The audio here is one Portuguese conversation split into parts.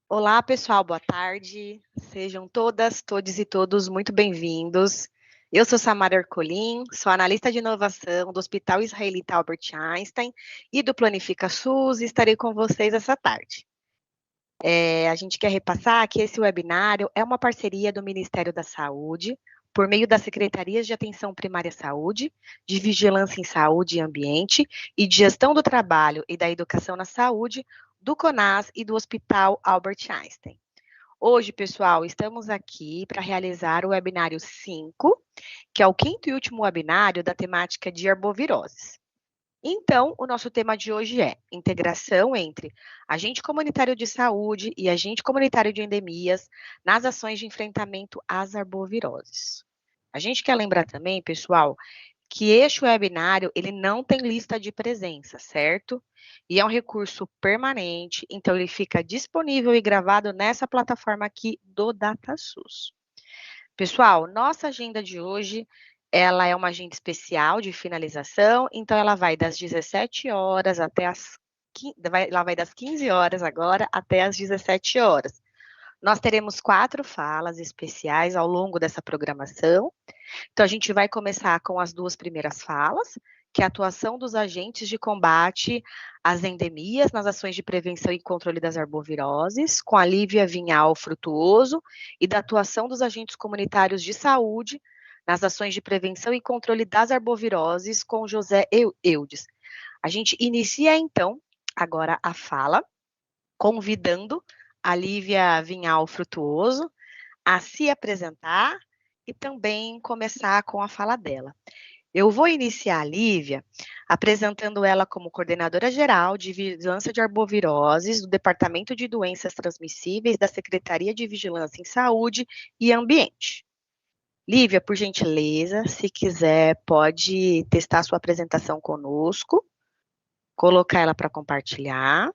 Olá, pessoal, boa tarde. Sejam todas, todos e todos muito bem-vindos. Eu sou Samara Ercolim, sou analista de inovação do Hospital Israelita Albert Einstein e do Planifica SUS e estarei com vocês essa tarde. A gente quer repassar que esse webinário é uma parceria do Ministério da Saúde, por meio das Secretarias de Atenção Primária à Saúde, de Vigilância em Saúde e Ambiente e de Gestão do Trabalho e da Educação na Saúde, do CONAS e do Hospital Albert Einstein. Hoje, pessoal, estamos aqui para realizar o webinário 5, que é o quinto e último webinário da temática de arboviroses. Então, o nosso tema de hoje é integração entre agente comunitário de saúde e agente comunitário de endemias nas ações de enfrentamento às arboviroses. A gente quer lembrar também, pessoal, que este webinário, ele não tem lista de presença, certo? E é um recurso permanente, então ele fica disponível e gravado nessa plataforma aqui do DataSUS. Pessoal, nossa agenda de hoje, ela é uma agenda especial de finalização, então ela vai das 17 horas até ela vai das 15 horas agora até as 17 horas. Nós teremos 4 falas especiais ao longo dessa programação. Então, a gente vai começar com as 2 primeiras falas, que é a atuação dos agentes de combate às endemias nas ações de prevenção e controle das arboviroses, com a Lívia Vinhal Frutuoso, e da atuação dos agentes comunitários de saúde nas ações de prevenção e controle das arboviroses, com José Eudes. A gente inicia, então, agora a fala, convidando a Lívia Vinhal Frutuoso a se apresentar e também começar com a fala dela. Eu vou iniciar a Lívia apresentando ela como coordenadora geral de Vigilância de Arboviroses do Departamento de Doenças Transmissíveis da Secretaria de Vigilância em Saúde e Ambiente. Lívia, por gentileza, se quiser, pode testar sua apresentação conosco, colocar ela para compartilhar.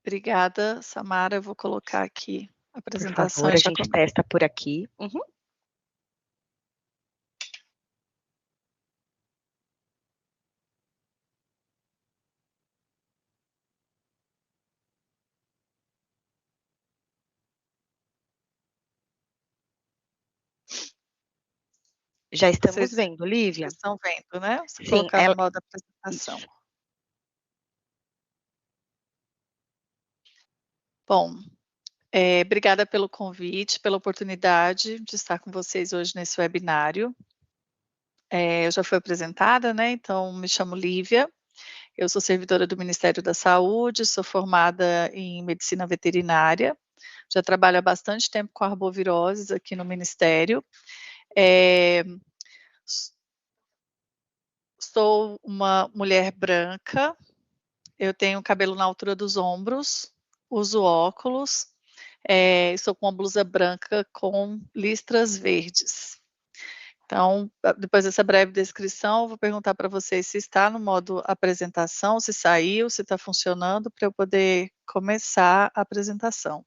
Obrigada, Samara. Eu vou colocar aqui a apresentação. Por favor, a gente testa por aqui. Uhum. Já estamos vendo, Lívia? Vocês estão vendo, né? Sim, colocar no modo apresentação. Isso. Bom, obrigada pelo convite, pela oportunidade de estar com vocês hoje nesse webinário. Eu já fui apresentada, né? Então, me chamo Lívia, eu sou servidora do Ministério da Saúde, sou formada em Medicina Veterinária, já trabalho há bastante tempo com arboviroses aqui no Ministério. Sou uma mulher branca, eu tenho cabelo na altura dos ombros, uso óculos, estou com uma blusa branca com listras verdes. Então, depois dessa breve descrição, eu vou perguntar para vocês se está no modo apresentação, se saiu, se está funcionando, para eu poder começar a apresentação.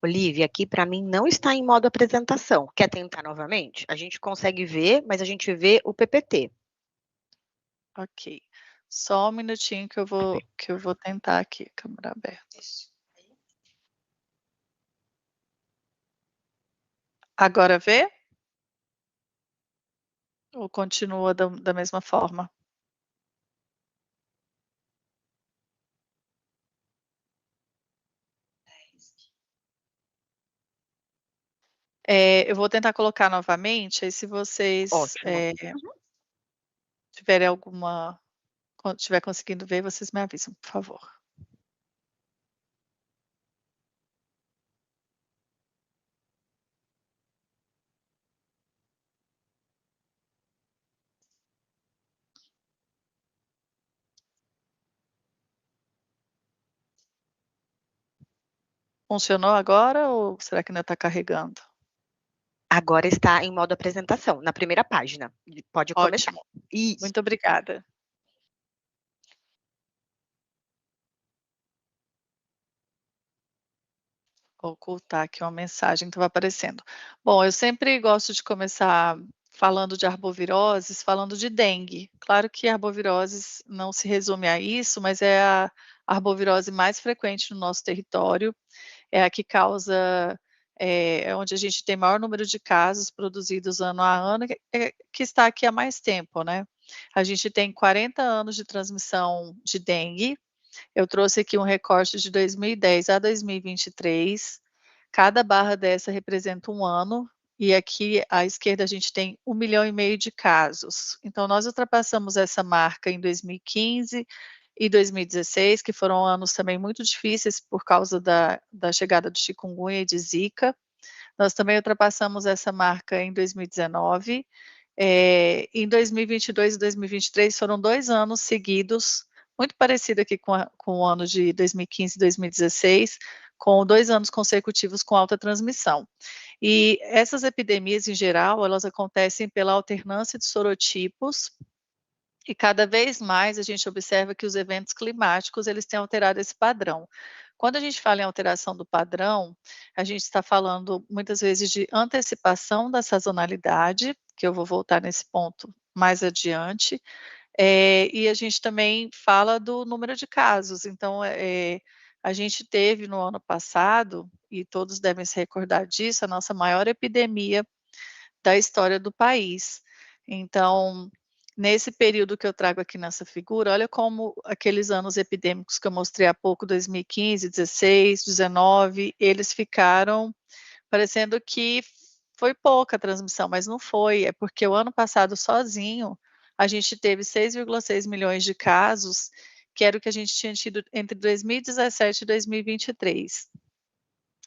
Olivia, aqui para mim não está em modo apresentação. Quer tentar novamente? A gente consegue ver, mas a gente vê o PPT. Ok. Só um minutinho que eu vou tentar aqui, câmera aberta. Agora vê? Ou continua da mesma forma? Eu vou tentar colocar novamente, aí se vocês tiverem quando estiver conseguindo ver, vocês me avisam, por favor. Funcionou agora ou será que ainda está carregando? Agora está em modo apresentação, na primeira página. Pode começar. Ótimo. Isso. Muito obrigada. Vou ocultar aqui uma mensagem que estava aparecendo. Bom, eu sempre gosto de começar falando de arboviroses, falando de dengue. Claro que arboviroses não se resume a isso, mas é arbovirose mais frequente no nosso território, é a que causa, é onde a gente tem maior número de casos produzidos ano a ano, que está aqui há mais tempo, né? A gente tem 40 anos de transmissão de dengue. Eu trouxe aqui um recorte de 2010 a 2023. Cada barra dessa representa um ano, e aqui à esquerda a gente tem 1,5 milhão de casos. Então, nós ultrapassamos essa marca em 2015 e 2016, que foram anos também muito difíceis por causa da chegada do chikungunya e de zika. Nós também ultrapassamos essa marca em 2019. Em 2022 e 2023 foram 2 anos seguidos, muito parecido aqui com o ano de 2015 e 2016, com 2 anos consecutivos com alta transmissão. E essas epidemias, em geral, elas acontecem pela alternância de sorotipos, e cada vez mais a gente observa que os eventos climáticos, eles têm alterado esse padrão. Quando a gente fala em alteração do padrão, a gente está falando muitas vezes de antecipação da sazonalidade, que eu vou voltar nesse ponto mais adiante, e a gente também fala do número de casos. Então, a gente teve no ano passado, e todos devem se recordar disso, a nossa maior epidemia da história do país. Então, nesse período que eu trago aqui nessa figura, olha como aqueles anos epidêmicos que eu mostrei há pouco, 2015, 16, 19, eles ficaram parecendo que foi pouca a transmissão, mas não foi, é porque o ano passado sozinho, a gente teve 6,6 milhões de casos, que era o que a gente tinha tido entre 2017 e 2023.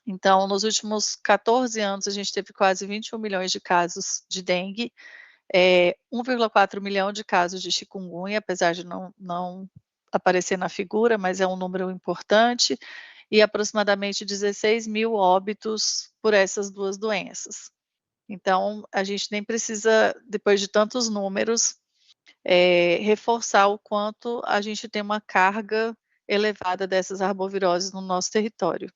Então, nos últimos 14 anos, a gente teve quase 21 milhões de casos de dengue, 1,4 milhão de casos de chikungunya, apesar de não aparecer na figura, mas é um número importante, e aproximadamente 16 mil óbitos por essas duas doenças. Então, a gente nem precisa, depois de tantos números, reforçar o quanto a gente tem uma carga elevada dessas arboviroses no nosso território.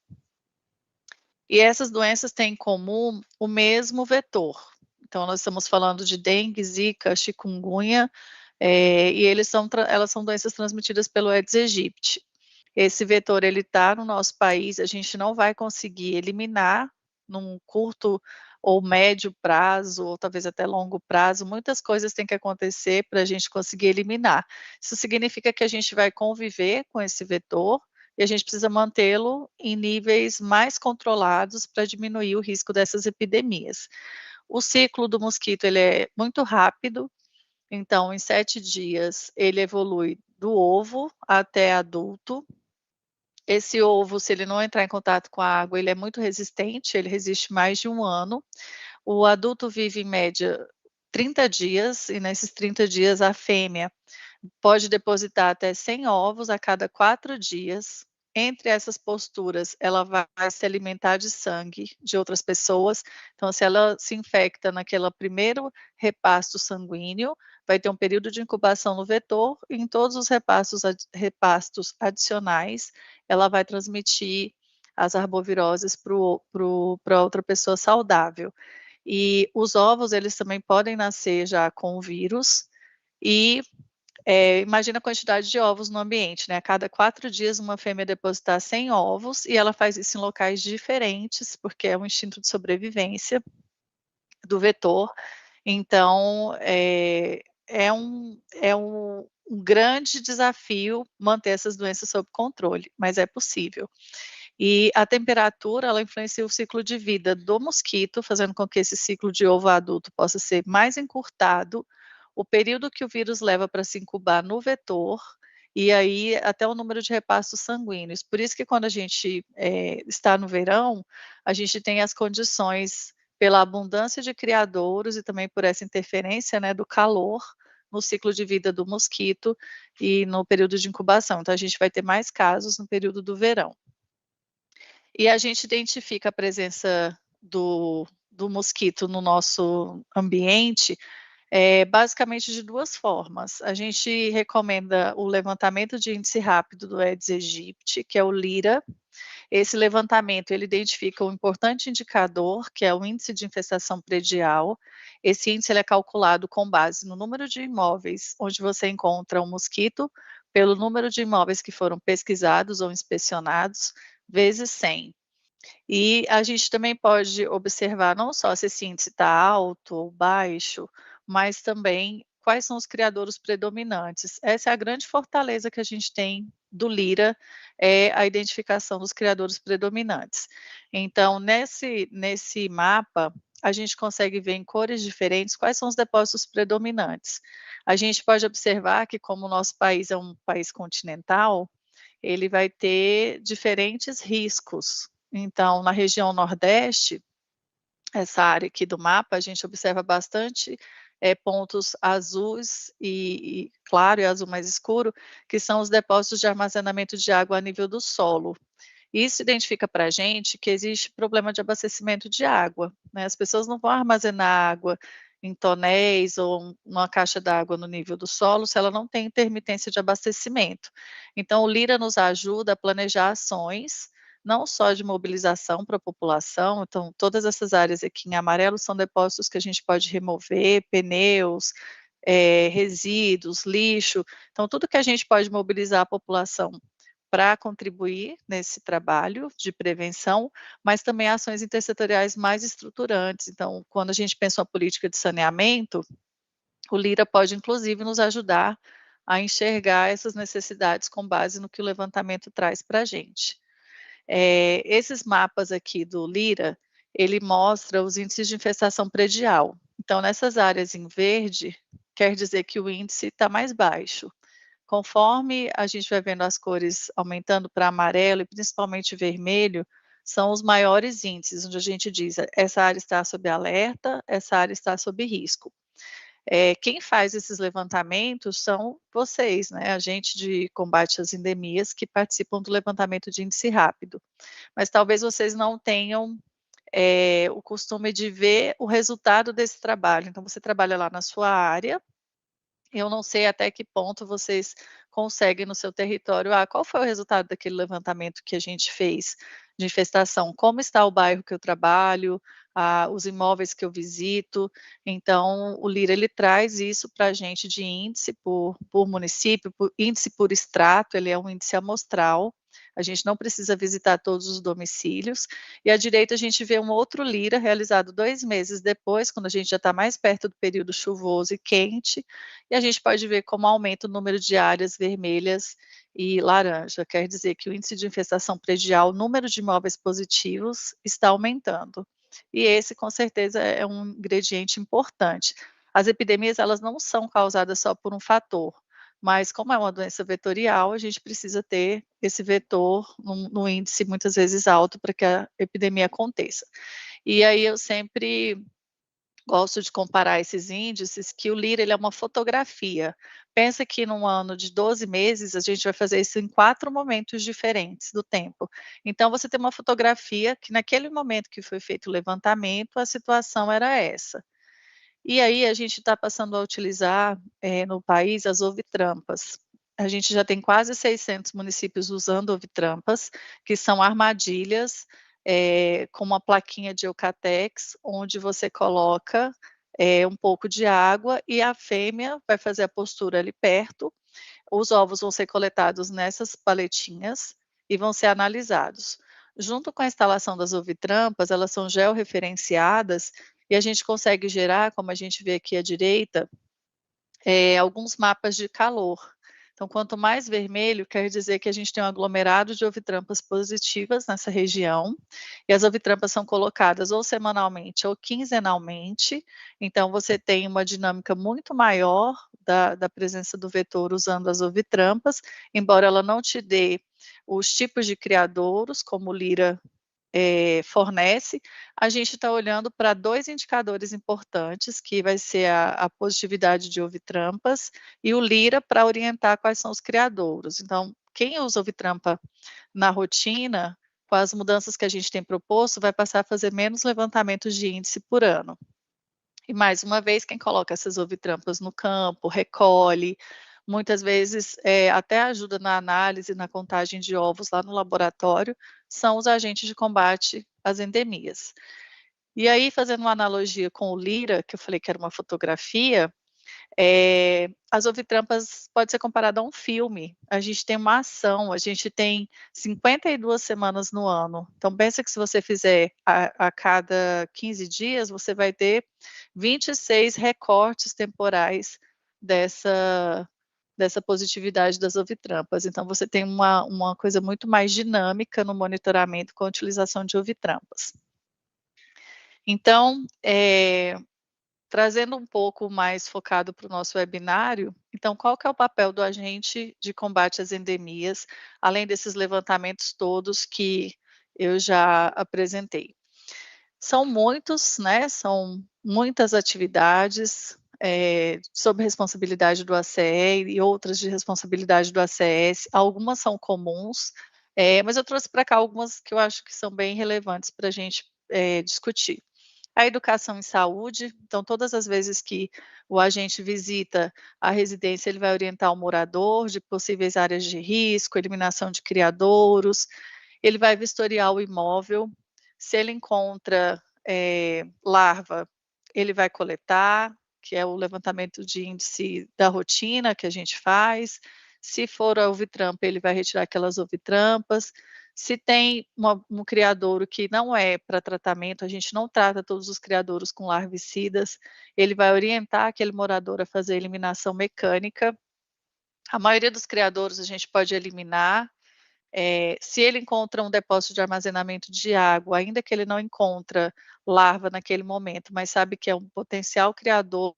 E essas doenças têm em comum o mesmo vetor. Então, nós estamos falando de dengue, zika, chikungunya, e elas são doenças transmitidas pelo Aedes aegypti. Esse vetor, ele está no nosso país, a gente não vai conseguir eliminar num curto ou médio prazo, ou talvez até longo prazo, muitas coisas têm que acontecer para a gente conseguir eliminar. Isso significa que a gente vai conviver com esse vetor, e a gente precisa mantê-lo em níveis mais controlados para diminuir o risco dessas epidemias. O ciclo do mosquito, ele é muito rápido, então em 7 dias ele evolui do ovo até adulto. Esse ovo, se ele não entrar em contato com a água, ele é muito resistente, ele resiste mais de 1 ano. O adulto vive em média 30 dias, e nesses 30 dias a fêmea pode depositar até 100 ovos a cada 4 dias. Entre essas posturas, ela vai se alimentar de sangue de outras pessoas. Então, se ela se infecta naquele primeiro repasto sanguíneo, vai ter um período de incubação no vetor, e em todos os repastos adicionais, ela vai transmitir as arboviroses para outra pessoa saudável. E os ovos, eles também podem nascer já com o vírus, e imagina a quantidade de ovos no ambiente, né? A cada 4 dias, uma fêmea depositar 100 ovos, e ela faz isso em locais diferentes, porque é um instinto de sobrevivência do vetor. Então, um grande desafio manter essas doenças sob controle, mas é possível. E a temperatura, ela influencia o ciclo de vida do mosquito, fazendo com que esse ciclo de ovo adulto possa ser mais encurtado, o período que o vírus leva para se incubar no vetor, e aí até o número de repastos sanguíneos. Por isso que quando a gente está no verão, a gente tem as condições, pela abundância de criadouros e também por essa interferência, né, do calor no ciclo de vida do mosquito e no período de incubação. Então, a gente vai ter mais casos no período do verão. E a gente identifica a presença do mosquito no nosso ambiente, basicamente de 2 formas. A gente recomenda o levantamento de índice rápido do Aedes aegypti, que é o LIRA. Esse levantamento, ele identifica um importante indicador, que é o índice de infestação predial. Esse índice, ele é calculado com base no número de imóveis onde você encontra um mosquito pelo número de imóveis que foram pesquisados ou inspecionados, vezes 100. E a gente também pode observar não só se esse índice está alto ou baixo, mas também quais são os criadouros predominantes. Essa é a grande fortaleza que a gente tem do Lira, é a identificação dos criadouros predominantes. Então, nesse mapa, a gente consegue ver em cores diferentes quais são os depósitos predominantes. A gente pode observar que, como o nosso país é um país continental, ele vai ter diferentes riscos. Então, na região Nordeste, essa área aqui do mapa, a gente observa bastante pontos azuis e claro e azul mais escuro, que são os depósitos de armazenamento de água a nível do solo. Isso identifica para a gente que existe problema de abastecimento de água, né? As pessoas não vão armazenar água em tonéis ou uma caixa d'água no nível do solo se ela não tem intermitência de abastecimento. Então, o Lira nos ajuda a planejar ações, não só de mobilização para a população, então todas essas áreas aqui em amarelo são depósitos que a gente pode remover, pneus, resíduos, lixo, então tudo que a gente pode mobilizar a população para contribuir nesse trabalho de prevenção, mas também ações intersetoriais mais estruturantes. Então, quando a gente pensa uma política de saneamento, o Lira pode inclusive nos ajudar a enxergar essas necessidades com base no que o levantamento traz para a gente. Esses mapas aqui do Lira, ele mostra os índices de infestação predial. Então, nessas áreas em verde, quer dizer que o índice está mais baixo. Conforme a gente vai vendo as cores aumentando para amarelo e principalmente vermelho, são os maiores índices, onde a gente diz, essa área está sob alerta, essa área está sob risco. Quem faz esses levantamentos são vocês, né, agentes de combate às endemias que participam do levantamento de índice rápido. Mas talvez vocês não tenham o costume de ver o resultado desse trabalho. Então, você trabalha lá na sua área, eu não sei até que ponto vocês conseguem no seu território, qual foi o resultado daquele levantamento que a gente fez de infestação? Como está o bairro que eu trabalho, os imóveis que eu visito? Então, o Lira, ele traz isso para a gente de índice por município, índice por extrato, ele é um índice amostral, a gente não precisa visitar todos os domicílios, e à direita a gente vê um outro Lira realizado 2 meses depois, quando a gente já está mais perto do período chuvoso e quente, e a gente pode ver como aumenta o número de áreas vermelhas e laranja, quer dizer que o índice de infestação predial, o número de imóveis positivos está aumentando. E esse, com certeza, é um ingrediente importante. As epidemias, elas não são causadas só por um fator, mas como é uma doença vetorial, a gente precisa ter esse vetor num índice muitas vezes alto para que a epidemia aconteça. E aí eu sempre gosto de comparar esses índices, que o Lira, ele é uma fotografia. Pensa que num ano de 12 meses, a gente vai fazer isso em 4 momentos diferentes do tempo. Então, você tem uma fotografia que naquele momento que foi feito o levantamento, a situação era essa. E aí a gente está passando a utilizar, no país, as ovitrampas. A gente já tem quase 600 municípios usando ovitrampas, que são armadilhas, com uma plaquinha de Eucatex, onde você coloca, um pouco de água e a fêmea vai fazer a postura ali perto, os ovos vão ser coletados nessas paletinhas e vão ser analisados. Junto com a instalação das ovitrampas, elas são georreferenciadas e a gente consegue gerar, como a gente vê aqui à direita, alguns mapas de calor. Então, quanto mais vermelho, quer dizer que a gente tem um aglomerado de ovitrampas positivas nessa região, e as ovitrampas são colocadas ou semanalmente ou quinzenalmente, então você tem uma dinâmica muito maior da presença do vetor usando as ovitrampas, embora ela não te dê os tipos de criadouros, como o Lira fornece, a gente está olhando para 2 indicadores importantes, que vai ser a positividade de ovitrampas e o Lira para orientar quais são os criadouros. Então, quem usa ovitrampa na rotina, com as mudanças que a gente tem proposto, vai passar a fazer menos levantamentos de índice por ano. E mais uma vez, quem coloca essas ovitrampas no campo, recolhe, muitas vezes até ajuda na análise, na contagem de ovos lá no laboratório, são os agentes de combate às endemias. E aí, fazendo uma analogia com o Lira, que eu falei que era uma fotografia, As ovitrampas pode ser comparada a um filme. A gente tem uma ação, a gente tem 52 semanas no ano. Então, pensa que se você fizer a cada 15 dias, você vai ter 26 recortes temporais dessa positividade das ovitrampas. Então, você tem uma coisa muito mais dinâmica no monitoramento com a utilização de ovitrampas. Então, trazendo um pouco mais focado para o nosso webinário, então qual que é o papel do agente de combate às endemias, além desses levantamentos todos que eu já apresentei? São muitos, né, são muitas atividades, sob responsabilidade do ACE e outras de responsabilidade do ACS, algumas são comuns, mas eu trouxe para cá algumas que eu acho que são bem relevantes para a gente discutir. A educação em saúde, então todas as vezes que o agente visita a residência, ele vai orientar o morador de possíveis áreas de risco, eliminação de criadouros, ele vai vistoriar o imóvel, se ele encontra larva, ele vai coletar, que é o levantamento de índice da rotina que a gente faz, se for a ovitrampa, ele vai retirar aquelas ovitrampas, se tem um criadouro que não é para tratamento, a gente não trata todos os criadouros com larvicidas, ele vai orientar aquele morador a fazer a eliminação mecânica. A maioria dos criadouros a gente pode eliminar. Se ele encontra um depósito de armazenamento de água, ainda que ele não encontra larva naquele momento, mas sabe que é um potencial criador,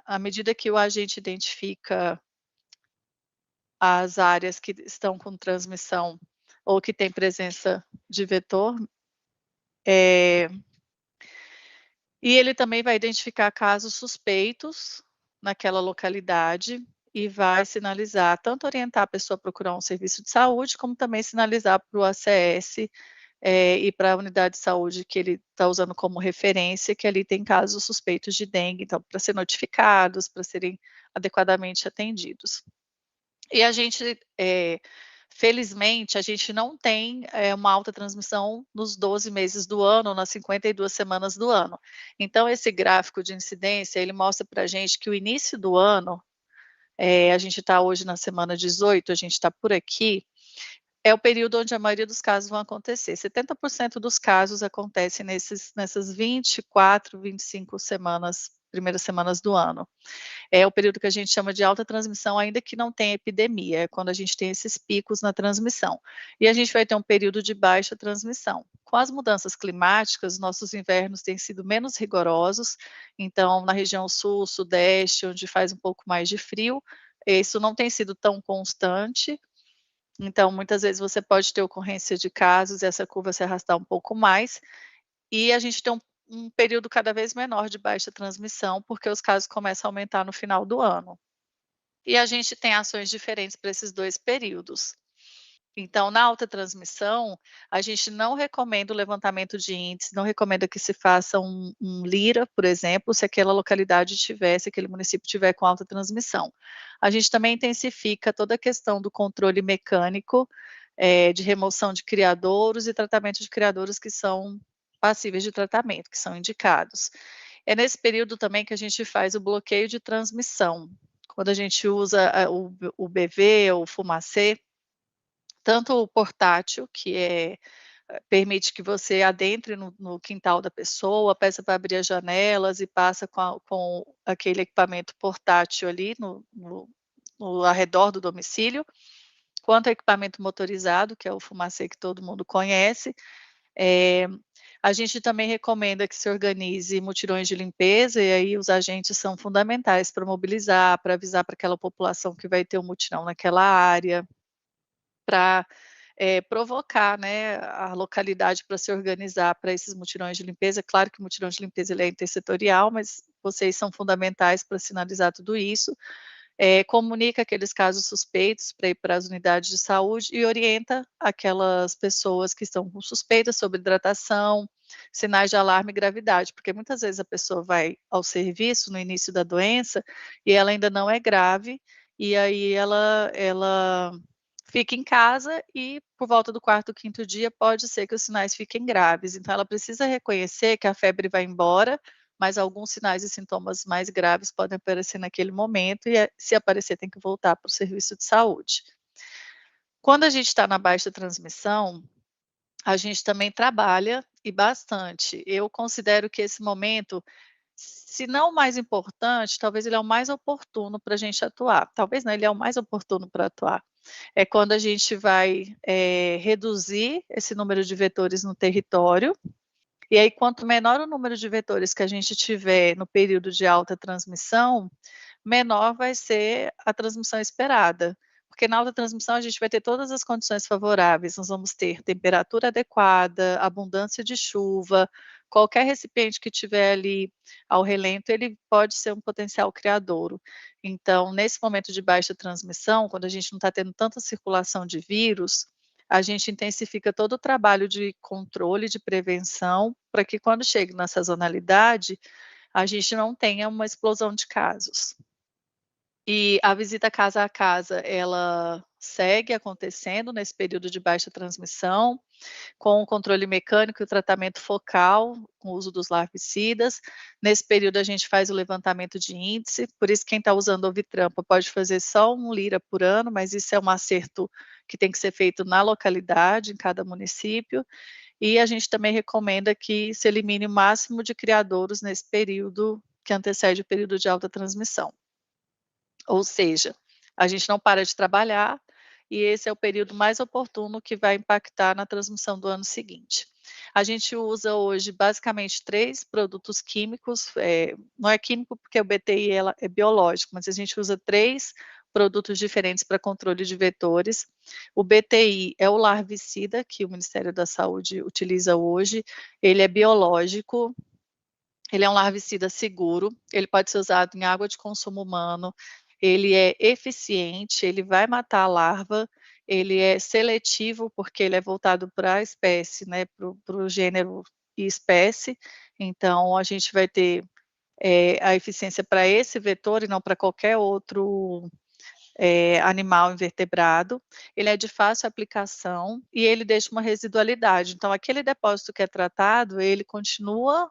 à medida que o agente identifica as áreas que estão com transmissão ou que tem presença de vetor, e ele também vai identificar casos suspeitos naquela localidade e vai sinalizar, tanto orientar a pessoa a procurar um serviço de saúde, como também sinalizar para o ACS e para a unidade de saúde que ele está usando como referência, que ali tem casos suspeitos de dengue, então, para ser notificados, para serem adequadamente atendidos. E a gente, felizmente, a gente não tem uma alta transmissão nos 12 meses do ano, nas 52 semanas do ano. Então, esse gráfico de incidência, ele mostra para a gente que o início do ano, a gente está hoje na semana 18, a gente está por aqui, é o período onde a maioria dos casos vão acontecer. 70% dos casos acontecem nessas 24, 25 semanas, primeiras semanas do ano. É o período que a gente chama de alta transmissão, ainda que não tenha epidemia, é quando a gente tem esses picos na transmissão. E a gente vai ter um período de baixa transmissão. Com as mudanças climáticas, nossos invernos têm sido menos rigorosos, então na região sul, sudeste, onde faz um pouco mais de frio, isso não tem sido tão constante, então muitas vezes você pode ter ocorrência de casos e essa curva se arrastar um pouco mais, e a gente tem um período cada vez menor de baixa transmissão, porque os casos começam a aumentar no final do ano. E a gente tem ações diferentes para esses 2 períodos. Então, na alta transmissão, a gente não recomenda o levantamento de índice, não recomenda que se faça um LIRA, por exemplo, se aquela localidade tiver, se aquele município tiver com alta transmissão. A gente também intensifica toda a questão do controle mecânico, de remoção de criadouros e tratamento de criadouros que são passíveis de tratamento, que são indicados. É nesse período também que a gente faz o bloqueio de transmissão, quando a gente usa o BV ou o fumacê, tanto o portátil, que permite que você adentre no quintal da pessoa, peça para abrir as janelas e passa com aquele equipamento portátil ali no arredor do domicílio, quanto ao equipamento motorizado, que é o fumacê que todo mundo conhece. A gente também recomenda que se organize mutirões de limpeza, e aí os agentes são fundamentais para mobilizar, para avisar para aquela população que vai ter um mutirão naquela área, para provocar, né, a localidade para se organizar para esses mutirões de limpeza. Claro que o mutirão de limpeza ele é intersetorial, mas vocês são fundamentais para sinalizar tudo isso. comunica aqueles casos suspeitos para ir para as unidades de saúde e orienta aquelas pessoas que estão com suspeitas sobre hidratação, sinais de alarme e gravidade, porque muitas vezes a pessoa vai ao serviço no início da doença e ela ainda não é grave, e aí ela fica em casa e por volta do quarto, quinto dia pode ser que os sinais fiquem graves. Então ela precisa reconhecer que a febre vai embora, mas alguns sinais e sintomas mais graves podem aparecer naquele momento e se aparecer tem que voltar para o serviço de saúde. Quando a gente está na baixa transmissão, a gente também trabalha e bastante. Eu considero que esse momento, se não o mais importante, talvez ele é o mais oportuno para a gente atuar. Talvez não, ele é o mais oportuno para atuar. É quando a gente vai reduzir esse número de vetores no território, e aí quanto menor o número de vetores que a gente tiver no período de alta transmissão, menor vai ser a transmissão esperada. Porque na alta transmissão a gente vai ter todas as condições favoráveis, nós vamos ter temperatura adequada, abundância de chuva, qualquer recipiente que tiver ali ao relento, ele pode ser um potencial criadouro. Então, nesse momento de baixa transmissão, quando a gente não está tendo tanta circulação de vírus, a gente intensifica todo o trabalho de controle, de prevenção, para que quando chegue na sazonalidade, a gente não tenha uma explosão de casos. E a visita casa a casa, ela segue acontecendo nesse período de baixa transmissão, com o controle mecânico e o tratamento focal, com o uso dos larvicidas. Nesse período a gente faz o levantamento de índice, por isso quem está usando Ovitrampa pode fazer só 1 lira por ano, mas isso é um acerto que tem que ser feito na localidade, em cada município. E a gente também recomenda que se elimine o máximo de criadouros nesse período que antecede o período de alta transmissão. Ou seja, a gente não para de trabalhar e esse é o período mais oportuno que vai impactar na transmissão do ano seguinte. A gente usa hoje basicamente 3 produtos químicos, não é químico porque o BTI é biológico, mas a gente usa 3 produtos diferentes para controle de vetores. O BTI é o larvicida que o Ministério da Saúde utiliza hoje, ele é biológico, ele é um larvicida seguro, ele pode ser usado em água de consumo humano, ele é eficiente, ele vai matar a larva, ele é seletivo porque ele é voltado para a espécie, né, para o gênero e espécie, então a gente vai ter a eficiência para esse vetor e não para qualquer outro animal invertebrado, ele é de fácil aplicação e ele deixa uma residualidade, então aquele depósito que é tratado, ele continua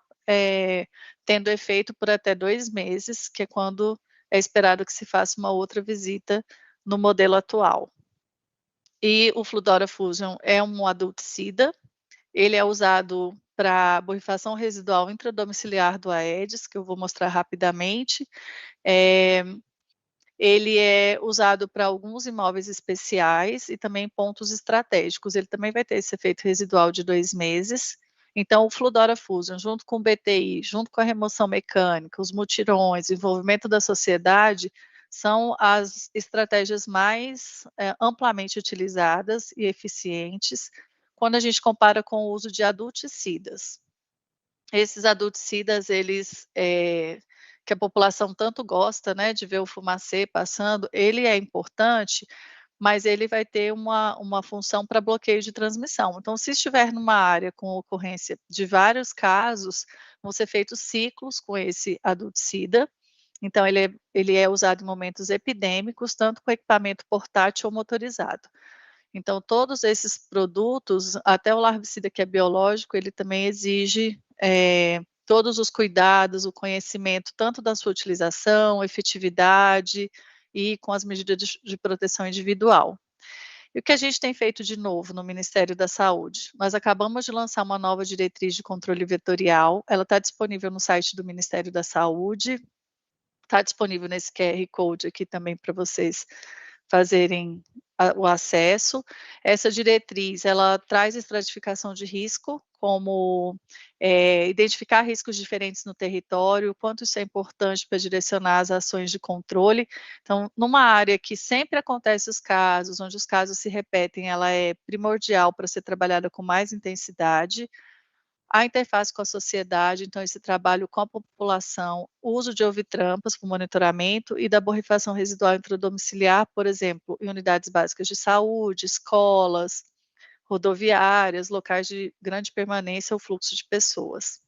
tendo efeito por até 2 meses, que é quando é esperado que se faça uma outra visita no modelo atual. E o Fludora Fusion é um adulticida, ele é usado para borrifação residual intradomiciliar do Aedes, que eu vou mostrar rapidamente. Ele é usado para alguns imóveis especiais e também pontos estratégicos. Ele também vai ter esse efeito residual de 2 meses. Então, o Fludora Fusion, junto com o BTI, junto com a remoção mecânica, os mutirões, o envolvimento da sociedade, são as estratégias mais amplamente utilizadas e eficientes quando a gente compara com o uso de adulticidas. Esses adulticidas, eles que a população tanto gosta, né, de ver o fumacê passando, ele é importante, mas ele vai ter uma função para bloqueio de transmissão. Então, se estiver numa área com ocorrência de vários casos, vão ser feitos ciclos com esse adulticida. Então, ele é usado em momentos epidêmicos, tanto com equipamento portátil ou motorizado. Então, todos esses produtos, até o larvicida que é biológico, ele também exige todos os cuidados, o conhecimento tanto da sua utilização, efetividade e com as medidas de proteção individual. E o que a gente tem feito de novo no Ministério da Saúde? Nós acabamos de lançar uma nova diretriz de controle vetorial, ela está disponível no site do Ministério da Saúde, está disponível nesse QR Code aqui também para vocês fazerem o acesso. Essa diretriz, ela traz estratificação de risco, como identificar riscos diferentes no território, o quanto isso é importante para direcionar as ações de controle. Então, numa área que sempre acontece os casos, onde os casos se repetem, ela é primordial para ser trabalhada com mais intensidade. a interface com a sociedade, então esse trabalho com a população, uso de ovitrampas para o monitoramento e da borrifação residual intradomiciliar, por exemplo, em unidades básicas de saúde, escolas, rodoviárias, locais de grande permanência ou fluxo de pessoas.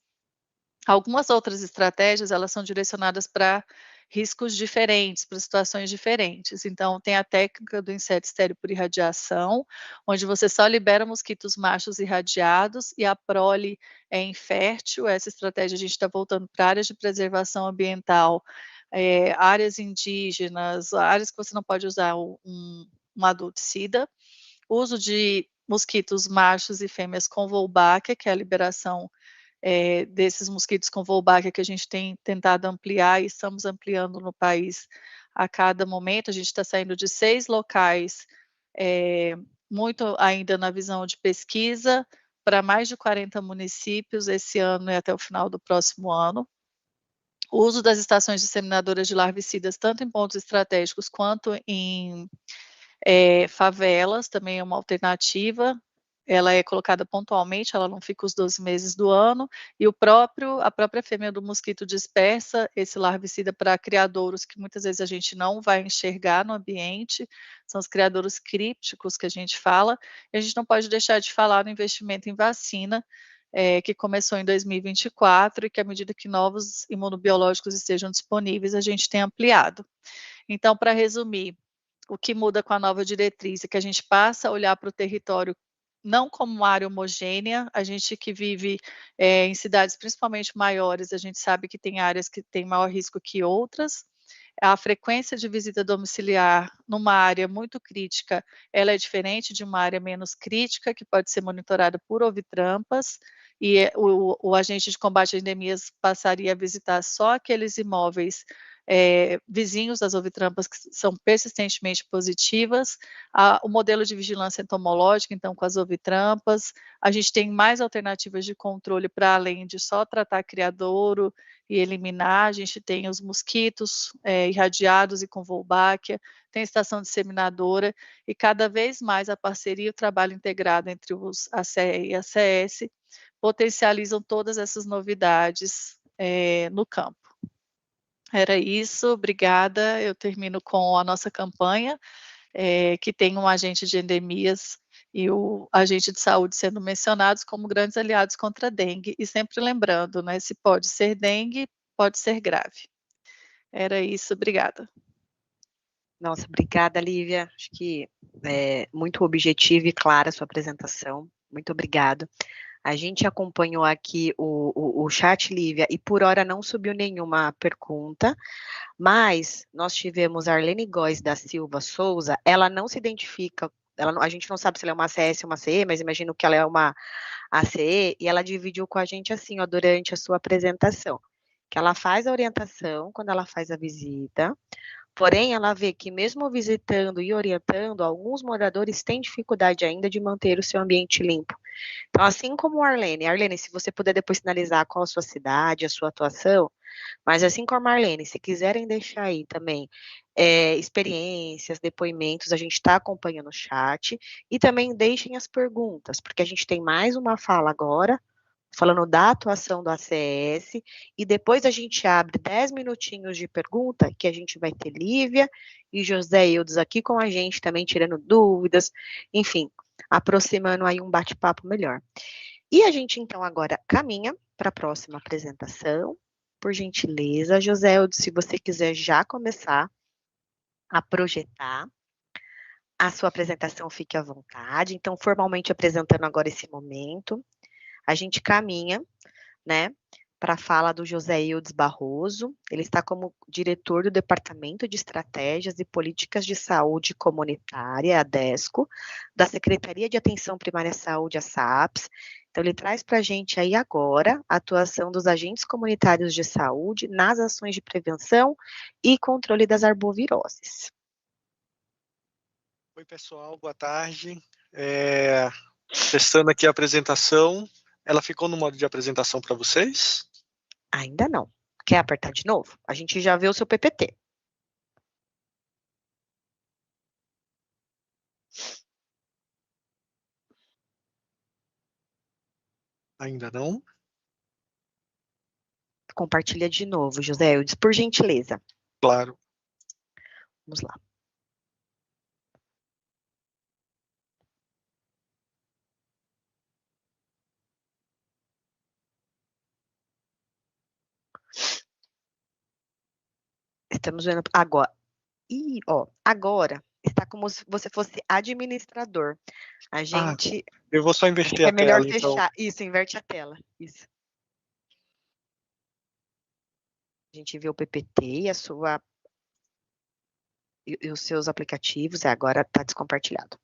Algumas outras estratégias, elas são direcionadas para riscos diferentes, para situações diferentes. Então, tem a técnica do inseto estéril por irradiação, onde você só libera mosquitos machos irradiados e a prole é infértil. Essa estratégia a gente está voltando para áreas de preservação ambiental, áreas indígenas, áreas que você não pode usar um adulticida. Uso de mosquitos machos e fêmeas com Wolbachia, que é a liberação desses mosquitos com Wolbachia que a gente tem tentado ampliar e estamos ampliando no país a cada momento. A gente está saindo de 6 locais, muito ainda na visão de pesquisa, para mais de 40 municípios esse ano e até o final do próximo ano. O uso das estações disseminadoras de larvicidas, tanto em pontos estratégicos quanto em favelas, também é uma alternativa. Ela é colocada pontualmente, ela não fica os 12 meses do ano, e a própria fêmea do mosquito dispersa esse larvicida para criadouros que muitas vezes a gente não vai enxergar no ambiente, são os criadouros crípticos que a gente fala, e a gente não pode deixar de falar no investimento em vacina, que começou em 2024 e que à medida que novos imunobiológicos estejam disponíveis, a gente tem ampliado. Então, para resumir, o que muda com a nova diretriz é que a gente passa a olhar para o território não como uma área homogênea, a gente que vive em cidades principalmente maiores, a gente sabe que tem áreas que têm maior risco que outras. A frequência de visita domiciliar numa área muito crítica, ela é diferente de uma área menos crítica, que pode ser monitorada por ovitrampas, e o agente de combate a endemias passaria a visitar só aqueles imóveis vizinhos das ovitrampas que são persistentemente positivas, o modelo de vigilância entomológica, então, com as ovitrampas, a gente tem mais alternativas de controle para além de só tratar criadouro e eliminar, a gente tem os mosquitos irradiados e com Wolbachia, tem estação disseminadora, e cada vez mais a parceria e o trabalho integrado entre os ACE e a CS potencializam todas essas novidades no campo. Era isso, obrigada. Eu termino com a nossa campanha, que tem um agente de endemias e o agente de saúde sendo mencionados como grandes aliados contra a dengue, e sempre lembrando, né, se pode ser dengue, pode ser grave. Era isso, obrigada. Nossa, obrigada, Lívia. Acho que é muito objetiva e clara a sua apresentação. Muito obrigado. A gente acompanhou aqui o chat, Lívia, e por hora não subiu nenhuma pergunta, mas nós tivemos a Arlene Góes da Silva Souza, ela não se identifica, a gente não sabe se ela é uma ACS ou uma CE, mas imagino que ela é uma ACE, e ela dividiu com a gente assim, ó, durante a sua apresentação, que ela faz a orientação quando ela faz a visita, porém, ela vê que mesmo visitando e orientando, alguns moradores têm dificuldade ainda de manter o seu ambiente limpo. Então, assim como a Arlene, se você puder depois sinalizar qual a sua cidade, a sua atuação, mas assim como a Arlene, se quiserem deixar aí também experiências, depoimentos, a gente está acompanhando o chat, e também deixem as perguntas, porque a gente tem mais uma fala agora, falando da atuação do ACS, e depois a gente abre 10 minutinhos de pergunta, que a gente vai ter Lívia e José Eudes aqui com a gente, também tirando dúvidas, enfim, aproximando aí um bate-papo melhor. E a gente, então, agora caminha para a próxima apresentação, por gentileza. José Eudes, se você quiser já começar a projetar a sua apresentação, fique à vontade. Então, formalmente apresentando agora esse momento, a gente caminha, né, para a fala do José Eudes Barroso. Ele está como diretor do Departamento de Estratégias e Políticas de Saúde Comunitária, a DESCO, da Secretaria de Atenção Primária à Saúde, a SAPS. Então, ele traz para a gente aí agora a atuação dos agentes comunitários de saúde nas ações de prevenção e controle das arboviroses. Oi, pessoal, boa tarde. Testando aqui a apresentação. Ela ficou no modo de apresentação para vocês? Ainda não. Quer apertar de novo? A gente já vê o seu PPT. Ainda não. Compartilha de novo, José Eudes, por gentileza. Claro. Vamos lá. Estamos vendo agora. Agora está como se você fosse administrador. A gente. Eu vou só inverter É a melhor tela, então. fechar. Isso, inverte a tela. Isso. A gente vê o PPT e e os seus aplicativos, e agora está descompartilhado.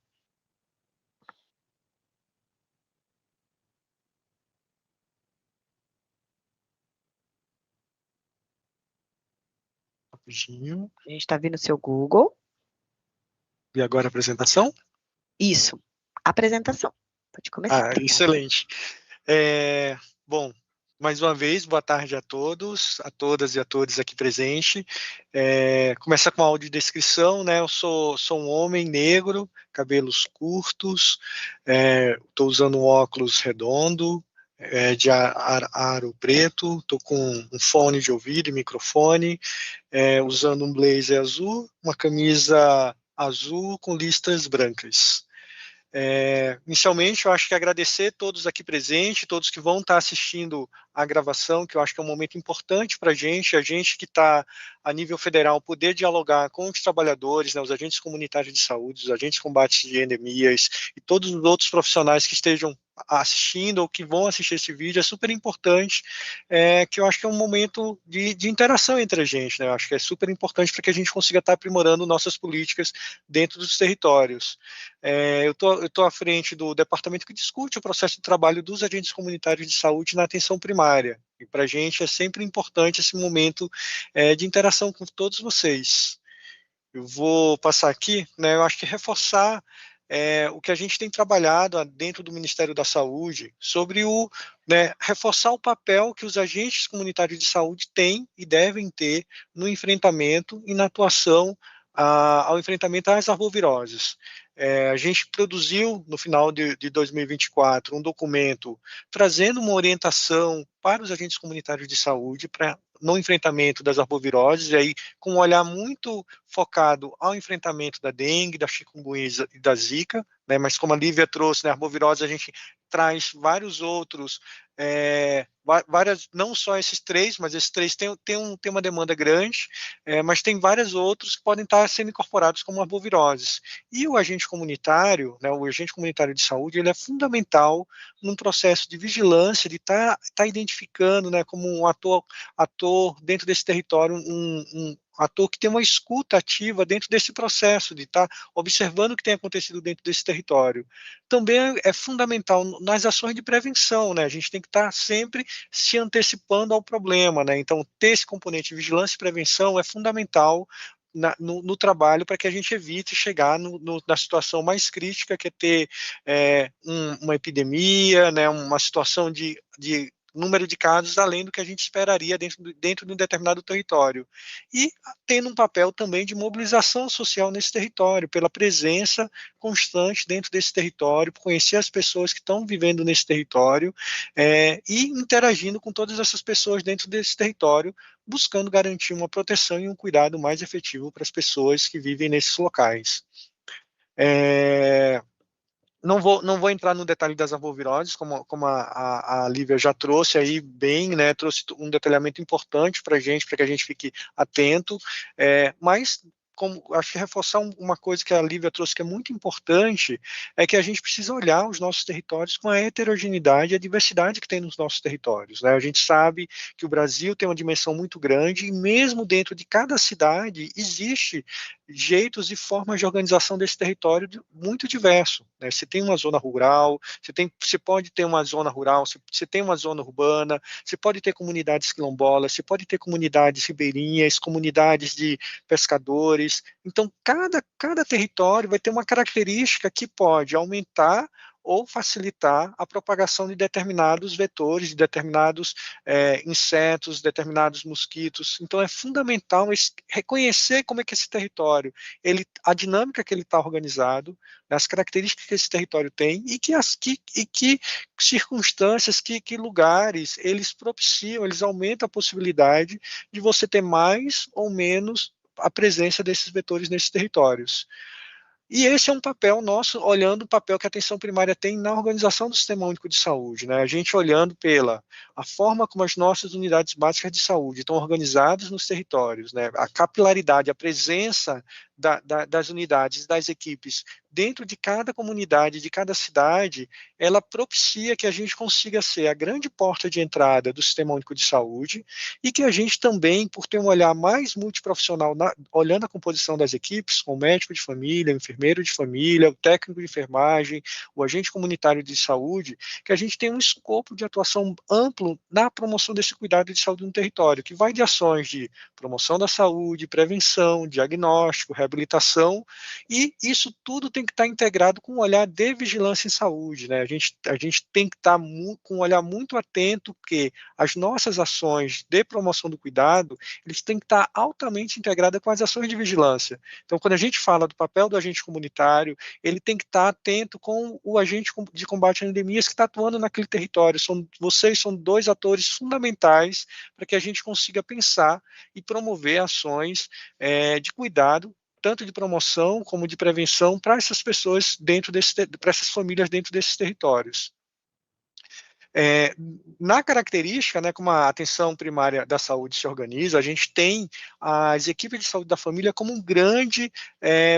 Rapidinho. A gente está vendo o seu Google. E agora a apresentação? Isso. Apresentação. Pode começar. Excelente. Bom, mais uma vez, boa tarde a todos, a todas e a todos aqui presentes. Começa com a audiodescrição, né? Eu sou um homem negro, cabelos curtos, estou usando um óculos redondo, de aro preto, estou com um fone de ouvido e microfone, usando um blazer azul, uma camisa azul com listras brancas. Inicialmente, eu acho que agradecer todos aqui presentes, todos que vão estar assistindo a gravação, que eu acho que é um momento importante para a gente que está a nível federal, poder dialogar com os trabalhadores, né, os agentes comunitários de saúde, os agentes de combate de endemias e todos os outros profissionais que estejam assistindo ou que vão assistir esse vídeo, é super importante, que eu acho que é um momento de interação entre a gente, né, eu acho que é super importante para que a gente consiga estar aprimorando nossas políticas dentro dos territórios. Eu estou à frente do departamento que discute o processo de trabalho dos agentes comunitários de saúde na atenção primária. E para a gente é sempre importante esse momento de interação com todos vocês. Eu vou passar aqui, né, eu acho que reforçar o que a gente tem trabalhado dentro do Ministério da Saúde sobre reforçar o papel que os agentes comunitários de saúde têm e devem ter no enfrentamento e na atuação ao enfrentamento às arboviroses. A gente produziu, no final de 2024, um documento trazendo uma orientação para os agentes comunitários de saúde no enfrentamento das arboviroses, e aí com um olhar muito focado ao enfrentamento da dengue, da chikungunya e da zika, né, mas como a Lívia trouxe, né, a arbovirose a gente traz vários outros, não só esses três, mas esses três têm uma demanda grande, mas tem vários outros que podem estar sendo incorporados como arboviroses. E o agente comunitário, né, o agente comunitário de saúde, ele é fundamental num processo de vigilância, de estar identificando, né, como um ator dentro desse território, um ator que tem uma escuta ativa dentro desse processo, de estar observando o que tem acontecido dentro desse território. Também é fundamental nas ações de prevenção, né? A gente tem que estar sempre se antecipando ao problema, né? Então, ter esse componente de vigilância e prevenção é fundamental no trabalho para que a gente evite chegar na situação mais crítica, que é ter uma epidemia, né, uma situação de número de casos além do que a gente esperaria dentro de um determinado território. E tendo um papel também de mobilização social nesse território, pela presença constante dentro desse território, por conhecer as pessoas que estão vivendo nesse território e interagindo com todas essas pessoas dentro desse território, buscando garantir uma proteção e um cuidado mais efetivo para as pessoas que vivem nesses locais. Não vou entrar no detalhe das arboviroses, como a Lívia já trouxe aí bem, né, trouxe um detalhamento importante para que a gente fique atento, mas acho que reforçar uma coisa que a Lívia trouxe que é muito importante, é que a gente precisa olhar os nossos territórios com a heterogeneidade e a diversidade que tem nos nossos territórios, né? A gente sabe que o Brasil tem uma dimensão muito grande e mesmo dentro de cada cidade existe jeitos e formas de organização desse território muito diverso, né? Você tem uma zona rural, você pode ter uma zona rural, você tem uma zona urbana, você pode ter comunidades quilombolas, você pode ter comunidades ribeirinhas, comunidades de pescadores. Então, cada território vai ter uma característica que pode aumentar ou facilitar a propagação de determinados vetores, de determinados insetos, determinados mosquitos. Então, é fundamental reconhecer como é que esse território, a dinâmica que ele está organizado, as características que esse território tem e que circunstâncias, que lugares eles propiciam, eles aumentam a possibilidade de você ter mais ou menos a presença desses vetores nesses territórios. E esse é um papel nosso, olhando o papel que a atenção primária tem na organização do Sistema Único de Saúde, né? A gente olhando pela a forma como as nossas unidades básicas de saúde estão organizadas nos territórios, né? A capilaridade, a presença das unidades, das equipes dentro de cada comunidade, de cada cidade, ela propicia que a gente consiga ser a grande porta de entrada do Sistema Único de Saúde e que a gente também, por ter um olhar mais multiprofissional, olhando a composição das equipes, com o médico de família, o enfermeiro de família, o técnico de enfermagem, o agente comunitário de saúde, que a gente tem um escopo de atuação amplo na promoção desse cuidado de saúde no território, que vai de ações de promoção da saúde, prevenção, diagnóstico, reabilitação, e isso tudo tem que estar integrado com um olhar de vigilância em saúde, né? A gente tem que estar com um olhar muito atento, porque as nossas ações de promoção do cuidado, eles têm que estar altamente integradas com as ações de vigilância. Então, quando a gente fala do papel do agente comunitário, ele tem que estar atento com o agente de combate a endemias que está atuando naquele território. Vocês são dois atores fundamentais para que a gente consiga pensar e promover ações de cuidado, tanto de promoção como de prevenção para essas pessoas para essas famílias dentro desses territórios. Na característica, né, como a atenção primária da saúde se organiza, a gente tem as equipes de saúde da família como um grande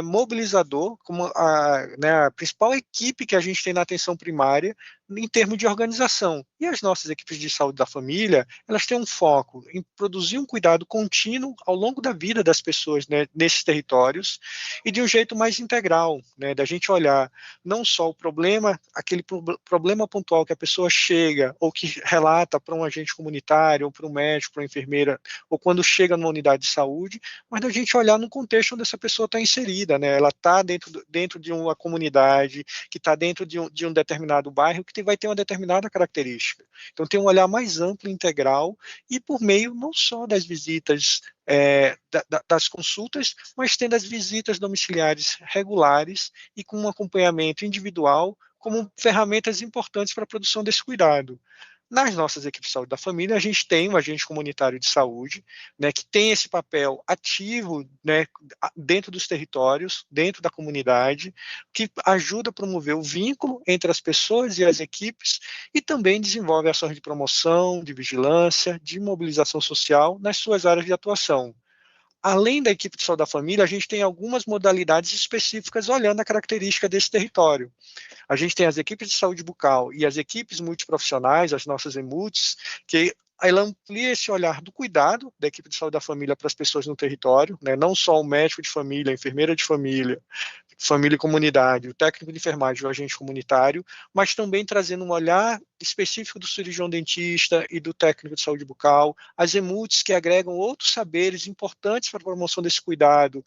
mobilizador, como a principal equipe que a gente tem na atenção primária em termos de organização. E as nossas equipes de saúde da família, elas têm um foco em produzir um cuidado contínuo ao longo da vida das pessoas, né, nesses territórios, e de um jeito mais integral, né, da gente olhar não só o problema, aquele problema pontual que a pessoa chega ou que relata para um agente comunitário, ou para um médico, para uma enfermeira, ou quando chega numa unidade de saúde, mas da gente olhar no contexto onde essa pessoa está inserida, né? Ela está dentro de uma comunidade, que está dentro de um determinado bairro, que vai ter uma determinada característica. Então, tem um olhar mais amplo e integral, e por meio não só das visitas, das consultas, mas tendo as visitas domiciliares regulares e com um acompanhamento individual como ferramentas importantes para a produção desse cuidado. Nas nossas equipes de saúde da família, a gente tem um agente comunitário de saúde, né, que tem esse papel ativo, né, dentro dos territórios, dentro da comunidade, que ajuda a promover o vínculo entre as pessoas e as equipes e também desenvolve ações de promoção, de vigilância, de mobilização social nas suas áreas de atuação. Além da equipe de saúde da família, a gente tem algumas modalidades específicas olhando a característica desse território. A gente tem as equipes de saúde bucal e as equipes multiprofissionais, as nossas EMUTs, que ela amplia esse olhar do cuidado da equipe de saúde da família para as pessoas no território, né? Não só o médico de família, a enfermeira de família e comunidade, o técnico de enfermagem, o agente comunitário, mas também trazendo um olhar específico do cirurgião dentista e do técnico de saúde bucal, as EMUTs que agregam outros saberes importantes para a promoção desse cuidado,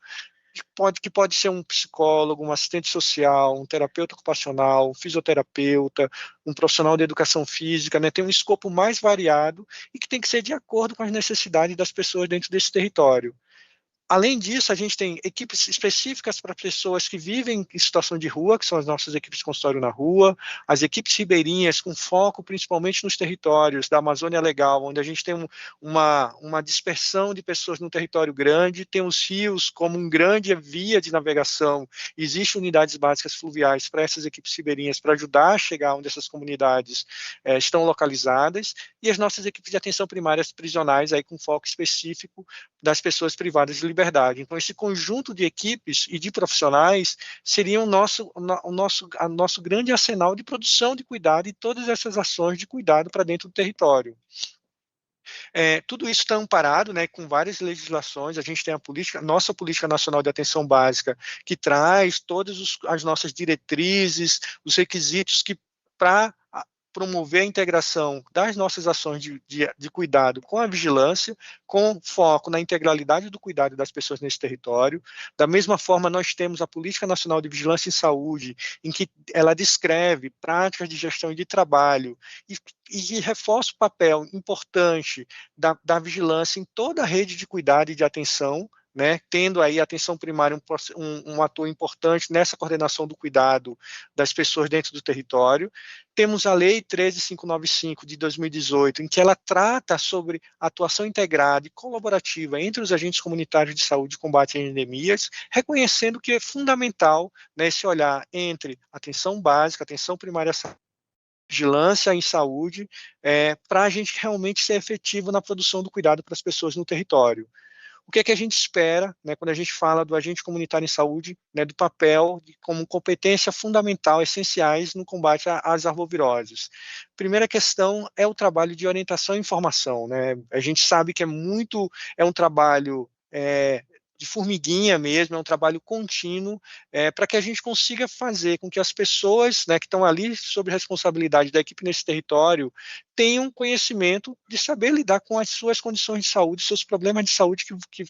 que pode ser um psicólogo, um assistente social, um terapeuta ocupacional, um fisioterapeuta, um profissional de educação física, né? Tem um escopo mais variado e que tem que ser de acordo com as necessidades das pessoas dentro desse território. Além disso, a gente tem equipes específicas para pessoas que vivem em situação de rua, que são as nossas equipes de consultório na rua, as equipes ribeirinhas, com foco principalmente nos territórios da Amazônia Legal, onde a gente tem uma dispersão de pessoas num território grande, tem os rios como uma grande via de navegação, existem unidades básicas fluviais para essas equipes ribeirinhas para ajudar a chegar onde essas comunidades estão localizadas, e as nossas equipes de atenção primárias prisionais, aí com foco específico das pessoas privadas de liberdade. Então, esse conjunto de equipes e de profissionais seria o nosso grande arsenal de produção de cuidado e todas essas ações de cuidado para dentro do território. Tudo isso está amparado, né, com várias legislações. A gente tem nossa Política Nacional de Atenção Básica, que traz todas as nossas diretrizes, os requisitos que para promover a integração das nossas ações de cuidado com a vigilância, com foco na integralidade do cuidado das pessoas nesse território. Da mesma forma, nós temos a Política Nacional de Vigilância em Saúde, em que ela descreve práticas de gestão e de trabalho e reforça o papel importante da vigilância em toda a rede de cuidado e de atenção, né, tendo aí a atenção primária um ator importante nessa coordenação do cuidado das pessoas dentro do território. Temos a Lei 13.595 de 2018, em que ela trata sobre atuação integrada e colaborativa entre os agentes comunitários de saúde e combate a endemias, reconhecendo que é fundamental, né, esse olhar entre atenção básica, atenção primária à saúde, vigilância em saúde, para a gente realmente ser efetivo na produção do cuidado para as pessoas no território. O que é que a gente espera, né, quando a gente fala do agente comunitário em saúde, né, do papel como competência fundamental, essenciais no combate às arboviroses? Primeira questão é o trabalho de orientação e informação, né? A gente sabe que é um trabalho de formiguinha mesmo, é um trabalho contínuo, para que a gente consiga fazer com que as pessoas, né, que estão ali sob responsabilidade da equipe nesse território tenham conhecimento de saber lidar com as suas condições de saúde, seus problemas de saúde que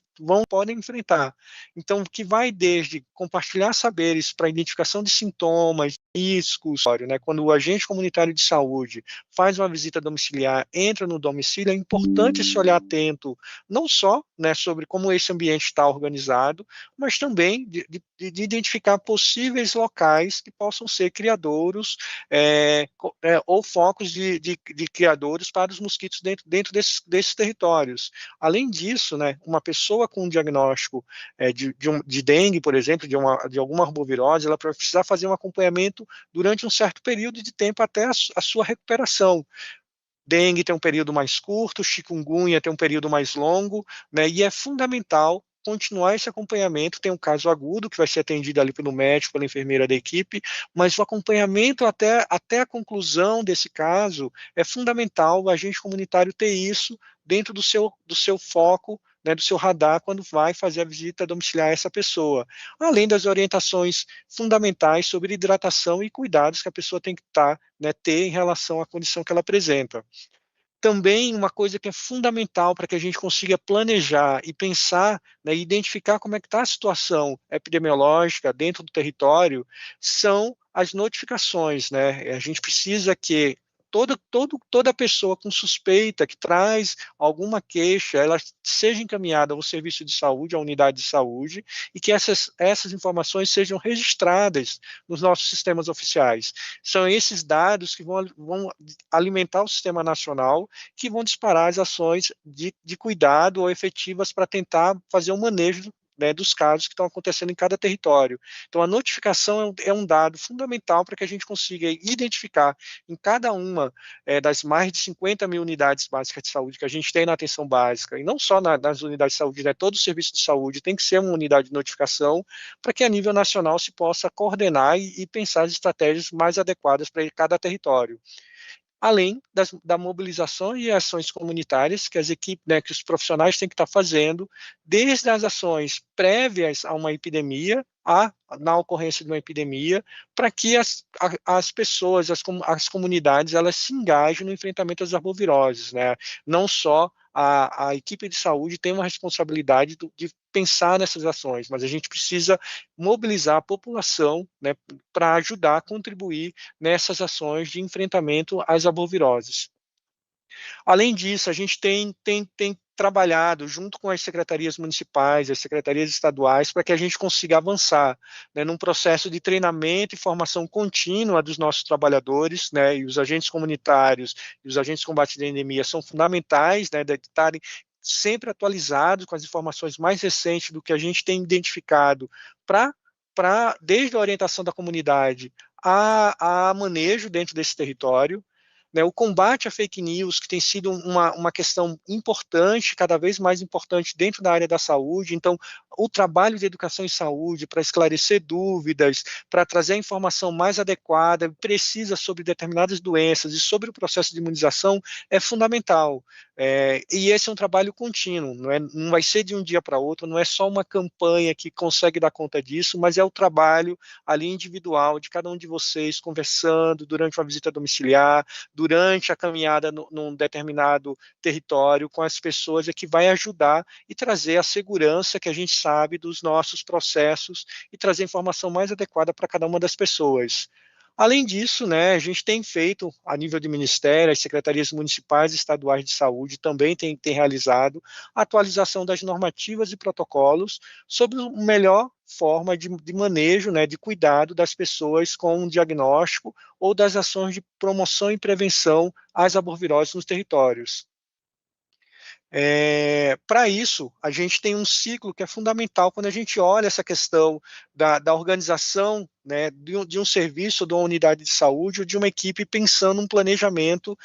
podem enfrentar. Então, que vai desde compartilhar saberes para identificação de sintomas, riscos, né, quando o agente comunitário de saúde faz uma visita domiciliar, entra no domicílio, é importante esse olhar atento, não só, né, sobre como esse ambiente está organizado, mas também de identificar possíveis locais que possam ser criadouros ou focos de criadores para os mosquitos dentro desses territórios. Além disso, né, uma pessoa com um diagnóstico de dengue, por exemplo, de alguma arbovirose, ela vai precisar fazer um acompanhamento durante um certo período de tempo até a sua recuperação. Dengue tem um período mais curto, chikungunya tem um período mais longo, né, e é fundamental continuar esse acompanhamento. Tem um caso agudo que vai ser atendido ali pelo médico, pela enfermeira da equipe, mas o acompanhamento até a conclusão desse caso é fundamental o agente comunitário ter isso dentro do seu foco, né, do seu radar, quando vai fazer a visita domiciliar a essa pessoa, além das orientações fundamentais sobre hidratação e cuidados que a pessoa tem que ter em relação à condição que ela apresenta. Também uma coisa que é fundamental para que a gente consiga planejar e pensar, né, e identificar como é que está a situação epidemiológica dentro do território, são as notificações, né? A gente precisa que toda pessoa com suspeita que traz alguma queixa, ela seja encaminhada ao serviço de saúde, à unidade de saúde, e que essas informações sejam registradas nos nossos sistemas oficiais. São esses dados que vão alimentar o sistema nacional, que vão disparar as ações de cuidado ou efetivas para tentar fazer um manejo, né, dos casos que estão acontecendo em cada território. Então, a notificação é um dado fundamental para que a gente consiga identificar em cada uma das mais de 50 mil unidades básicas de saúde que a gente tem na atenção básica, e não só nas unidades de saúde, né, todo o serviço de saúde tem que ser uma unidade de notificação, para que a nível nacional se possa coordenar e pensar as estratégias mais adequadas para cada território. Além da mobilização e ações comunitárias que as equipes, né, que os profissionais têm que estar fazendo, desde as ações prévias a uma epidemia, na ocorrência de uma epidemia, para que as pessoas, as comunidades, elas se engajem no enfrentamento das arboviroses, né? Não só a equipe de saúde tem uma responsabilidade de pensar nessas ações, mas a gente precisa mobilizar a população, né, para ajudar a contribuir nessas ações de enfrentamento às arboviroses. Além disso, a gente tem trabalhado junto com as secretarias municipais, as secretarias estaduais, para que a gente consiga avançar, né, num processo de treinamento e formação contínua dos nossos trabalhadores, né, e os agentes comunitários e os agentes de combate à endemia são fundamentais, né, de estarem sempre atualizados com as informações mais recentes do que a gente tem identificado desde a orientação da comunidade a manejo dentro desse território, né, o combate à fake news, que tem sido uma questão importante, cada vez mais importante dentro da área da saúde. Então, o trabalho de educação em saúde para esclarecer dúvidas, para trazer a informação mais adequada, precisa sobre determinadas doenças e sobre o processo de imunização é fundamental. E esse é um trabalho contínuo, não vai ser de um dia para outro, não é só uma campanha que consegue dar conta disso, mas é o trabalho ali individual de cada um de vocês, conversando durante uma visita domiciliar, durante a caminhada num determinado território com as pessoas, que vai ajudar e trazer a segurança que a gente sabe dos nossos processos e trazer a informação mais adequada para cada uma das pessoas. Além disso, né, a gente tem feito, a nível de ministério, as secretarias municipais e estaduais de saúde também têm realizado a atualização das normativas e protocolos sobre a melhor forma de manejo, né, de cuidado das pessoas com um diagnóstico ou das ações de promoção e prevenção às arboviroses nos territórios. Para isso, a gente tem um ciclo que é fundamental quando a gente olha essa questão da organização, né, de um serviço, de uma unidade de saúde ou de uma equipe pensando um planejamento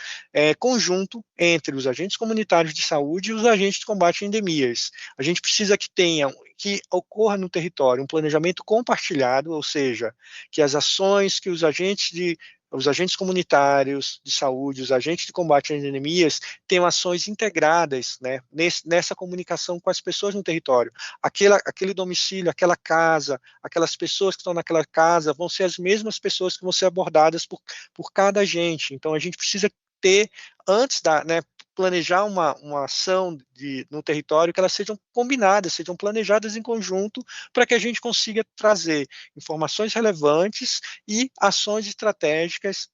conjunto entre os agentes comunitários de saúde e os agentes de combate a endemias. A gente precisa que ocorra no território um planejamento compartilhado, ou seja, que as ações que os agentes comunitários de saúde, os agentes de combate às endemias, tenham ações integradas, né, nessa comunicação com as pessoas no território. Aquele domicílio, aquela casa, aquelas pessoas que estão naquela casa vão ser as mesmas pessoas que vão ser abordadas por cada agente. Então, a gente precisa ter, antes planejar uma ação no território, que elas sejam combinadas, sejam planejadas em conjunto, para que a gente consiga trazer informações relevantes e ações estratégicas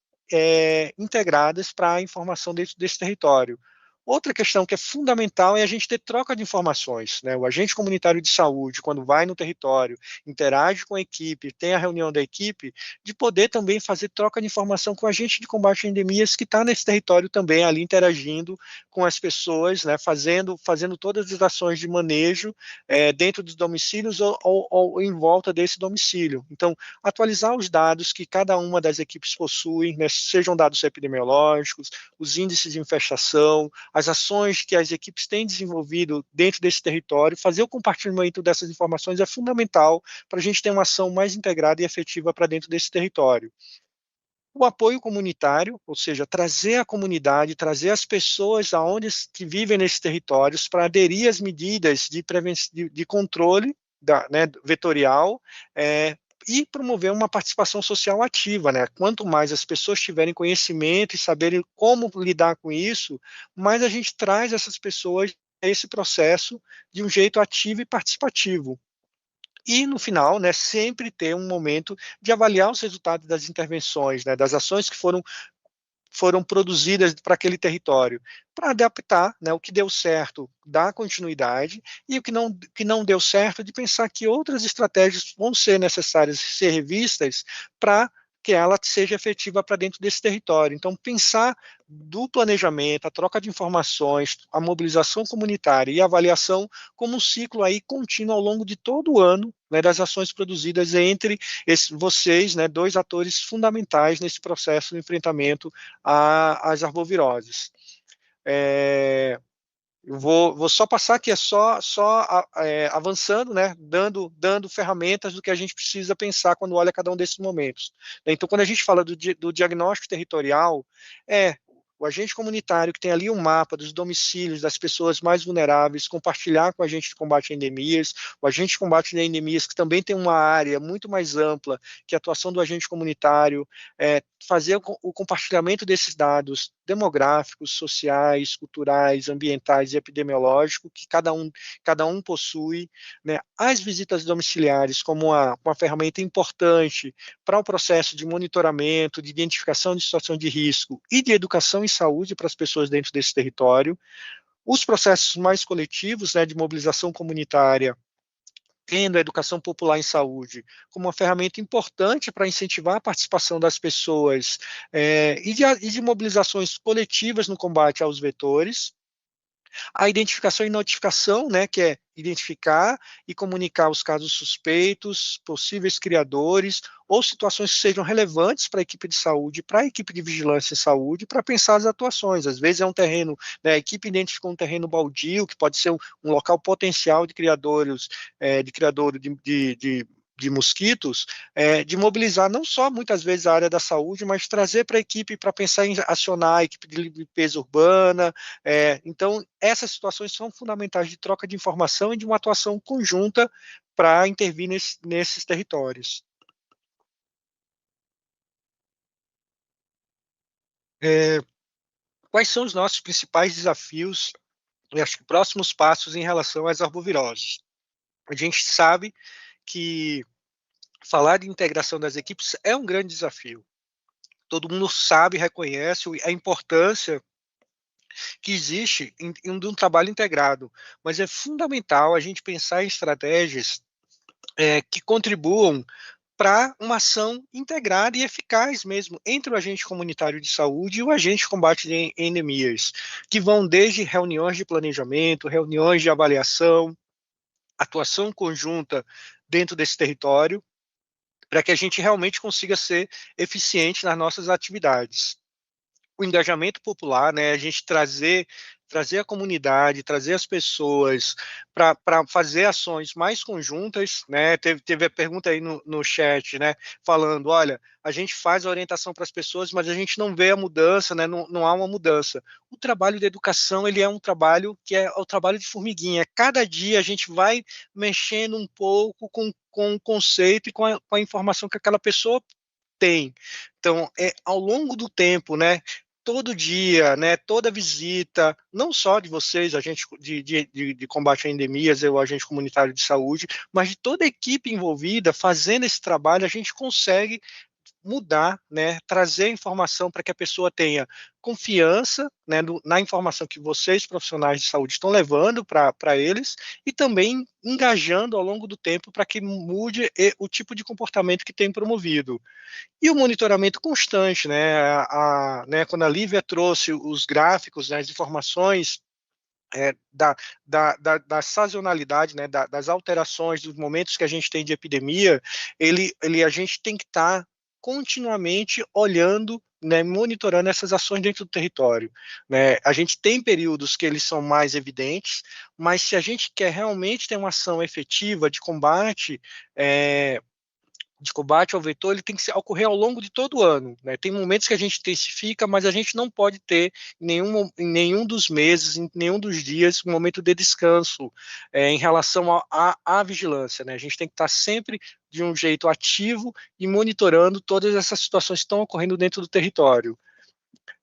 integradas para a informação desse território. Outra questão que é fundamental é a gente ter troca de informações, né? O agente comunitário de saúde, quando vai no território, interage com a equipe, tem a reunião da equipe, de poder também fazer troca de informação com o agente de combate a endemias que está nesse território também, ali interagindo com as pessoas, né? Fazendo todas as ações de manejo dentro dos domicílios ou em volta desse domicílio. Então, atualizar os dados que cada uma das equipes possui, né? Sejam dados epidemiológicos, os índices de infestação, as ações que as equipes têm desenvolvido dentro desse território, fazer o compartilhamento dessas informações é fundamental para a gente ter uma ação mais integrada e efetiva para dentro desse território. O apoio comunitário, ou seja, trazer a comunidade, trazer as pessoas que vivem nesses territórios para aderir às medidas de controle vetorial, e promover uma participação social ativa, né? Quanto mais as pessoas tiverem conhecimento e saberem como lidar com isso, mais a gente traz essas pessoas a esse processo de um jeito ativo e participativo. E, no final, né, sempre ter um momento de avaliar os resultados das intervenções, né, das ações que foram produzidas para aquele território, para adaptar, né, o que deu certo, dar continuidade, e o que não deu certo, de pensar que outras estratégias vão ser necessárias ser revistas para que ela seja efetiva para dentro desse território. Então, pensar do planejamento, a troca de informações, a mobilização comunitária e a avaliação como um ciclo aí contínuo ao longo de todo o ano, né, das ações produzidas entre vocês, né, dois atores fundamentais nesse processo de enfrentamento às arboviroses. Eu vou só passar aqui, avançando, né, dando ferramentas do que a gente precisa pensar quando olha cada um desses momentos. Então, quando a gente fala do diagnóstico territorial, o agente comunitário que tem ali um mapa dos domicílios das pessoas mais vulneráveis, compartilhar com o agente de combate a endemias, o agente de combate a endemias que também tem uma área muito mais ampla que a atuação do agente comunitário, fazer o compartilhamento desses dados demográficos, sociais, culturais, ambientais e epidemiológicos que cada um possui, né? As visitas domiciliares como uma ferramenta importante para o processo de monitoramento, de identificação de situação de risco e de educação e saúde para as pessoas dentro desse território, os processos mais coletivos, né, de mobilização comunitária, tendo a educação popular em saúde como uma ferramenta importante para incentivar a participação das pessoas e de mobilizações coletivas no combate aos vetores, a identificação e notificação, né, que é identificar e comunicar os casos suspeitos, possíveis criadores ou situações que sejam relevantes para a equipe de saúde, para a equipe de vigilância em saúde, para pensar as atuações. Às vezes é um terreno, né, a equipe identificou um terreno baldio, que pode ser um local potencial de criadouros, de de mosquitos, de mobilizar não só muitas vezes a área da saúde, mas trazer para a equipe para pensar em acionar a equipe de limpeza urbana. Então, essas situações são fundamentais de troca de informação e de uma atuação conjunta para intervir nesses territórios. Quais são os nossos principais desafios e acho que próximos passos em relação às arboviroses? A gente sabe que falar de integração das equipes é um grande desafio. Todo mundo sabe, reconhece a importância que existe em um trabalho integrado, mas é fundamental a gente pensar em estratégias que contribuam para uma ação integrada e eficaz mesmo entre o agente comunitário de saúde e o agente de combate de endemias, que vão desde reuniões de planejamento, reuniões de avaliação, atuação conjunta dentro desse território, para que a gente realmente consiga ser eficiente nas nossas atividades. O engajamento popular, né, a gente trazer a comunidade, trazer as pessoas para fazer ações mais conjuntas, né, teve a pergunta aí no chat, né, falando, olha, a gente faz a orientação para as pessoas, mas a gente não vê a mudança, né, não há uma mudança. O trabalho de educação, ele é um trabalho que é o trabalho de formiguinha, cada dia a gente vai mexendo um pouco com o conceito e com a informação que aquela pessoa tem. Então, ao longo do tempo, né, todo dia, né, toda visita, não só de vocês, agente de combate a endemias, o agente comunitário de saúde, mas de toda a equipe envolvida fazendo esse trabalho, a gente consegue mudar, né, trazer informação para que a pessoa tenha confiança, né, na informação que vocês, profissionais de saúde, estão levando para eles e também engajando ao longo do tempo para que mude o tipo de comportamento que tem promovido. E o monitoramento constante, né, quando a Lívia trouxe os gráficos, né, as informações da sazonalidade, né, das alterações, dos momentos que a gente tem de epidemia, a gente tem que estar continuamente olhando, né, monitorando essas ações dentro do território. Né? A gente tem períodos que eles são mais evidentes, mas se a gente quer realmente ter uma ação efetiva de combate ao vetor, ele tem que ocorrer ao longo de todo o ano. Né? Tem momentos que a gente intensifica, mas a gente não pode ter em nenhum dos meses, em nenhum dos dias, um momento de descanso em relação à vigilância. Né? A gente tem que estar sempre de um jeito ativo e monitorando todas essas situações que estão ocorrendo dentro do território.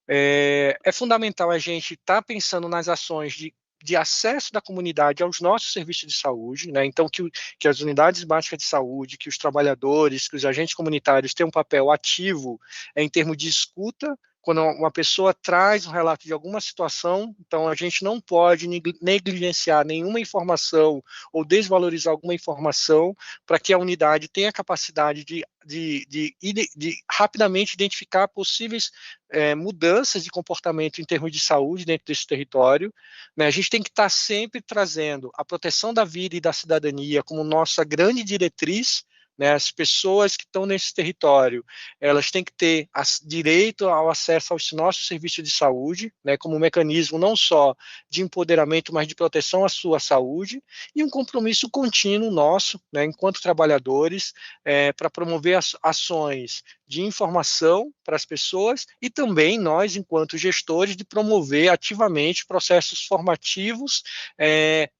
É fundamental a gente estar pensando nas ações de acesso da comunidade aos nossos serviços de saúde, né? Então que as unidades básicas de saúde, que os trabalhadores, que os agentes comunitários tenham um papel ativo em termos de escuta, quando uma pessoa traz um relato de alguma situação, então a gente não pode negligenciar nenhuma informação ou desvalorizar alguma informação para que a unidade tenha a capacidade de rapidamente identificar possíveis mudanças de comportamento em termos de saúde dentro desse território. Né? A gente tem que estar sempre trazendo a proteção da vida e da cidadania como nossa grande diretriz. Né, as pessoas que estão nesse território, elas têm que ter direito ao acesso aos nossos serviços de saúde, né, como um mecanismo não só de empoderamento, mas de proteção à sua saúde, e um compromisso contínuo nosso, né, enquanto trabalhadores, para promover ações de informação para as pessoas e também nós, enquanto gestores, de promover ativamente processos formativos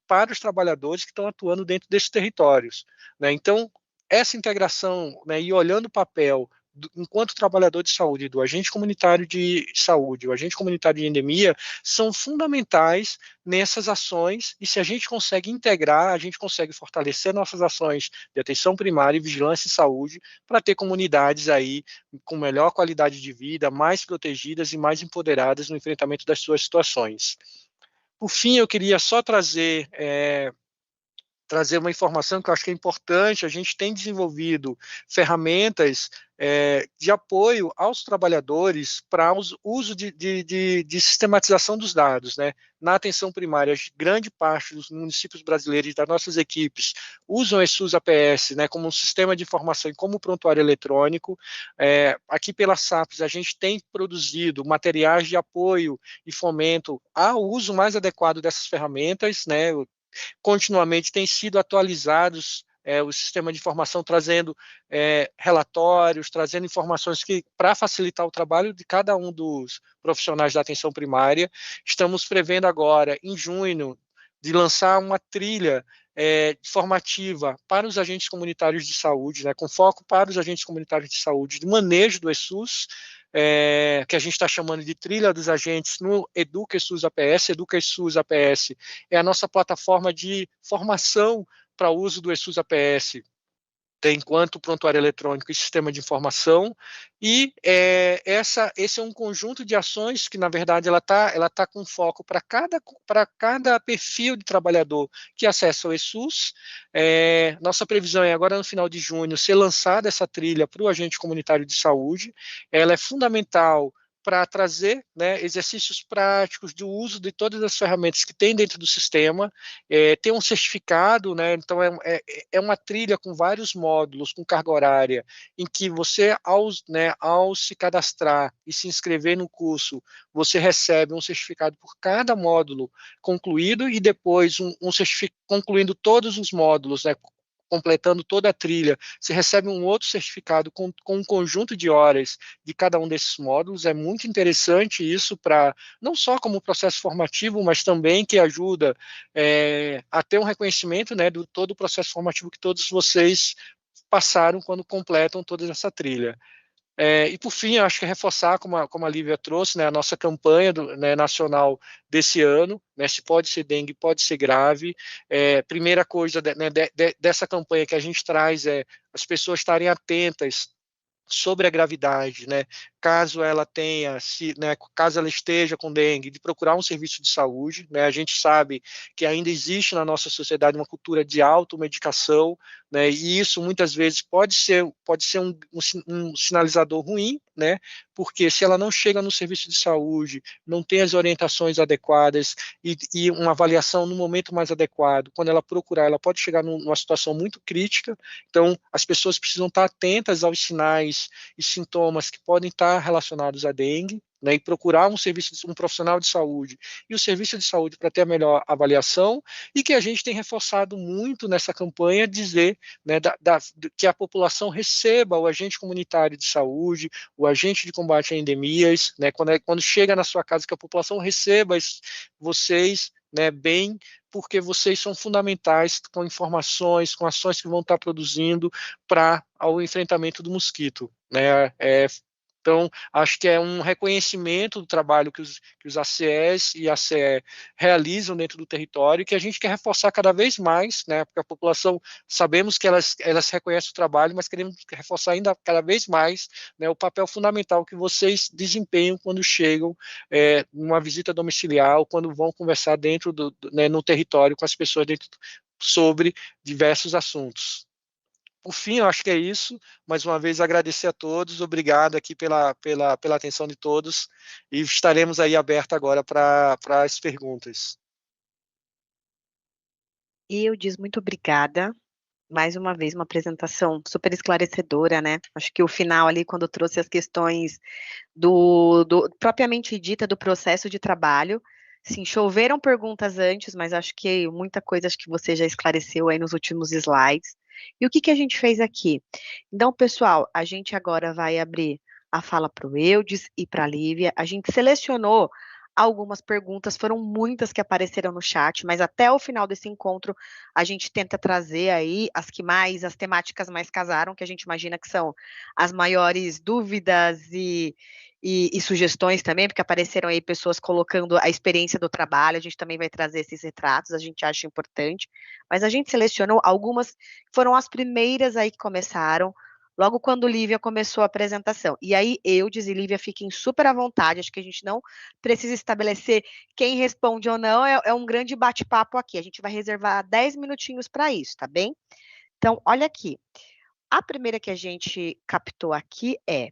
para os trabalhadores que estão atuando dentro desses territórios. Né? Então, essa integração, né, e olhando o papel enquanto trabalhador de saúde, do agente comunitário de saúde, o agente comunitário de endemia, são fundamentais nessas ações, e se a gente consegue integrar, a gente consegue fortalecer nossas ações de atenção primária, vigilância e saúde, para ter comunidades aí com melhor qualidade de vida, mais protegidas e mais empoderadas no enfrentamento das suas situações. Por fim, eu queria só trazer uma informação que eu acho que é importante. A gente tem desenvolvido ferramentas de apoio aos trabalhadores para o uso de sistematização dos dados. Né? Na atenção primária, grande parte dos municípios brasileiros e das nossas equipes usam esse SUS-APS, né, como um sistema de informação e como prontuário eletrônico. Aqui pela SAPES, a gente tem produzido materiais de apoio e fomento ao uso mais adequado dessas ferramentas, né? Continuamente têm sido atualizados o sistema de informação trazendo relatórios, trazendo informações para facilitar o trabalho de cada um dos profissionais da atenção primária. Estamos prevendo agora, em junho, de lançar uma trilha formativa para os agentes comunitários de saúde, né, com foco para os agentes comunitários de saúde, de manejo do ESUS, que a gente está chamando de trilha dos agentes no Educa ESUS APS. Educa ESUS APS é a nossa plataforma de formação para o uso do ESUS APS, enquanto prontuário eletrônico e sistema de informação, e esse é um conjunto de ações que, na verdade, ela tá com foco para cada perfil de trabalhador que acessa o ESUS. Nossa previsão é agora, no final de junho, ser lançada essa trilha para o agente comunitário de saúde. Ela é fundamental para trazer, né, exercícios práticos do uso de todas as ferramentas que tem dentro do sistema, tem um certificado, né, então é uma trilha com vários módulos, com carga horária, em que você, ao se cadastrar e se inscrever no curso, você recebe um certificado por cada módulo concluído, e depois um certificado concluindo todos os módulos, né, completando toda a trilha, você recebe um outro certificado com um conjunto de horas de cada um desses módulos. É muito interessante isso, para não só como processo formativo, mas também que ajuda a ter um reconhecimento, né, do todo o processo formativo que todos vocês passaram quando completam toda essa trilha. E por fim, eu acho que reforçar, como a Lívia trouxe, né, a nossa campanha nacional desse ano, né, se pode ser dengue, pode ser grave. Primeira coisa dessa campanha que a gente traz é as pessoas estarem atentas sobre a gravidade, né? Caso ela tenha, caso ela esteja com dengue, de procurar um serviço de saúde, né? A gente sabe que ainda existe na nossa sociedade uma cultura de automedicação, né? E isso muitas vezes pode ser um sinalizador ruim, né? Porque se ela não chega no serviço de saúde, não tem as orientações adequadas e uma avaliação no momento mais adequado, quando ela procurar, ela pode chegar numa situação muito crítica. Então, as pessoas precisam estar atentas aos sinais e sintomas que podem estar relacionados à dengue, né, e procurar um profissional de saúde e o serviço de saúde para ter a melhor avaliação. E que a gente tem reforçado muito nessa campanha, dizer, né, que a população receba o agente comunitário de saúde, o agente de combate a endemias, né, quando chega na sua casa, que a população receba vocês, né, bem, porque vocês são fundamentais com informações, com ações que vão estar produzindo para o enfrentamento do mosquito, né? Então, acho que é um reconhecimento do trabalho que os ACEs e a ACE realizam dentro do território, que a gente quer reforçar cada vez mais, né? Porque a população, sabemos que elas reconhecem o trabalho, mas queremos reforçar ainda cada vez mais, né, o papel fundamental que vocês desempenham quando chegam numa visita domiciliar, ou quando vão conversar dentro no território com as pessoas sobre diversos assuntos. Por fim, eu acho que é isso. Mais uma vez, agradecer a todos. Obrigado aqui pela atenção de todos. E estaremos aí abertos agora para as perguntas. Eudes, muito obrigada. Mais uma vez, uma apresentação super esclarecedora, né? Acho que o final ali, quando trouxe as questões propriamente dita do processo de trabalho, sim, choveram perguntas antes, mas acho que muita coisa acho que você já esclareceu aí nos últimos slides. E o que a gente fez aqui? Então, pessoal, a gente agora vai abrir a fala para o Eudes e para a Lívia. A gente selecionou algumas perguntas, foram muitas que apareceram no chat, mas até o final desse encontro a gente tenta trazer aí as temáticas mais casaram, que a gente imagina que são as maiores dúvidas e sugestões também, porque apareceram aí pessoas colocando a experiência do trabalho. A gente também vai trazer esses retratos, a gente acha importante, mas a gente selecionou algumas, foram as primeiras aí que começaram, logo quando Lívia começou a apresentação. E aí, Eudes e Lívia, fiquem super à vontade, acho que a gente não precisa estabelecer quem responde ou não, é um grande bate-papo aqui, a gente vai reservar 10 minutinhos para isso, tá bem? Então, olha aqui, a primeira que a gente captou aqui é: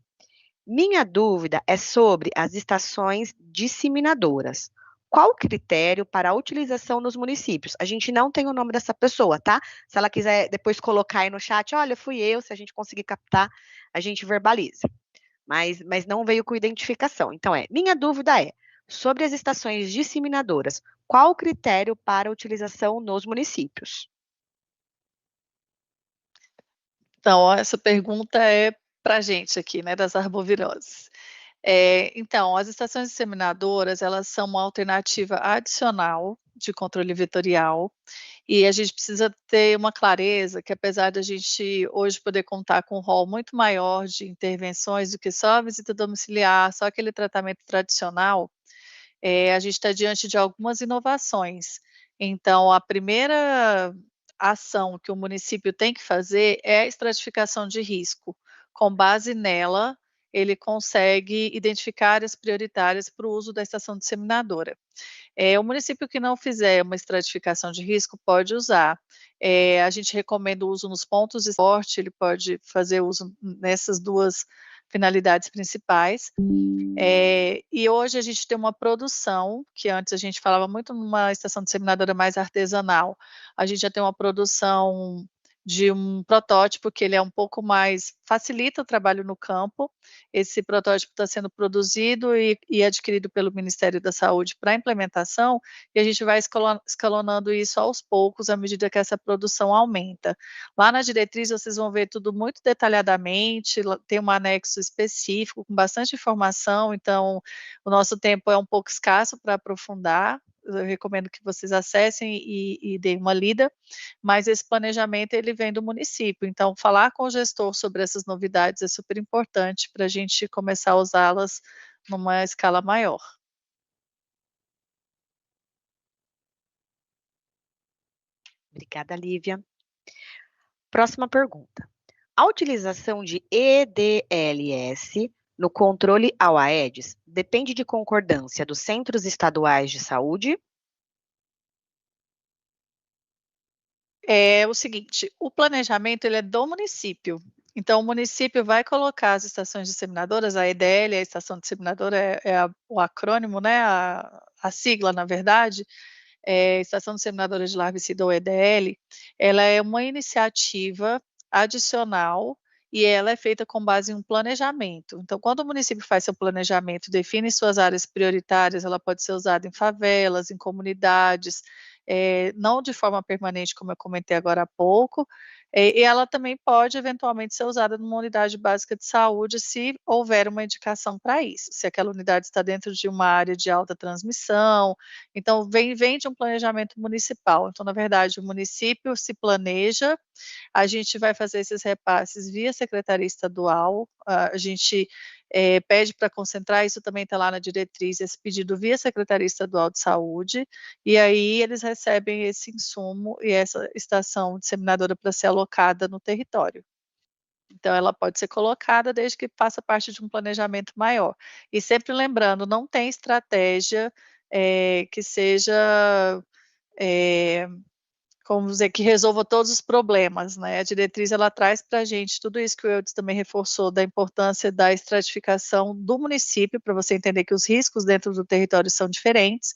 minha dúvida é sobre as estações disseminadoras. Qual o critério para a utilização nos municípios? A gente não tem o nome dessa pessoa, tá? Se ela quiser depois colocar aí no chat, olha, fui eu, se a gente conseguir captar, a gente verbaliza. Mas não veio com identificação. Então, minha dúvida é sobre as estações disseminadoras. Qual o critério para a utilização nos municípios? Então, ó, essa pergunta é para a gente aqui, né, das arboviroses. Então, as estações disseminadoras, elas são uma alternativa adicional de controle vetorial, e a gente precisa ter uma clareza que, apesar da gente hoje poder contar com um rol muito maior de intervenções do que só a visita domiciliar, só aquele tratamento tradicional, a gente está diante de algumas inovações. Então, a primeira ação que o município tem que fazer é a estratificação de risco. Com base nela, ele consegue identificar áreas prioritárias para o uso da estação disseminadora. O município que não fizer uma estratificação de risco pode usar. A gente recomenda o uso nos pontos de esporte, ele pode fazer uso nessas duas finalidades principais. E hoje a gente tem uma produção, que antes a gente falava muito numa estação disseminadora mais artesanal, a gente já tem uma produção de um protótipo que ele é um pouco mais, facilita o trabalho no campo. Esse protótipo está sendo produzido e adquirido pelo Ministério da Saúde para implementação, e a gente vai escalonando isso aos poucos, à medida que essa produção aumenta. Lá na diretriz vocês vão ver tudo muito detalhadamente, tem um anexo específico com bastante informação, então o nosso tempo é um pouco escasso para aprofundar. Eu recomendo que vocês acessem e deem uma lida, mas esse planejamento ele vem do município, então falar com o gestor sobre essas novidades é super importante para a gente começar a usá-las numa escala maior. Obrigada, Lívia. Próxima pergunta. A utilização de EDLS no controle ao Aedes depende de concordância dos centros estaduais de saúde? É o seguinte, o planejamento ele é do município, então o município vai colocar as estações disseminadoras, a EDL, a estação disseminadora o acrônimo, né, a sigla na verdade, Estação Disseminadora de Larvicida ou EDL, ela é uma iniciativa adicional e ela é feita com base em um planejamento. Então, quando o município faz seu planejamento, define suas áreas prioritárias, ela pode ser usada em favelas, em comunidades, não de forma permanente, como eu comentei agora há pouco, e ela também pode eventualmente ser usada numa unidade básica de saúde se houver uma indicação para isso, se aquela unidade está dentro de uma área de alta transmissão. Então, vem de um planejamento municipal. Então, na verdade, o município se planeja, a gente vai fazer esses repasses via secretaria estadual, a gente pede para concentrar, isso também está lá na diretriz, esse pedido via Secretaria Estadual de Saúde, e aí eles recebem esse insumo e essa estação disseminadora para ser alocada no território. Então, ela pode ser colocada desde que faça parte de um planejamento maior. E sempre lembrando, não tem estratégia que seja, como dizer, que resolva todos os problemas, né? A diretriz, ela traz para a gente tudo isso que o Eudes também reforçou, da importância da estratificação do município, para você entender que os riscos dentro do território são diferentes,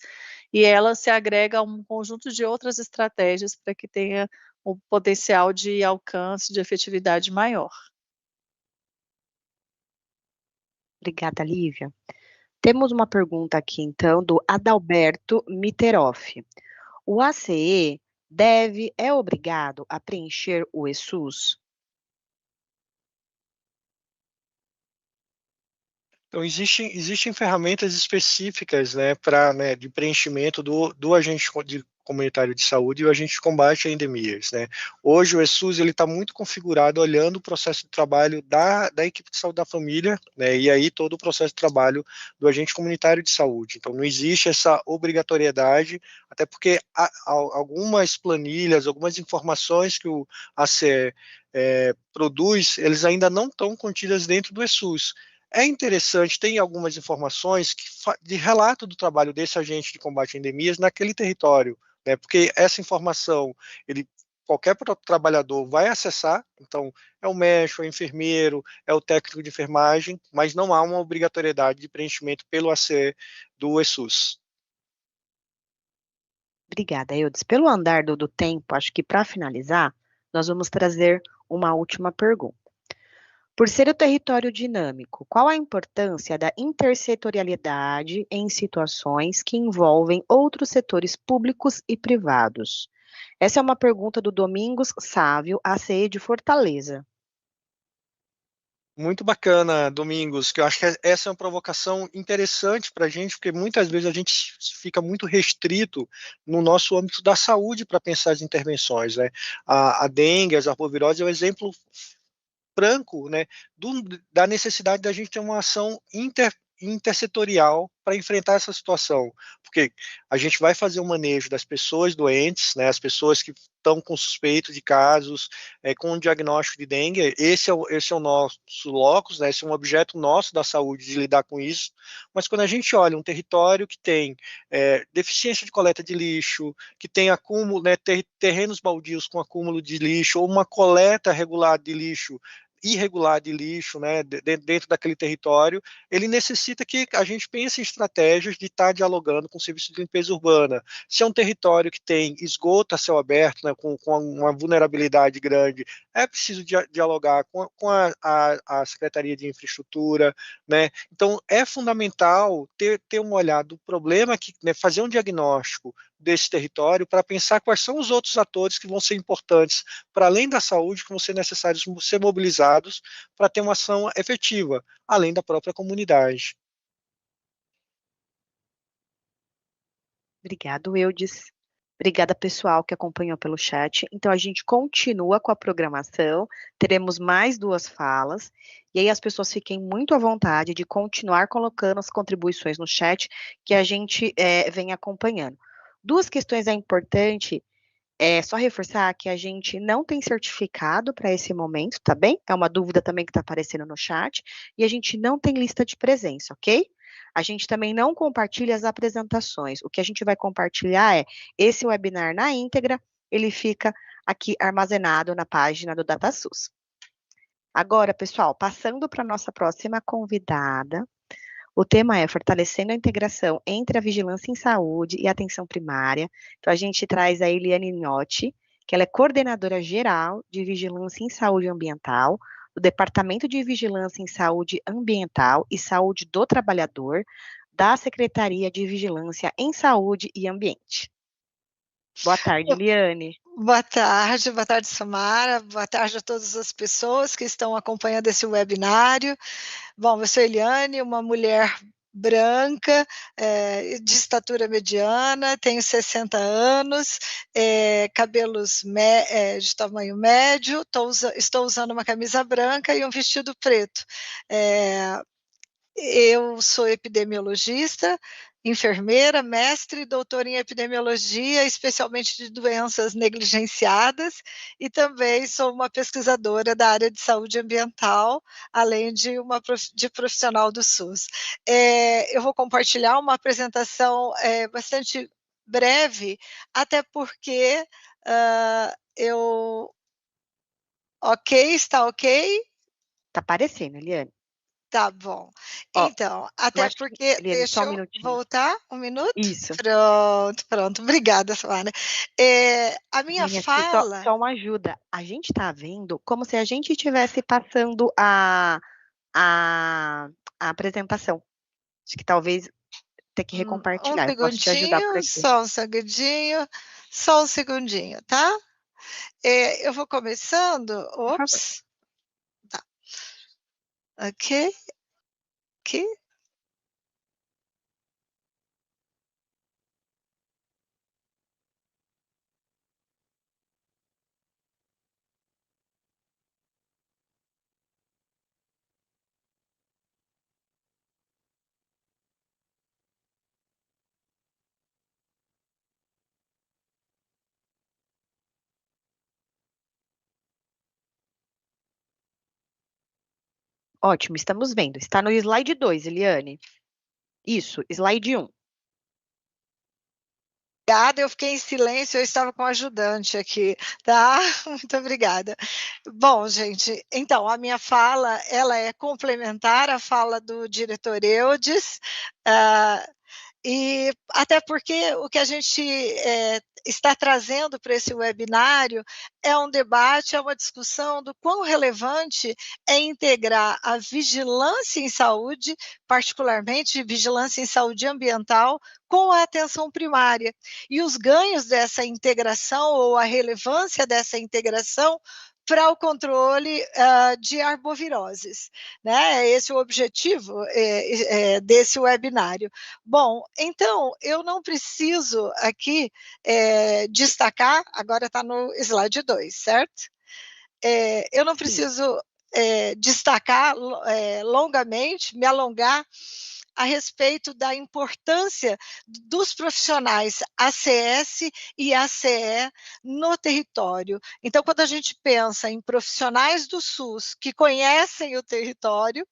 e ela se agrega a um conjunto de outras estratégias para que tenha um potencial de alcance, de efetividade maior. Obrigada, Lívia. Temos uma pergunta aqui, então, do Adalberto Mitteroff. O ACE é obrigado a preencher o ESUS? Então, existem ferramentas específicas, né, de preenchimento do agente comunitário de saúde e o agente de combate a endemias, né. Hoje o ESUS está muito configurado olhando o processo de trabalho da equipe de saúde da família, né, e aí todo o processo de trabalho do agente comunitário de saúde. Então não existe essa obrigatoriedade, até porque algumas planilhas, algumas informações que o ACE produz, eles ainda não estão contidas dentro do ESUS. É interessante, tem algumas informações de relato do trabalho desse agente de combate a endemias naquele território, né, porque essa informação, qualquer trabalhador vai acessar, então é o médico, é o enfermeiro, é o técnico de enfermagem, mas não há uma obrigatoriedade de preenchimento pelo ACE do ESUS. Obrigada, Eudes. Pelo andar do tempo, acho que para finalizar, nós vamos trazer uma última pergunta. Por ser o território dinâmico, qual a importância da intersetorialidade em situações que envolvem outros setores públicos e privados? Essa é uma pergunta do Domingos Sávio, ACE de Fortaleza. Muito bacana, Domingos, que eu acho que essa é uma provocação interessante para a gente, porque muitas vezes a gente fica muito restrito no nosso âmbito da saúde para pensar as intervenções, né? A dengue, as arboviroses é um exemplo franco, né, da necessidade da gente ter uma ação intersetorial para enfrentar essa situação, porque a gente vai fazer o manejo das pessoas doentes, né, as pessoas que estão com suspeito de casos, com um diagnóstico de dengue, esse é o nosso locus, né, esse é um objeto nosso da saúde de lidar com isso, mas quando a gente olha um território que tem deficiência de coleta de lixo, que tem acúmulo, né, terrenos baldios com acúmulo de lixo, ou uma coleta regular de lixo, irregular de lixo, né, dentro daquele território, ele necessita que a gente pense em estratégias de estar dialogando com o serviço de limpeza urbana. Se é um território que tem esgoto a céu aberto, né, com uma vulnerabilidade grande, é preciso dialogar com a Secretaria de Infraestrutura, né? Então, é fundamental ter uma olhada do problema, né, fazer um diagnóstico desse território para pensar quais são os outros atores que vão ser importantes, para além da saúde, que vão ser necessários ser mobilizados para ter uma ação efetiva, além da própria comunidade. Obrigado, Eudes. Obrigada, pessoal, que acompanhou pelo chat. Então, a gente continua com a programação, teremos mais 2 falas, e aí as pessoas fiquem muito à vontade de continuar colocando as contribuições no chat, que a gente vem acompanhando. 2 questões é importante, só reforçar que a gente não tem certificado para esse momento, tá bem? É uma dúvida também que está aparecendo no chat, e a gente não tem lista de presença, ok? A gente também não compartilha as apresentações. O que a gente vai compartilhar é esse webinar na íntegra, ele fica aqui armazenado na página do DataSUS. Agora, pessoal, passando para a nossa próxima convidada, o tema é fortalecendo a integração entre a vigilância em saúde e a atenção primária. Então, a gente traz a Eliane Nhotti, que ela é coordenadora geral de vigilância em saúde ambiental, do Departamento de Vigilância em Saúde Ambiental e Saúde do Trabalhador, da Secretaria de Vigilância em Saúde e Ambiente. Boa tarde, Eliane. Boa tarde, Samara. Boa tarde a todas as pessoas que estão acompanhando esse webinário. Bom, eu sou Eliane, uma mulher branca, de estatura mediana, tenho 60 anos, cabelos de tamanho médio, estou usando uma camisa branca e um vestido preto. Eu sou epidemiologista, enfermeira, mestre e doutora em epidemiologia, especialmente de doenças negligenciadas, e também sou uma pesquisadora da área de saúde ambiental, além de de profissional do SUS. Eu vou compartilhar uma apresentação bastante breve, até porque eu... Ok, está ok? Tá aparecendo, Eliane. Tá bom. Ó, então, até porque... Eliane, deixa só um eu minutinho. voltar um minuto? Isso. Pronto. Obrigada, Samara. A minha Eliane, fala... Só uma ajuda. A gente está vendo como se a gente estivesse passando a apresentação. Acho que talvez ter que recompartilhar. Eu posso te ajudar por aqui. Só um segundinho, tá? Eu vou começando. Ops. Tá. Ok. Aqui. Ótimo, estamos vendo. Está no slide 2, Eliane. Isso, slide 1. Obrigada, eu fiquei em silêncio, eu estava com o ajudante aqui, tá? Muito obrigada. Bom, gente, então, a minha fala, ela é complementar à fala do diretor Eudes, e até porque o que a gente está trazendo para esse webinário é um debate, é uma discussão do quão relevante é integrar a vigilância em saúde, particularmente vigilância em saúde ambiental, com a atenção primária. E os ganhos dessa integração ou a relevância dessa integração para o controle de arboviroses, né? Esse é o objetivo desse webinário. Bom, então, eu não preciso aqui destacar, agora está no slide 2, certo? Eu não preciso destacar longamente, me alongar a respeito da importância dos profissionais ACS e ACE no território. Então, quando a gente pensa em profissionais do SUS que conhecem o território,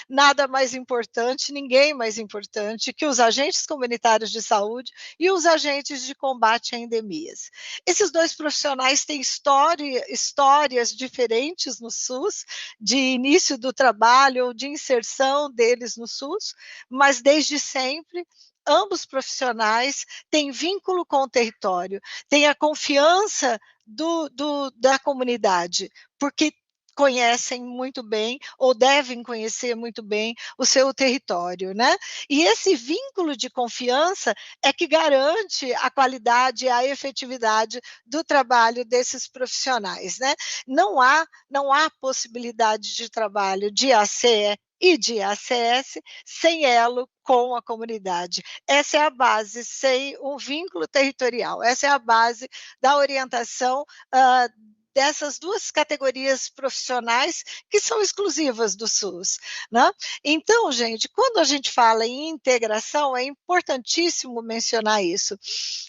nada mais importante, ninguém mais importante que os agentes comunitários de saúde e os agentes de combate a endemias. Esses dois profissionais têm histórias diferentes no SUS, de início do trabalho ou de inserção deles no SUS, mas desde sempre ambos profissionais têm vínculo com o território, têm a confiança da comunidade, porque conhecem muito bem ou devem conhecer muito bem o seu território, né? E esse vínculo de confiança é que garante a qualidade e a efetividade do trabalho desses profissionais, né? Não há possibilidade de trabalho de ACE e de ACS sem elo com a comunidade. Essa é a base, sem um vínculo territorial, essa é a base da orientação dessas duas categorias profissionais que são exclusivas do SUS, né? Então, gente, quando a gente fala em integração, é importantíssimo mencionar isso,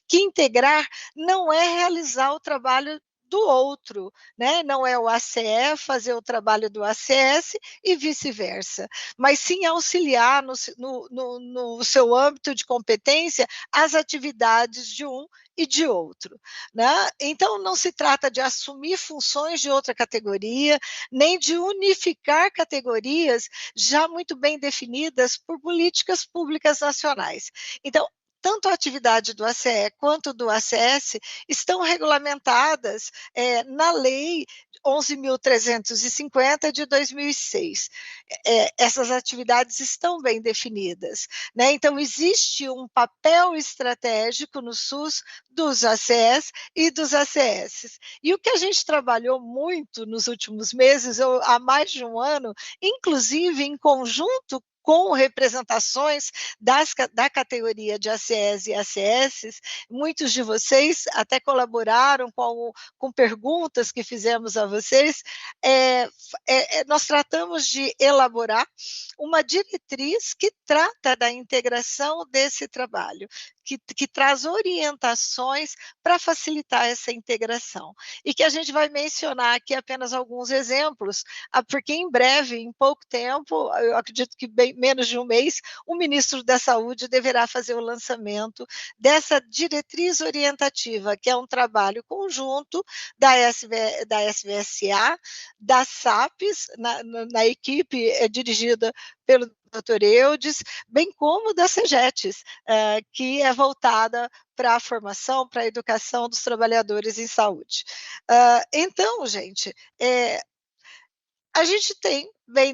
que integrar não é realizar o trabalho do outro, né? Não é o ACE fazer o trabalho do ACS e vice-versa, mas sim auxiliar no seu âmbito de competência as atividades de um e de outro, né? Então, não se trata de assumir funções de outra categoria, nem de unificar categorias já muito bem definidas por políticas públicas nacionais. Então, tanto a atividade do ACE quanto do ACS estão regulamentadas na Lei 11.350 de 2006. Essas atividades estão bem definidas, né? Então, existe um papel estratégico no SUS dos ACS e dos ACS. E o que a gente trabalhou muito nos últimos meses, há mais de um ano, inclusive em conjunto com representações da categoria de ACS e ACS, muitos de vocês até colaboraram com perguntas que fizemos a vocês, nós tratamos de elaborar uma diretriz que trata da integração desse trabalho, que traz orientações para facilitar essa integração. E que a gente vai mencionar aqui apenas alguns exemplos, porque em breve, em pouco tempo, eu acredito que menos de um mês, o ministro da Saúde deverá fazer o lançamento dessa diretriz orientativa, que é um trabalho conjunto da SVSA, da SAPES, na equipe dirigida pelo Dr. Eudes, bem como da CEGETES, que é voltada para a formação, para a educação dos trabalhadores em saúde. Então, gente, a gente tem bem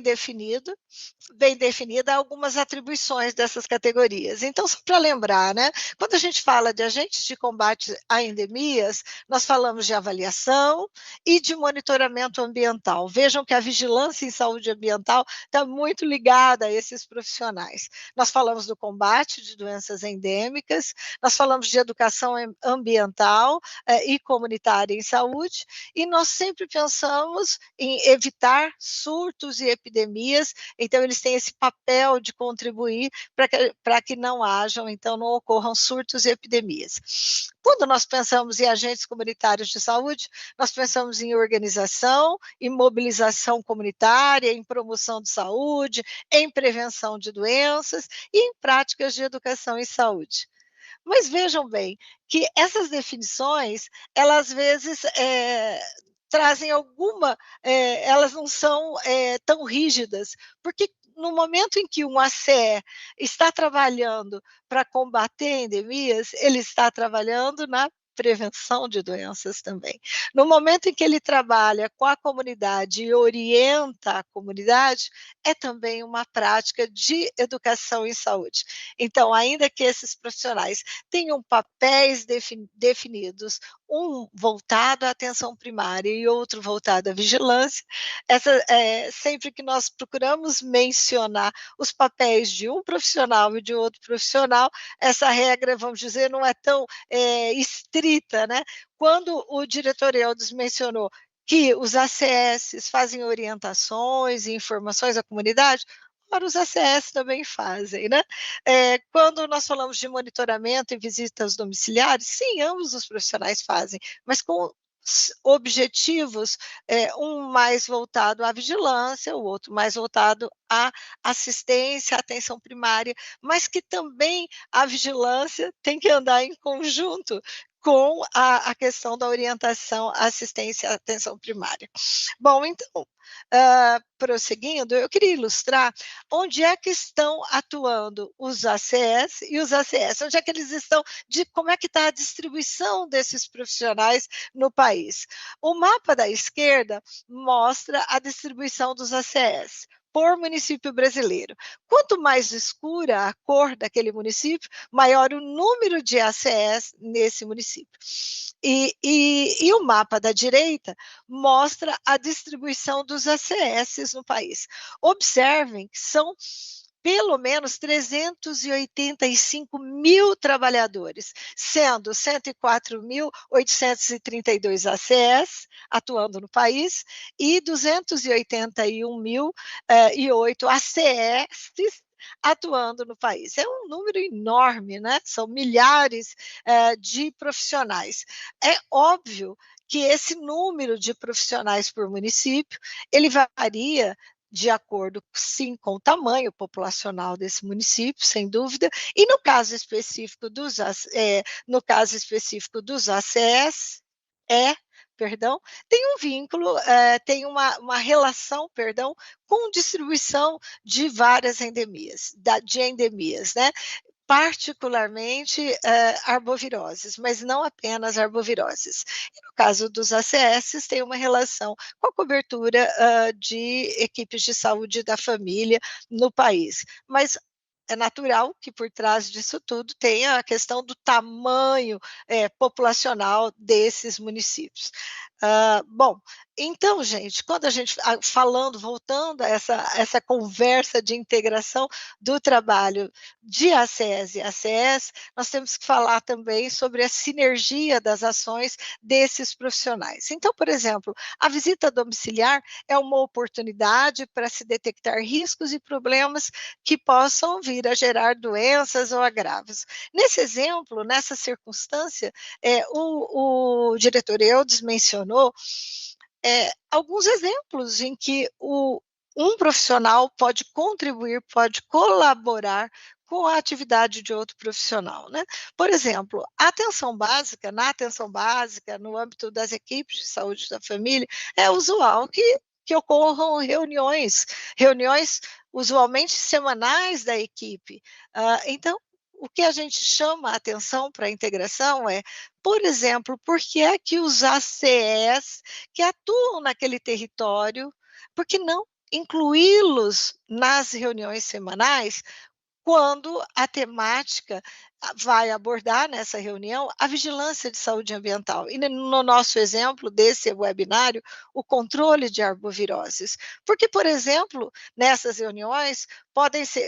definida algumas atribuições dessas categorias. Então, só para lembrar, né, quando a gente fala de agentes de combate a endemias, nós falamos de avaliação e de monitoramento ambiental. Vejam que a vigilância em saúde ambiental está muito ligada a esses profissionais. Nós falamos do combate de doenças endêmicas, nós falamos de educação ambiental e comunitária em saúde, e nós sempre pensamos em evitar surtos e epidemias, então eles têm esse papel de contribuir para que não hajam, então não ocorram surtos e epidemias. Quando nós pensamos em agentes comunitários de saúde, nós pensamos em organização, em mobilização comunitária, em promoção de saúde, em prevenção de doenças e em práticas de educação em saúde. Mas vejam bem que essas definições, elas às vezes trazem elas não são tão rígidas, porque no momento em que um ACE está trabalhando para combater endemias, ele está trabalhando na prevenção de doenças também. No momento em que ele trabalha com a comunidade e orienta a comunidade, é também uma prática de educação em saúde. Então, ainda que esses profissionais tenham papéis definidos um voltado à atenção primária e outro voltado à vigilância. Sempre que nós procuramos mencionar os papéis de um profissional e de outro profissional, essa regra, vamos dizer, não é tão estrita, né? Quando o diretor Eudes mencionou que os ACS fazem orientações e informações à comunidade, ora, os ACS também fazem, né? Quando nós falamos de monitoramento e visitas domiciliares, sim, ambos os profissionais fazem, mas com objetivos, um mais voltado à vigilância, o outro mais voltado à assistência, à atenção primária, mas que também a vigilância tem que andar em conjunto com a questão da orientação, assistência à atenção primária. Bom, então, prosseguindo, eu queria ilustrar onde é que estão atuando os ACS e os ACS, onde é que eles estão, como é que está a distribuição desses profissionais no país. O mapa da esquerda mostra a distribuição dos ACS por município brasileiro. Quanto mais escura a cor daquele município, maior o número de ACS nesse município. E o mapa da direita mostra a distribuição dos ACS no país. Observem que são pelo menos 385 mil trabalhadores, sendo 104.832 ACS atuando no país e 281.008 ACS atuando no país. É um número enorme, né? São milhares de profissionais. É óbvio que esse número de profissionais por município, ele varia de acordo, sim, com o tamanho populacional desse município, sem dúvida, e no caso específico dos ACS, tem um vínculo, tem uma relação, com distribuição de várias endemias, né? Particularmente arboviroses, mas não apenas arboviroses. E no caso dos ACS, tem uma relação com a cobertura de equipes de saúde da família no país. Mas é natural que por trás disso tudo tenha a questão do tamanho populacional desses municípios. Bom, então, gente, quando a gente, voltando a essa conversa de integração do trabalho de ACS e ACS, nós temos que falar também sobre a sinergia das ações desses profissionais. Então, por exemplo, a visita domiciliar é uma oportunidade para se detectar riscos e problemas que possam vir a gerar doenças ou agravos. Nesse exemplo, nessa circunstância, o diretor Eudes mencionou alguns exemplos em que um profissional pode contribuir, pode colaborar com a atividade de outro profissional, né? Por exemplo, na atenção básica, no âmbito das equipes de saúde da família, é usual que ocorram reuniões usualmente semanais da equipe. Então, o que a gente chama a atenção para a integração por exemplo, por que é que os ACS que atuam naquele território, por que não incluí-los nas reuniões semanais, quando a temática vai abordar nessa reunião a vigilância de saúde ambiental. E no nosso exemplo desse webinário, o controle de arboviroses. Porque, por exemplo, nessas reuniões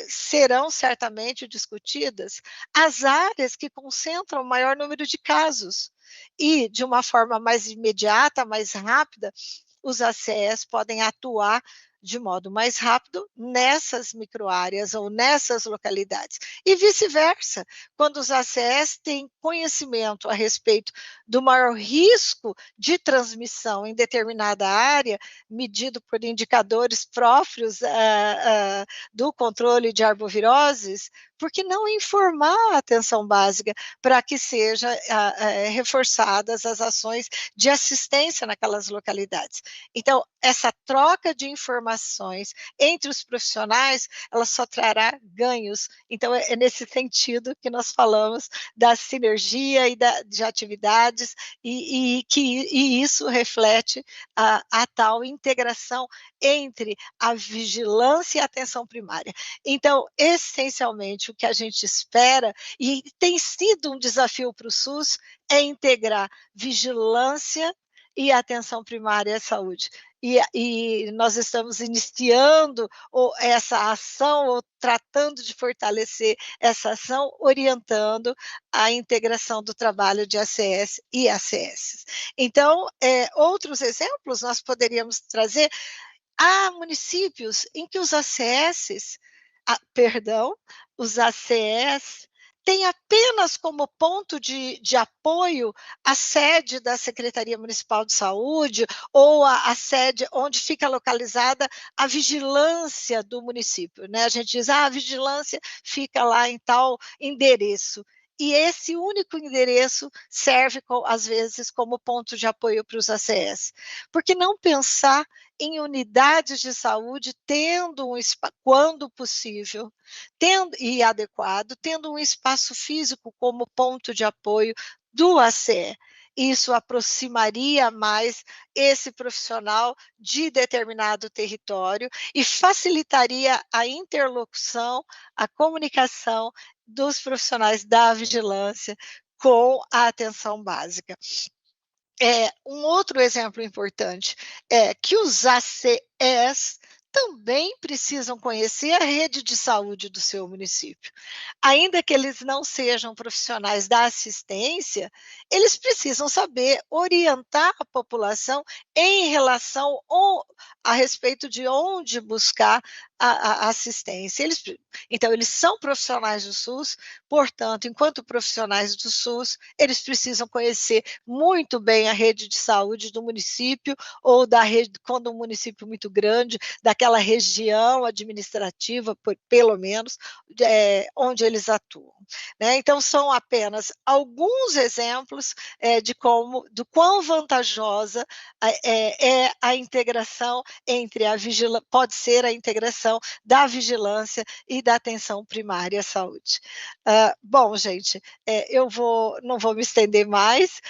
serão certamente discutidas as áreas que concentram o maior número de casos. E, de uma forma mais imediata, mais rápida, os ACS podem atuar de modo mais rápido nessas microáreas ou nessas localidades. E vice-versa, quando os ACS têm conhecimento a respeito do maior risco de transmissão em determinada área, medido por indicadores próprios do controle de arboviroses, por que não informar a atenção básica para que sejam reforçadas as ações de assistência naquelas localidades? Então, essa troca de informação informações entre os profissionais, ela só trará ganhos. Então, é nesse sentido que nós falamos da sinergia e de atividades, e isso reflete a tal integração entre a vigilância e a atenção primária. Então, essencialmente, o que a gente espera, e tem sido um desafio para o SUS, é integrar vigilância e atenção primária à saúde. E nós estamos iniciando essa ação, ou tratando de fortalecer essa ação, orientando a integração do trabalho de ACS e ACS. Então, outros exemplos nós poderíamos trazer. Há municípios em que os ACS têm apenas como ponto de apoio a sede da Secretaria Municipal de Saúde, ou a sede onde fica localizada a vigilância do município, né? A gente diz, a vigilância fica lá em tal endereço. E esse único endereço serve, às vezes, como ponto de apoio para os ACS. Por que não pensar em unidades de saúde, tendo quando possível, e adequado, tendo um espaço físico como ponto de apoio do ACE? Isso aproximaria mais esse profissional de determinado território e facilitaria a interlocução, a comunicação dos profissionais da vigilância com a atenção básica. Um outro exemplo importante é que os ACEs também precisam conhecer a rede de saúde do seu município. Ainda que eles não sejam profissionais da assistência, eles precisam saber orientar a população em relação a respeito de onde buscar a assistência. Então, eles são profissionais do SUS, portanto, enquanto profissionais do SUS, eles precisam conhecer muito bem a rede de saúde do município, ou da rede, quando um município muito grande, daquela região administrativa, pelo menos, onde eles atuam, né? Então, são apenas alguns exemplos do quão vantajosa é a integração pode ser a integração da vigilância e da atenção primária à saúde. Bom, gente, eu não vou me estender mais,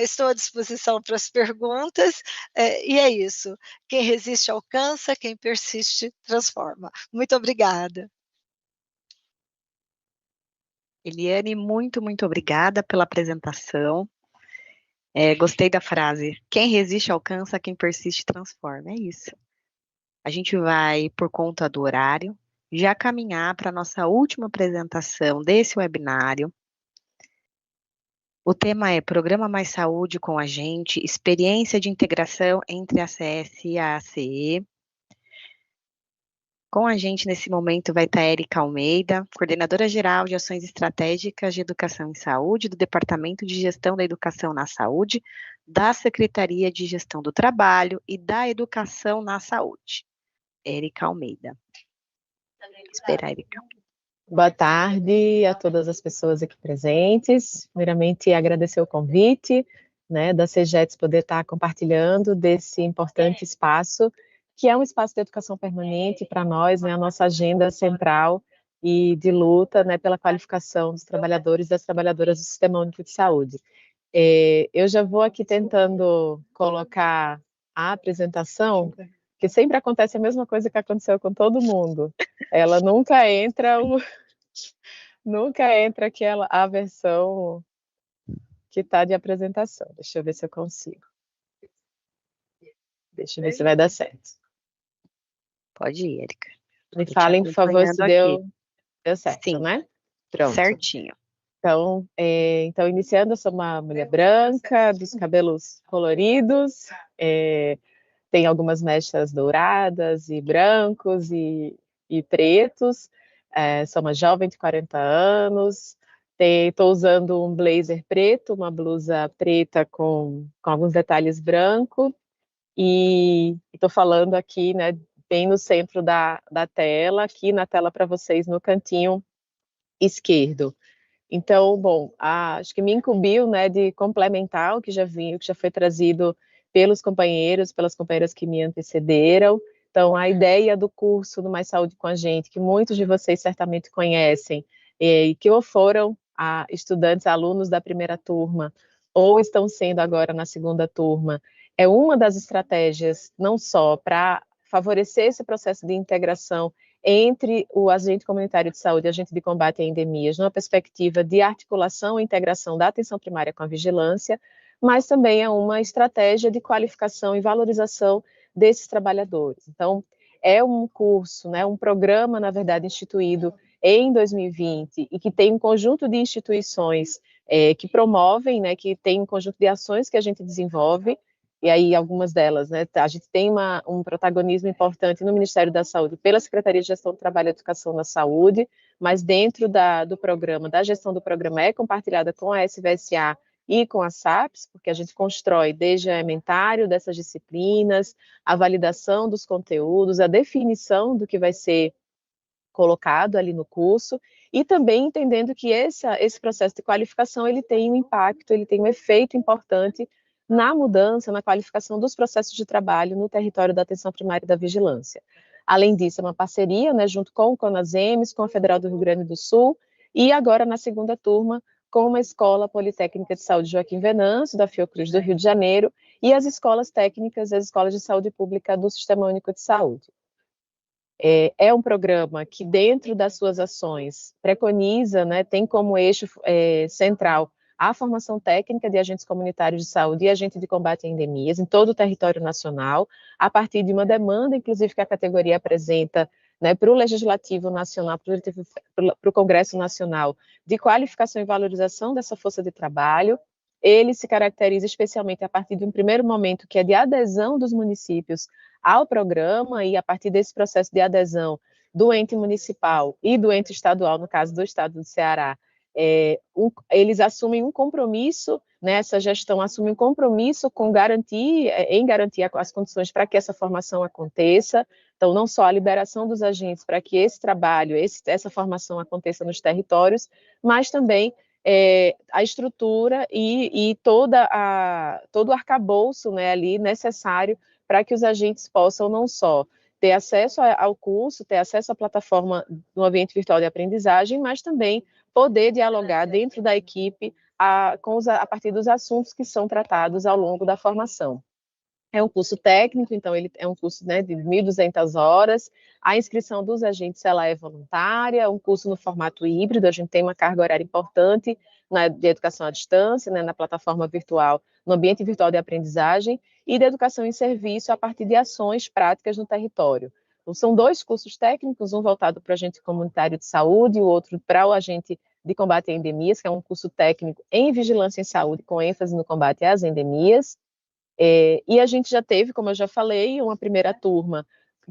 estou à disposição para as perguntas, e é isso. Quem resiste alcança, quem persiste transforma. Muito obrigada. Eliane, muito, muito obrigada pela apresentação. Gostei da frase, quem resiste alcança, quem persiste transforma, é isso. A gente vai, por conta do horário, já caminhar para a nossa última apresentação desse webinário. O tema é Programa Mais Saúde com a Gente, experiência de integração entre a ACS e a ACE. Com a gente nesse momento vai estar Érica Almeida, coordenadora geral de ações estratégicas de educação em saúde do Departamento de Gestão da Educação na Saúde, da Secretaria de Gestão do Trabalho e da Educação na Saúde. Érica Almeida. Espera, Érica. Boa tarde a todas as pessoas aqui presentes. Primeiramente, agradecer o convite, né, da CEGETS poder estar compartilhando desse importante espaço, que é um espaço de educação permanente para nós, né, a nossa agenda central e de luta, né, pela qualificação dos trabalhadores e das trabalhadoras do Sistema Único de Saúde. Eu já vou aqui tentando colocar a apresentação, que sempre acontece a mesma coisa que aconteceu com todo mundo. Ela nunca entra a versão que está de apresentação. Deixa eu ver se eu consigo. Deixa eu ver se vai dar certo. Pode ir, Érica. Me falem, por favor, se deu certo, sim, né? Pronto. Certinho. Então, iniciando, eu sou uma mulher branca, dos cabelos coloridos, tem algumas mechas douradas e brancos e pretos, sou uma jovem de 40 anos, estou usando um blazer preto, uma blusa preta com alguns detalhes brancos, e estou falando aqui, né, bem no centro da tela, aqui na tela para vocês, no cantinho esquerdo. Então, bom, acho que me incumbiu, né, de complementar o que já foi trazido pelos companheiros, pelas companheiras que me antecederam. Então, a ideia do curso do Mais Saúde com a Gente, que muitos de vocês certamente conhecem, e que ou foram estudantes, alunos da primeira turma, ou estão sendo agora na segunda turma, é uma das estratégias, não só para favorecer esse processo de integração entre o agente comunitário de saúde e o agente de combate a endemias, numa perspectiva de articulação e integração da atenção primária com a vigilância, mas também é uma estratégia de qualificação e valorização desses trabalhadores. Então, é um curso, né, um programa, na verdade, instituído em 2020 e que tem um conjunto de instituições que promovem, né, que tem um conjunto de ações que a gente desenvolve, e aí algumas delas, né, a gente tem um protagonismo importante no Ministério da Saúde pela Secretaria de Gestão do Trabalho e Educação na Saúde, mas dentro do programa, da gestão do programa é compartilhada com a SVSA e com a SAPS, porque a gente constrói desde o elementário dessas disciplinas, a validação dos conteúdos, a definição do que vai ser colocado ali no curso, e também entendendo que esse processo de qualificação, ele tem um impacto, ele tem um efeito importante na mudança, na qualificação dos processos de trabalho no território da atenção primária e da vigilância. Além disso, é uma parceria, né, junto com o CONASEMES, com a Federal do Rio Grande do Sul, e agora na segunda turma, com uma Escola Politécnica de Saúde Joaquim Venâncio, da Fiocruz do Rio de Janeiro, e as escolas técnicas, as escolas de saúde pública do Sistema Único de Saúde. É um programa que, dentro das suas ações, preconiza, né, tem como eixo central a formação técnica de agentes comunitários de saúde e agentes de combate a endemias em todo o território nacional, a partir de uma demanda, inclusive, que a categoria apresenta, né, para o Legislativo Nacional, para o Congresso Nacional, de qualificação e valorização dessa força de trabalho. Ele se caracteriza especialmente a partir de um primeiro momento, que é de adesão dos municípios ao programa, e a partir desse processo de adesão do ente municipal e do ente estadual, no caso do estado do Ceará, eles assumem um compromisso, né, essa gestão assume um compromisso em garantir as condições para que essa formação aconteça. Então, não só a liberação dos agentes para que esse trabalho, essa formação aconteça nos territórios, mas também a estrutura e todo o arcabouço, né, ali necessário para que os agentes possam não só ter acesso ao curso, ter acesso à plataforma no ambiente virtual de aprendizagem, mas também poder dialogar dentro da equipe a partir dos assuntos que são tratados ao longo da formação. É um curso técnico, então ele é um curso, né, de 1.200 horas. A inscrição dos agentes ela é voluntária, um curso no formato híbrido, a gente tem uma carga horária importante de educação à distância, né, na plataforma virtual, no ambiente virtual de aprendizagem, e de educação em serviço a partir de ações práticas no território. Então, são 2 cursos técnicos, um voltado para o agente comunitário de saúde e o outro para o agente de combate a endemias, que é um curso técnico em vigilância em saúde, com ênfase no combate às endemias. E a gente já teve, como eu já falei, uma primeira turma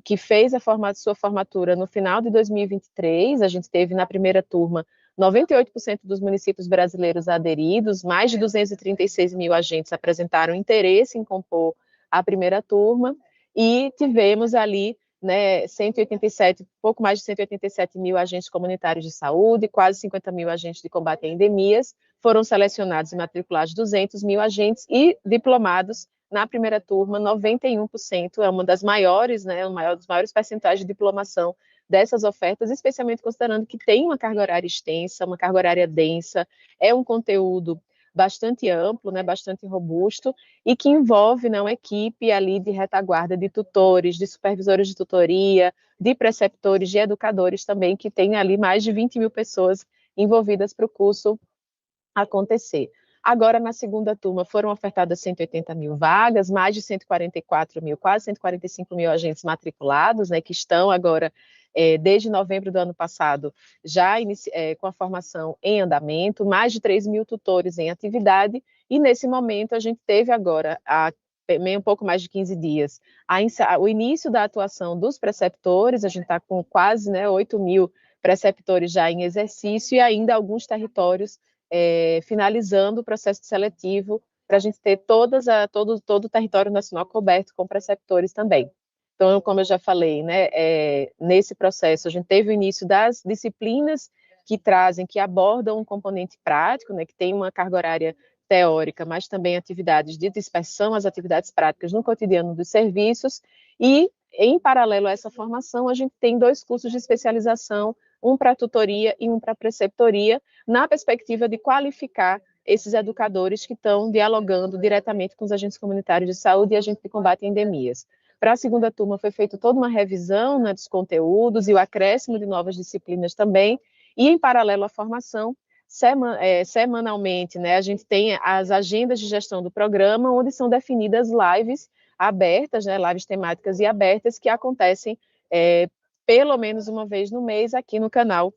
que fez sua formatura no final de 2023. A gente teve na primeira turma 98% dos municípios brasileiros aderidos, mais de 236 mil agentes apresentaram interesse em compor a primeira turma, e tivemos ali, né, 187, pouco mais de 187 mil agentes comunitários de saúde, quase 50 mil agentes de combate a endemias. Foram selecionados e matriculados 200 mil agentes e diplomados. Na primeira turma, 91%, é uma das maiores, né, dos maiores percentuais de diplomação dessas ofertas, especialmente considerando que tem uma carga horária extensa, uma carga horária densa, é um conteúdo bastante amplo, né, bastante robusto, e que envolve, né, uma equipe ali de retaguarda de tutores, de supervisores de tutoria, de preceptores, de educadores também, que tem ali mais de 20 mil pessoas envolvidas para o curso acontecer. Agora, na segunda turma, foram ofertadas 180 mil vagas, mais de 144 mil, quase 145 mil agentes matriculados, né, que estão agora, desde novembro do ano passado, já com a formação em andamento, mais de 3 mil tutores em atividade, e nesse momento a gente teve agora, há um pouco mais de 15 dias, o início da atuação dos preceptores. A gente está com quase, né, 8 mil preceptores já em exercício, e ainda alguns territórios finalizando o processo seletivo, para a gente ter todo o território nacional coberto com preceptores também. Então, como eu já falei, né, nesse processo a gente teve o início das disciplinas que abordam um componente prático, né, que tem uma carga horária teórica, mas também atividades de dispersão, as atividades práticas no cotidiano dos serviços, e em paralelo a essa formação, a gente tem 2 cursos de especialização, um para tutoria e um para preceptoria, na perspectiva de qualificar esses educadores que estão dialogando diretamente com os agentes comunitários de saúde e agentes de combate a endemias. Para a segunda turma foi feita toda uma revisão, né, dos conteúdos e o acréscimo de novas disciplinas também, e em paralelo à formação, semanalmente, né, a gente tem as agendas de gestão do programa, onde são definidas lives abertas, né, lives temáticas e abertas, que acontecem pelo menos uma vez no mês aqui no canal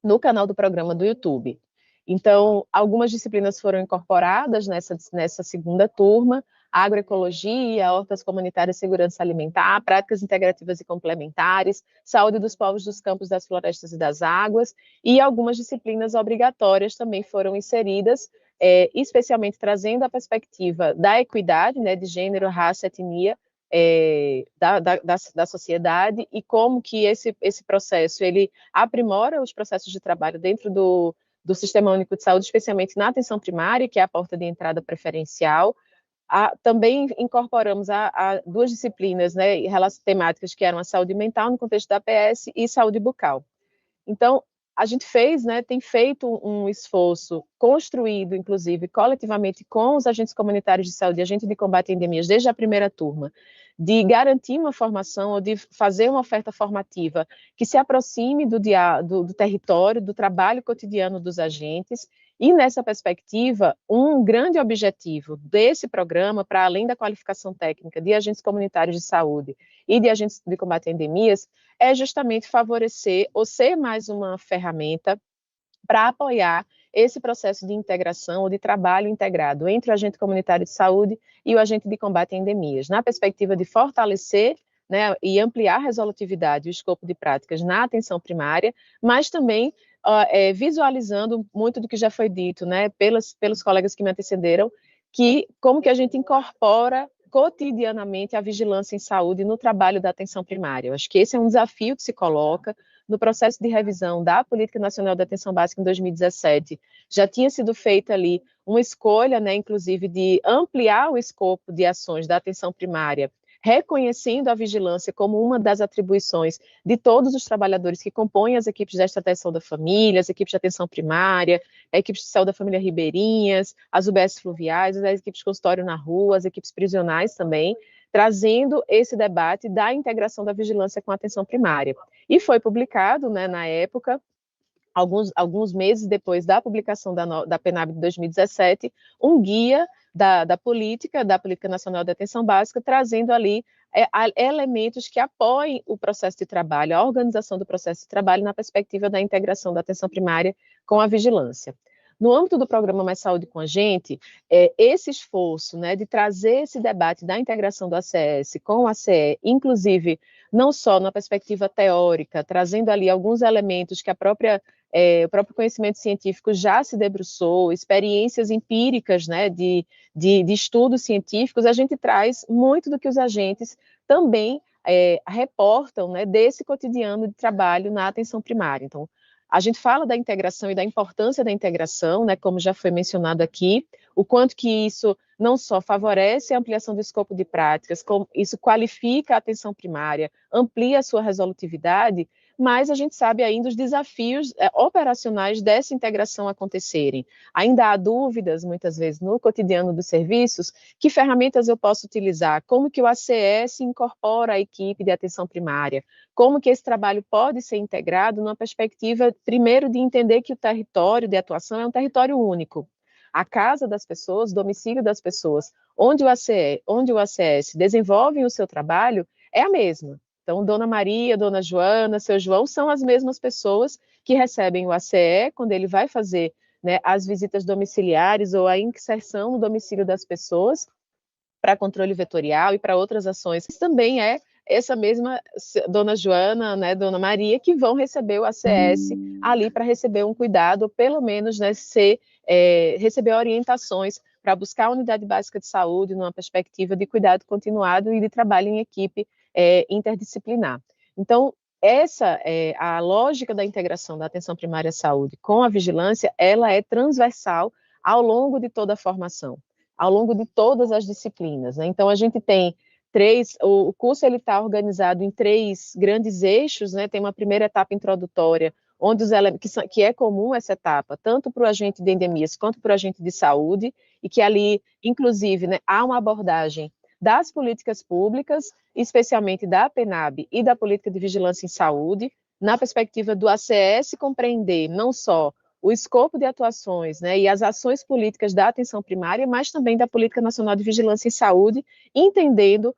do programa do YouTube. Então, algumas disciplinas foram incorporadas nessa segunda turma: agroecologia, hortas comunitárias, segurança alimentar, práticas integrativas e complementares, saúde dos povos dos campos, das florestas e das águas, e algumas disciplinas obrigatórias também foram inseridas, especialmente trazendo a perspectiva da equidade, né, de gênero, raça, etnia, da sociedade, e como que esse processo ele aprimora os processos de trabalho dentro do Sistema Único de Saúde, especialmente na atenção primária, que é a porta de entrada preferencial. Também incorporamos a 2 disciplinas, né, temáticas, que eram a saúde mental no contexto da APS e saúde bucal. Então, a gente tem feito um esforço construído, inclusive, coletivamente com os agentes comunitários de saúde e agentes de combate a endemias, desde a primeira turma, de garantir uma formação ou de fazer uma oferta formativa que se aproxime do território, do trabalho cotidiano dos agentes. E, nessa perspectiva, um grande objetivo desse programa, para além da qualificação técnica de agentes comunitários de saúde e de agentes de combate a endemias, é justamente favorecer ou ser mais uma ferramenta para apoiar esse processo de integração ou de trabalho integrado entre o agente comunitário de saúde e o agente de combate a endemias, na perspectiva de fortalecer, né, e ampliar a resolutividade e o escopo de práticas na atenção primária, mas também visualizando muito do que já foi dito, né, pelos colegas que me antecederam, que como que a gente incorpora cotidianamente a vigilância em saúde no trabalho da atenção primária. Eu acho que esse é um desafio que se coloca no processo de revisão da Política Nacional da Atenção Básica em 2017. Já tinha sido feita ali uma escolha, né, inclusive, de ampliar o escopo de ações da atenção primária, reconhecendo a vigilância como uma das atribuições de todos os trabalhadores que compõem as equipes desta atenção da família, as equipes de atenção primária, a equipe de saúde da família ribeirinhas, as UBS fluviais, as equipes de consultório na rua, as equipes prisionais também, trazendo esse debate da integração da vigilância com a atenção primária. E foi publicado, né, na época, alguns meses depois da publicação da PNAB de 2017, um guia da Política Nacional de Atenção Básica, trazendo ali elementos que apoiem o processo de trabalho, a organização do processo de trabalho na perspectiva da integração da atenção primária com a vigilância. No âmbito do programa Mais Saúde com a Gente, esse esforço, né, de trazer esse debate da integração do ACS com o ACE, inclusive não só na perspectiva teórica, trazendo ali alguns elementos que o próprio conhecimento científico já se debruçou, experiências empíricas, né, de estudos científicos, a gente traz muito do que os agentes também reportam, né, desse cotidiano de trabalho na atenção primária. Então, a gente fala da integração e da importância da integração, né, como já foi mencionado aqui, o quanto que isso não só favorece a ampliação do escopo de práticas, como isso qualifica a atenção primária, amplia a sua resolutividade, mas a gente sabe ainda os desafios operacionais dessa integração acontecerem. Ainda há dúvidas, muitas vezes, no cotidiano dos serviços, que ferramentas eu posso utilizar, como que o ACS incorpora a equipe de atenção primária, como que esse trabalho pode ser integrado numa perspectiva, primeiro, de entender que o território de atuação é um território único. A casa das pessoas, o domicílio das pessoas, onde o ACS desenvolvem o seu trabalho, é a mesma. Então, Dona Maria, Dona Joana, Seu João são as mesmas pessoas que recebem o ACE quando ele vai fazer, né, as visitas domiciliares ou a inserção no domicílio das pessoas para controle vetorial e para outras ações. Isso também é essa mesma Dona Joana, né, Dona Maria, que vão receber o ACS ali para receber um cuidado, ou pelo menos, né, receber orientações para buscar a unidade básica de saúde numa perspectiva de cuidado continuado e de trabalho em equipe interdisciplinar. Então, essa a lógica da integração da atenção primária à saúde com a vigilância, ela é transversal ao longo de toda a formação, ao longo de todas as disciplinas, né? Então, a gente tem o curso ele está organizado em 3 grandes eixos, né? Tem uma primeira etapa introdutória, onde que é comum essa etapa, tanto para o agente de endemias quanto para o agente de saúde, e que ali, inclusive, né, há uma abordagem das políticas públicas, especialmente da PNAB e da política de vigilância em saúde, na perspectiva do ACS compreender não só o escopo de atuações, né, e as ações políticas da atenção primária, mas também da Política Nacional de Vigilância em Saúde, entendendo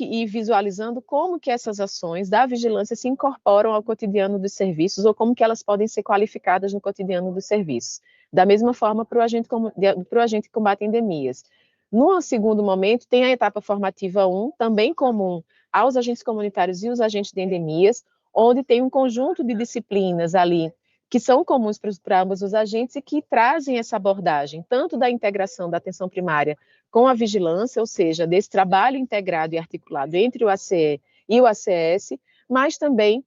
e visualizando como que essas ações da vigilância se incorporam ao cotidiano dos serviços, ou como que elas podem ser qualificadas no cotidiano dos serviços. Da mesma forma para o agente que combate endemias. No segundo momento, tem a etapa formativa 1, também comum aos agentes comunitários e os agentes de endemias, onde tem um conjunto de disciplinas ali que são comuns para ambos os agentes e que trazem essa abordagem, tanto da integração da atenção primária com a vigilância, ou seja, desse trabalho integrado e articulado entre o ACE e o ACS, mas também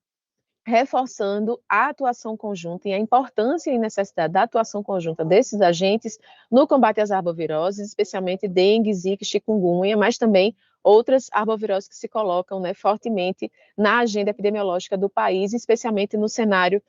reforçando a atuação conjunta e a importância e necessidade da atuação conjunta desses agentes no combate às arboviroses, especialmente dengue, zika, chikungunya, mas também outras arboviroses que se colocam, né, fortemente na agenda epidemiológica do país, especialmente no cenário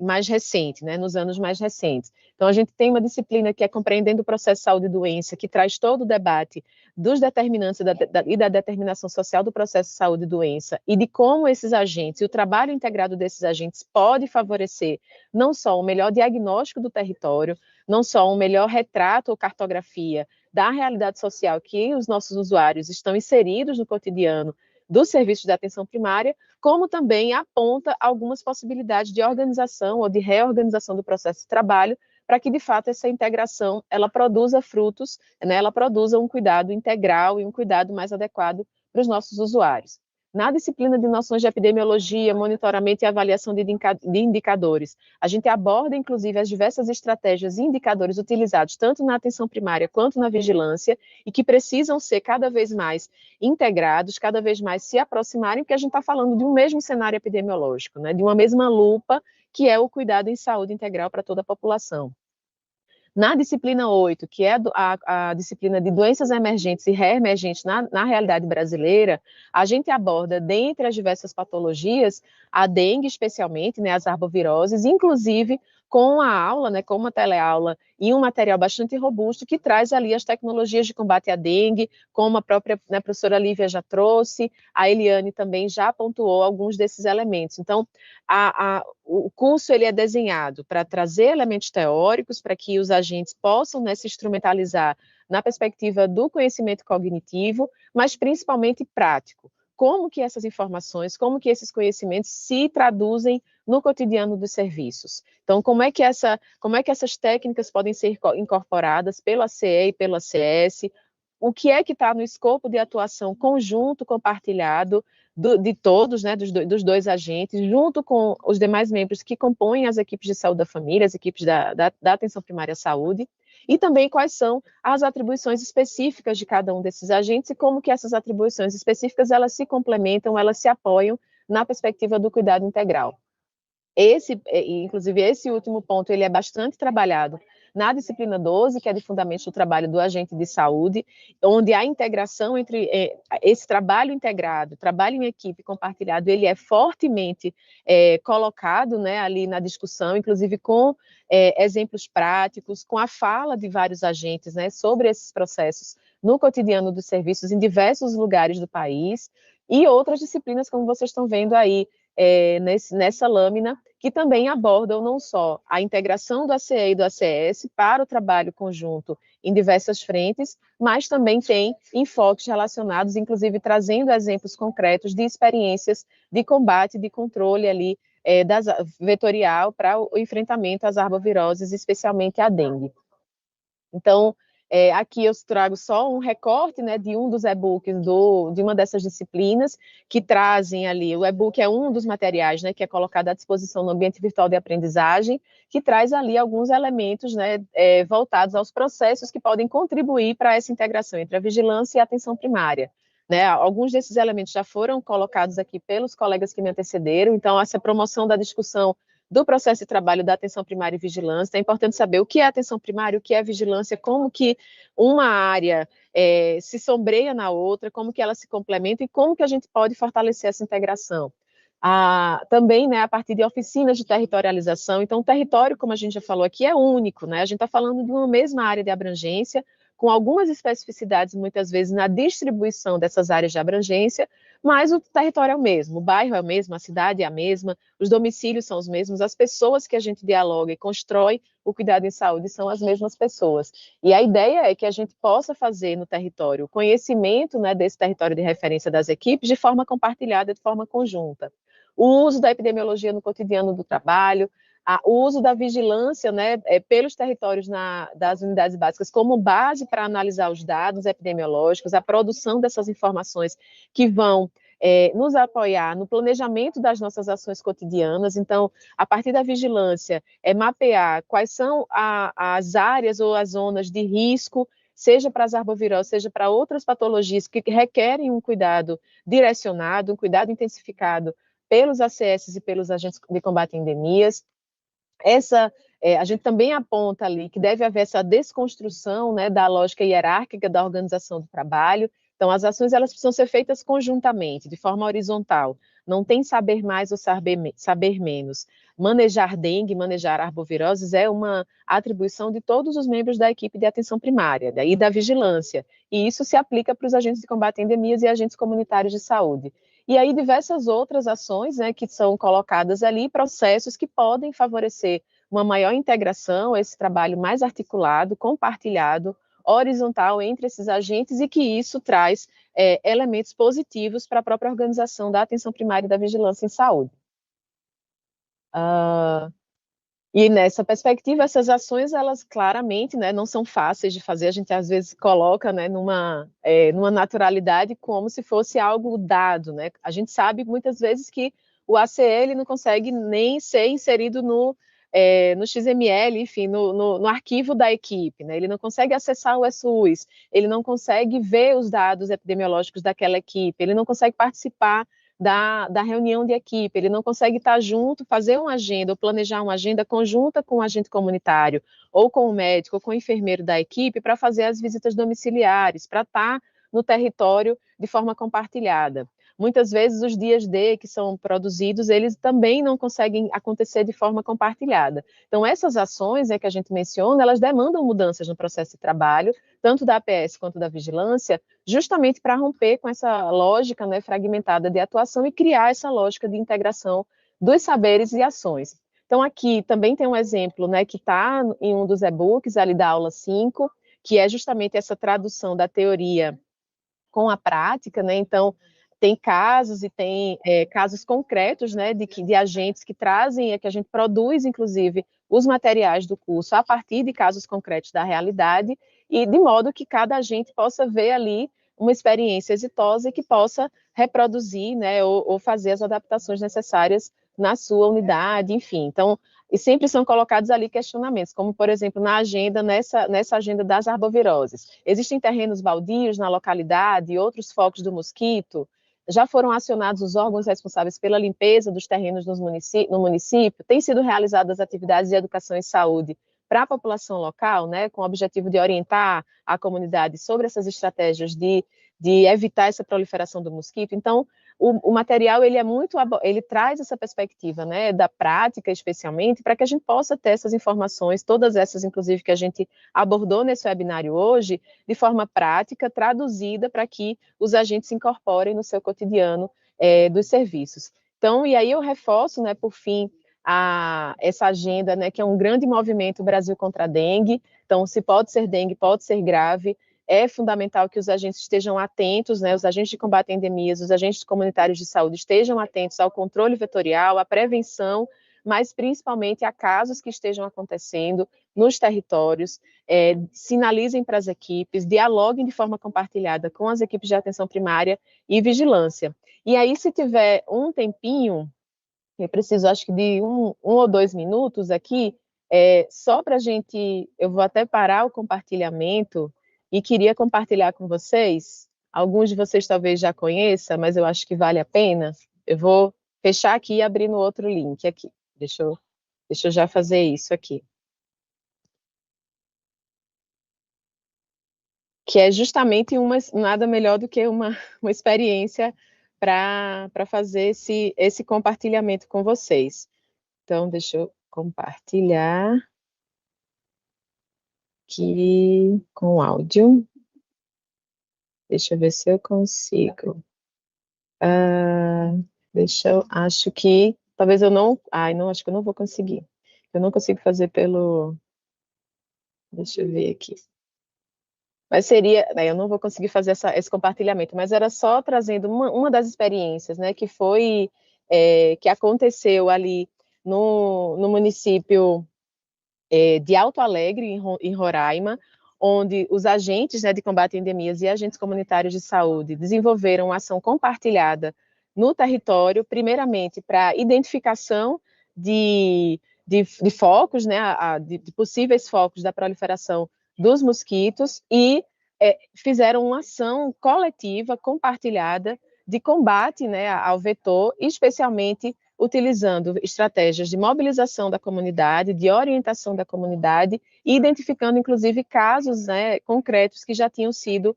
mais recente, né, nos anos mais recentes. Então, a gente tem uma disciplina que é Compreendendo o Processo de Saúde e Doença, que traz todo o debate dos determinantes e da determinação social do processo de saúde e doença, e de como esses agentes, e o trabalho integrado desses agentes pode favorecer não só um melhor diagnóstico do território, não só um melhor retrato ou cartografia da realidade social que os nossos usuários estão inseridos no cotidiano dos serviços de atenção primária, como também aponta algumas possibilidades de organização ou de reorganização do processo de trabalho, para que, de fato, essa integração ela produza frutos, né, ela produza um cuidado integral e um cuidado mais adequado para os nossos usuários. Na disciplina de noções de epidemiologia, monitoramento e avaliação de indicadores, a gente aborda, inclusive, as diversas estratégias e indicadores utilizados tanto na atenção primária quanto na vigilância e que precisam ser cada vez mais integrados, cada vez mais se aproximarem, porque a gente está falando de um mesmo cenário epidemiológico, né, de uma mesma lupa, que é o cuidado em saúde integral para toda a população. Na disciplina 8, que é a disciplina de doenças emergentes e reemergentes na realidade brasileira, a gente aborda, dentre as diversas patologias, a dengue especialmente, né, as arboviroses, inclusive com a aula, né, com uma teleaula e um material bastante robusto que traz ali as tecnologias de combate à dengue, como a própria, né, professora Lívia já trouxe, a Eliane também já pontuou alguns desses elementos. Então, o curso ele é desenhado para trazer elementos teóricos, para que os agentes possam, né, se instrumentalizar na perspectiva do conhecimento cognitivo, mas principalmente prático. Como que essas informações, como que esses conhecimentos se traduzem no cotidiano dos serviços. Então, como é que essas técnicas podem ser incorporadas pelo ACE e pelo ACS, o que é que está no escopo de atuação conjunto, compartilhado, de todos, né, dos dois agentes, junto com os demais membros que compõem as equipes de saúde da família, as equipes da atenção primária à saúde, e também quais são as atribuições específicas de cada um desses agentes e como que essas atribuições específicas, elas se complementam, elas se apoiam na perspectiva do cuidado integral. Inclusive, esse último ponto, ele é bastante trabalhado na disciplina 12, que é de fundamentos do trabalho do agente de saúde, onde a integração entre esse trabalho integrado, trabalho em equipe compartilhado, ele é fortemente colocado, né, ali na discussão, inclusive com exemplos práticos, com a fala de vários agentes, né, sobre esses processos no cotidiano dos serviços em diversos lugares do país, e outras disciplinas, como vocês estão vendo aí, nessa lâmina, que também abordam não só a integração do ACE e do ACS para o trabalho conjunto em diversas frentes, mas também tem enfoques relacionados, inclusive trazendo exemplos concretos de experiências de combate, de controle ali vetorial para o enfrentamento às arboviroses, especialmente a dengue. Então, aqui eu trago só um recorte, né, de um dos e-books de uma dessas disciplinas, que trazem ali, o e-book é um dos materiais, né, que é colocado à disposição no ambiente virtual de aprendizagem, que traz ali alguns elementos, né, voltados aos processos que podem contribuir para essa integração entre a vigilância e a atenção primária. Né, alguns desses elementos já foram colocados aqui pelos colegas que me antecederam, então essa promoção da discussão do processo de trabalho da atenção primária e vigilância. É importante saber o que é atenção primária, o que é vigilância, como que uma área se sombreia na outra, como que ela se complementa e como que a gente pode fortalecer essa integração. Também, né, a partir de oficinas de territorialização. Então, o território, como a gente já falou aqui, é único, né? A gente está falando de uma mesma área de abrangência, com algumas especificidades, muitas vezes, na distribuição dessas áreas de abrangência, mas o território é o mesmo, o bairro é o mesmo, a cidade é a mesma, os domicílios são os mesmos, as pessoas que a gente dialoga e constrói o cuidado em saúde são as mesmas pessoas. E a ideia é que a gente possa fazer no território o conhecimento, né, desse território de referência das equipes de forma compartilhada, de forma conjunta. O uso da epidemiologia no cotidiano do trabalho, o uso da vigilância, né, pelos territórios das unidades básicas como base para analisar os dados epidemiológicos, a produção dessas informações que vão nos apoiar no planejamento das nossas ações cotidianas. Então, a partir da vigilância, mapear quais são as áreas ou as zonas de risco, seja para as arboviroses, seja para outras patologias que requerem um cuidado direcionado, um cuidado intensificado pelos ACS e pelos agentes de combate a endemias. A gente também aponta ali que deve haver essa desconstrução, né, da lógica hierárquica da organização do trabalho. Então, as ações elas precisam ser feitas conjuntamente, de forma horizontal. Não tem saber mais ou saber menos. Manejar dengue, manejar arboviroses é uma atribuição de todos os membros da equipe de atenção primária e da vigilância. E isso se aplica para os agentes de combate a endemias e agentes comunitários de saúde. E aí diversas outras ações, né, que são colocadas ali, processos que podem favorecer uma maior integração, esse trabalho mais articulado, compartilhado, horizontal entre esses agentes e que isso traz elementos positivos para a própria organização da atenção primária e da vigilância em saúde. E nessa perspectiva, essas ações, elas claramente, né, não são fáceis de fazer, a gente às vezes coloca, né, numa naturalidade como se fosse algo dado, né? A gente sabe muitas vezes que o ACL não consegue nem ser inserido no XML, enfim, no arquivo da equipe, né? Ele não consegue acessar o SUS, ele não consegue ver os dados epidemiológicos daquela equipe, ele não consegue participar da reunião de equipe, ele não consegue estar junto, fazer uma agenda, ou planejar uma agenda conjunta com o agente comunitário, ou com o médico, ou com o enfermeiro da equipe, para fazer as visitas domiciliares, para estar no território de forma compartilhada. Muitas vezes os dias D que são produzidos, eles também não conseguem acontecer de forma compartilhada. Então, essas ações que a gente menciona, elas demandam mudanças no processo de trabalho, tanto da APS quanto da vigilância, justamente para romper com essa lógica, né, fragmentada de atuação e criar essa lógica de integração dos saberes e ações. Então, aqui também tem um exemplo, né, que está em um dos e-books, ali da aula 5, que é justamente essa tradução da teoria com a prática, né? Então, tem casos e tem casos concretos, né, de agentes que trazem, que a gente produz, inclusive, os materiais do curso a partir de casos concretos da realidade, e de modo que cada agente possa ver ali uma experiência exitosa e que possa reproduzir, né, ou fazer as adaptações necessárias na sua unidade, enfim. Então, e sempre são colocados ali questionamentos, como, por exemplo, na agenda, nessa agenda das arboviroses. Existem terrenos baldios na localidade e outros focos do mosquito? Já foram acionados os órgãos responsáveis pela limpeza dos terrenos no município? Têm sido realizadas atividades de educação e saúde para a população local, né, com o objetivo de orientar a comunidade sobre essas estratégias de evitar essa proliferação do mosquito? Então, o material ele traz essa perspectiva, né, da prática, especialmente, para que a gente possa ter essas informações, todas essas, inclusive, que a gente abordou nesse webinário hoje, de forma prática, traduzida para que os agentes se incorporem no seu cotidiano dos serviços. Então, e aí eu reforço, né, por fim, essa agenda, né, que é um grande movimento Brasil contra a dengue. Então, se pode ser dengue, pode ser grave. É fundamental que os agentes estejam atentos, né, os agentes de combate a endemias, os agentes comunitários de saúde estejam atentos ao controle vetorial, à prevenção, mas principalmente a casos que estejam acontecendo nos territórios, sinalizem para as equipes, dialoguem de forma compartilhada com as equipes de atenção primária e vigilância. E aí, se tiver um tempinho, eu preciso, acho que de um ou 2 minutos aqui, só para a gente, eu vou até parar o compartilhamento, e queria compartilhar com vocês, alguns de vocês talvez já conheçam, mas eu acho que vale a pena. Eu vou fechar aqui e abrir no outro link aqui. Deixa eu Deixa eu já fazer isso aqui. Que é justamente nada melhor do que uma experiência para fazer esse compartilhamento com vocês. Então, deixa eu compartilhar aqui com áudio. Deixa eu ver se eu consigo. Acho que, talvez eu não, não, acho que eu não vou conseguir. Eu não consigo fazer pelo, deixa eu ver aqui. Mas seria, né, eu não vou conseguir fazer esse compartilhamento, mas era só trazendo uma das experiências, né, que foi, que aconteceu ali no município de Alto Alegre, em Roraima, onde os agentes, né, de combate a endemias e agentes comunitários de saúde desenvolveram uma ação compartilhada no território, primeiramente para identificação de focos, né, de possíveis focos da proliferação dos mosquitos e fizeram uma ação coletiva, compartilhada, de combate, né, ao vetor, especialmente utilizando estratégias de mobilização da comunidade, de orientação da comunidade, e identificando, inclusive, casos, né, concretos que já tinham sido,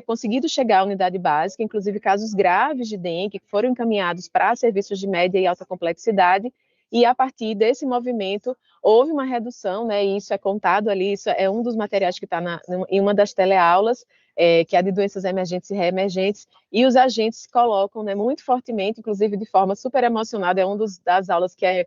conseguido chegar à unidade básica, inclusive casos graves de dengue, que foram encaminhados para serviços de média e alta complexidade, e a partir desse movimento houve uma redução, né, e isso é contado ali, isso é um dos materiais que está em uma das teleaulas, que é a de doenças emergentes e reemergentes, e os agentes colocam, né, muito fortemente, inclusive de forma super emocionada, é uma das aulas que é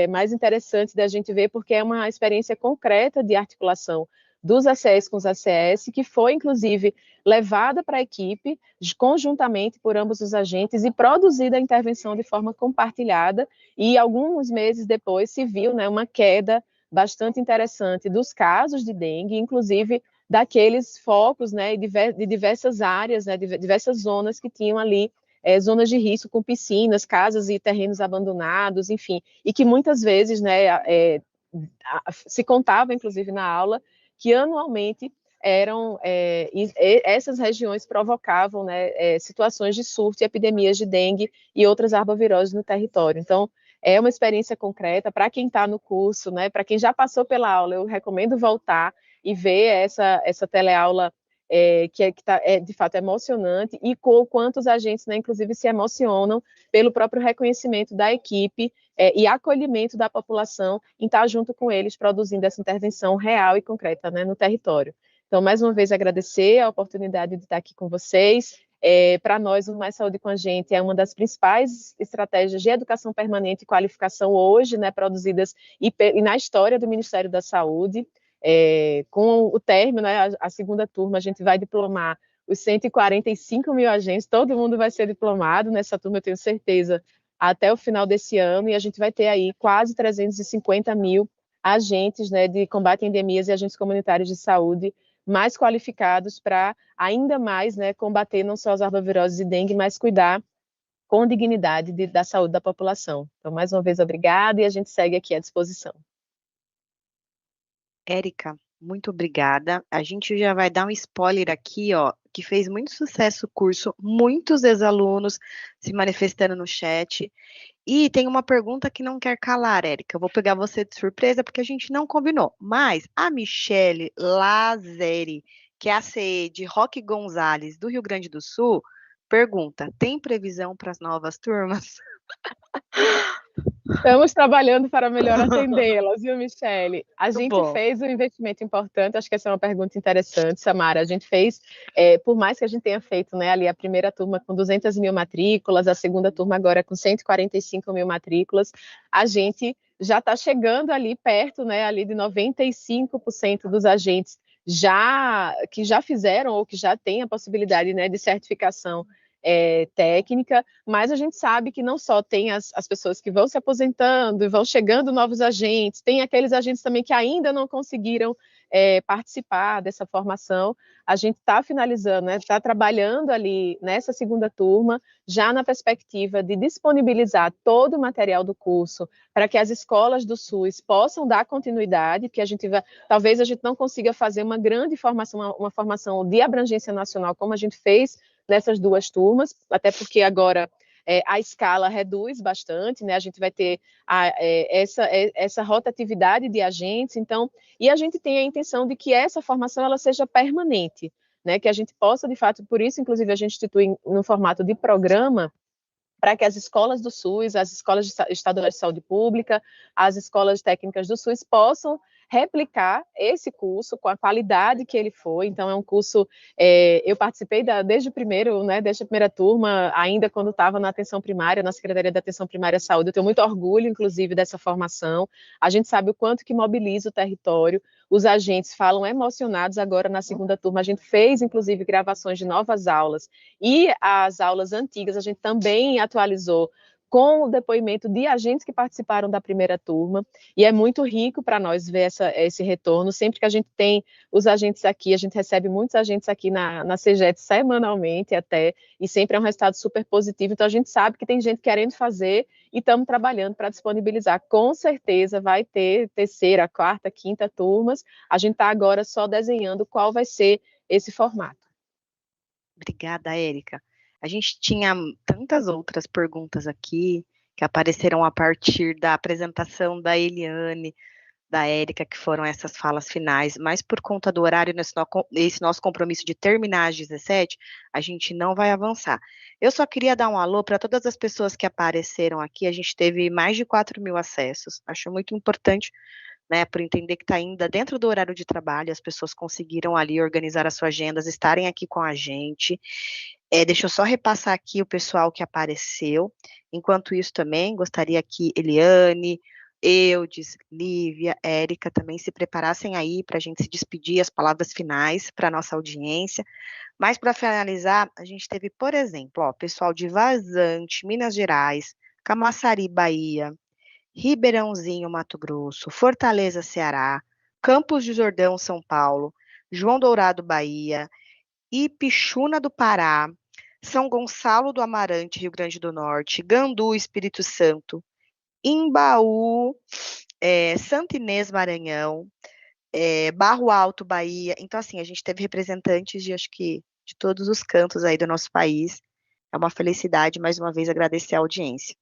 mais interessante da gente ver, porque é uma experiência concreta de articulação dos ACS com os ACS, que foi, inclusive, levada para a equipe, conjuntamente por ambos os agentes, e produzida a intervenção de forma compartilhada, e alguns meses depois se viu, né, uma queda bastante interessante dos casos de dengue, inclusive daqueles focos, né, de diversas áreas, né, de diversas zonas que tinham ali zonas de risco com piscinas, casas e terrenos abandonados, enfim, e que muitas vezes, né, se contava, inclusive na aula, que anualmente essas regiões provocavam, né, situações de surto e epidemias de dengue e outras arboviroses no território. Então, é uma experiência concreta para quem está no curso, né, para quem já passou pela aula, eu recomendo voltar e ver essa teleaula que de fato emocionante, e com quantos agentes, né, inclusive, se emocionam pelo próprio reconhecimento da equipe e acolhimento da população em estar junto com eles, produzindo essa intervenção real e concreta, né, no território. Então, mais uma vez, agradecer a oportunidade de estar aqui com vocês. Para nós, o Mais Saúde com a Gente é uma das principais estratégias de educação permanente e qualificação hoje, né, produzidas e na história do Ministério da Saúde. Com o término, né, a segunda turma, a gente vai diplomar os 145 mil agentes, todo mundo vai ser diplomado nessa turma, eu tenho certeza, até o final desse ano, e a gente vai ter aí quase 350 mil agentes, né, de combate a endemias e agentes comunitários de saúde mais qualificados para ainda mais, né, combater não só as arboviroses e dengue, mas cuidar com dignidade da saúde da população. Então, mais uma vez, obrigada, e a gente segue aqui à disposição. Érica, muito obrigada. A gente já vai dar um spoiler aqui, ó, que fez muito sucesso o curso, muitos ex-alunos se manifestando no chat. E tem uma pergunta que não quer calar, Érica. Eu vou pegar você de surpresa porque a gente não combinou. Mas a Michele Lazeri, que é a CE de Roque Gonzalez, do Rio Grande do Sul, pergunta: tem previsão para as novas turmas? Estamos trabalhando para melhor atendê-las, viu, Michele? A gente fez um investimento importante, acho que essa é uma pergunta interessante, Samara. A gente fez, por mais que a gente tenha feito, né, ali a primeira turma com 200 mil matrículas, a segunda turma agora com 145 mil matrículas, a gente já está chegando ali perto, né, ali de 95% dos agentes que já fizeram ou que já têm a possibilidade, né, de certificação técnica, mas a gente sabe que não só tem as pessoas que vão se aposentando e vão chegando novos agentes, tem aqueles agentes também que ainda não conseguiram participar dessa formação. A gente está finalizando, né, está trabalhando ali nessa segunda turma, já na perspectiva de disponibilizar todo o material do curso para que as escolas do SUS possam dar continuidade, porque talvez a gente não consiga fazer uma grande formação, uma formação de abrangência nacional, como a gente fez nessas duas turmas, até porque agora a escala reduz bastante, né? A gente vai ter essa rotatividade de agentes, então, e a gente tem a intenção de que essa formação ela seja permanente, né? Que a gente possa, de fato, por isso, inclusive, a gente institui no formato de programa, para que as escolas do SUS, as escolas estaduais de saúde pública, as escolas técnicas do SUS possam replicar esse curso com a qualidade que ele foi. Então, é um curso, eu participei desde o primeiro, né, desde a primeira turma, ainda quando estava na atenção primária, na Secretaria da Atenção Primária à Saúde. Eu tenho muito orgulho, inclusive, dessa formação. A gente sabe o quanto que mobiliza o território. Os agentes falam emocionados agora na segunda turma. A gente fez, inclusive, gravações de novas aulas. E as aulas antigas a gente também atualizou com o depoimento de agentes que participaram da primeira turma, e é muito rico para nós ver esse retorno. Sempre que a gente tem os agentes aqui, a gente recebe muitos agentes aqui na CGET semanalmente até, e sempre é um resultado super positivo. Então a gente sabe que tem gente querendo fazer e estamos trabalhando para disponibilizar. Com certeza vai ter terceira, quarta, quinta turmas. A gente está agora só desenhando qual vai ser esse formato. Obrigada, Érica. A gente tinha tantas outras perguntas aqui que apareceram a partir da apresentação da Eliane, da Érica, que foram essas falas finais, mas por conta do horário, esse nosso compromisso de terminar às 17, a gente não vai avançar. Eu só queria dar um alô para todas as pessoas que apareceram aqui, a gente teve mais de 4.000 acessos, acho muito importante, né, por entender que está ainda dentro do horário de trabalho, as pessoas conseguiram ali organizar as suas agendas, estarem aqui com a gente. Deixa eu só repassar aqui o pessoal que apareceu. Enquanto isso também, gostaria que Eliane, Eudes, Lívia, Érica também se preparassem aí para a gente se despedir, as palavras finais para a nossa audiência. Mas para finalizar, a gente teve, por exemplo, pessoal de Vazante, Minas Gerais, Camaçari, Bahia, Ribeirãozinho, Mato Grosso, Fortaleza, Ceará, Campos do Jordão, São Paulo, João Dourado, Bahia, Ipixuna do Pará, São Gonçalo do Amarante, Rio Grande do Norte, Gandu, Espírito Santo, Imbaú, Santa Inês, Maranhão, Barro Alto, Bahia. Então, assim, a gente teve representantes de, acho que, de todos os cantos aí do nosso país. É uma felicidade, mais uma vez, agradecer a audiência.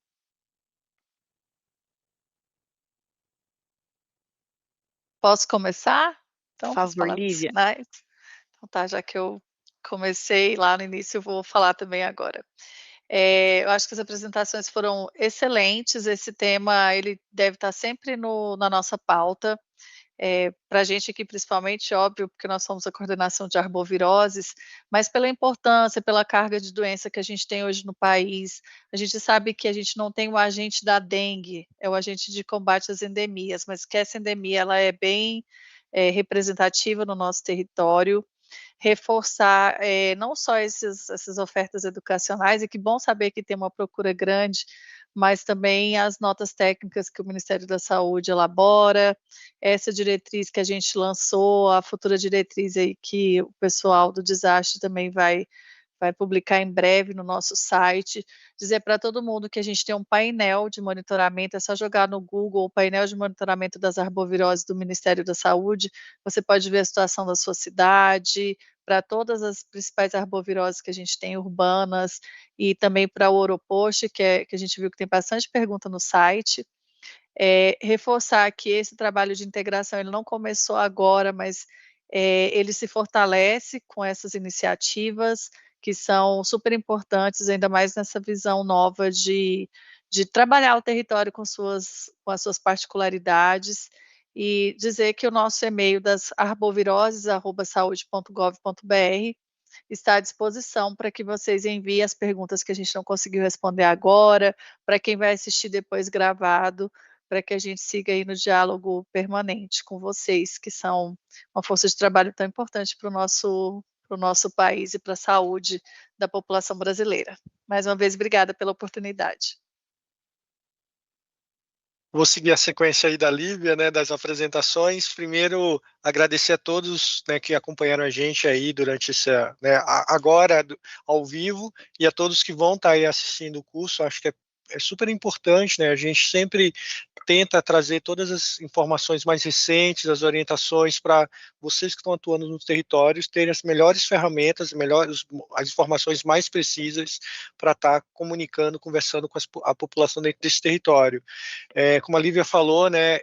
Posso começar? Então, Por favor, Lívia. Então tá, já que eu comecei lá no início, eu vou falar também agora. Eu acho que as apresentações foram excelentes, esse tema ele deve estar sempre na nossa pauta, para a gente aqui principalmente, óbvio, porque nós somos a coordenação de arboviroses, mas pela importância, pela carga de doença que a gente tem hoje no país, a gente sabe que a gente não tem o agente da dengue, é o agente de combate às endemias, mas que essa endemia ela é bem representativa no nosso território, reforçar não só essas ofertas educacionais, e que bom saber que tem uma procura grande, mas também as notas técnicas que o Ministério da Saúde elabora, essa diretriz que a gente lançou, a futura diretriz aí que o pessoal do desastre também vai publicar em breve no nosso site, dizer para todo mundo que a gente tem um painel de monitoramento, é só jogar no Google o painel de monitoramento das arboviroses do Ministério da Saúde, você pode ver a situação da sua cidade, para todas as principais arboviroses que a gente tem urbanas, e também para o Oropost, que a gente viu que tem bastante pergunta no site. Reforçar que esse trabalho de integração ele não começou agora, mas ele se fortalece com essas iniciativas, que são super importantes, ainda mais nessa visão nova de trabalhar o território com as suas particularidades, e dizer que o nosso e-mail das arboviroses@saude.gov.br está à disposição para que vocês enviem as perguntas que a gente não conseguiu responder agora, para quem vai assistir depois gravado, para que a gente siga aí no diálogo permanente com vocês, que são uma força de trabalho tão importante para o nosso país e para a saúde da população brasileira. Mais uma vez, obrigada pela oportunidade. Vou seguir a sequência aí da Lívia, né, das apresentações. Primeiro, agradecer a todos, né, que acompanharam a gente aí durante agora ao vivo, e a todos que vão estar aí assistindo o curso. Acho que é super importante, né? A gente sempre tenta trazer todas as informações mais recentes, as orientações para vocês que estão atuando nos territórios terem as melhores ferramentas, as informações mais precisas para estar comunicando, conversando com a população dentro desse território. Como a Lívia falou, né,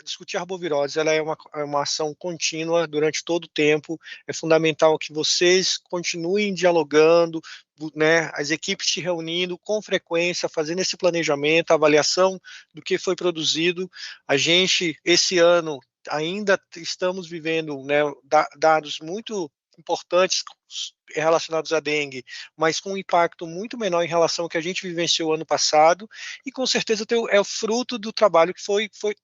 discutir arbovirose ela é uma ação contínua durante todo o tempo. É fundamental que vocês continuem dialogando, né, as equipes se reunindo com frequência, fazendo esse planejamento, avaliação do que foi produzido. A gente, esse ano, ainda estamos vivendo, né, dados muito importantes relacionados à dengue, mas com um impacto muito menor em relação ao que a gente vivenciou ano passado, e com certeza é o fruto do trabalho que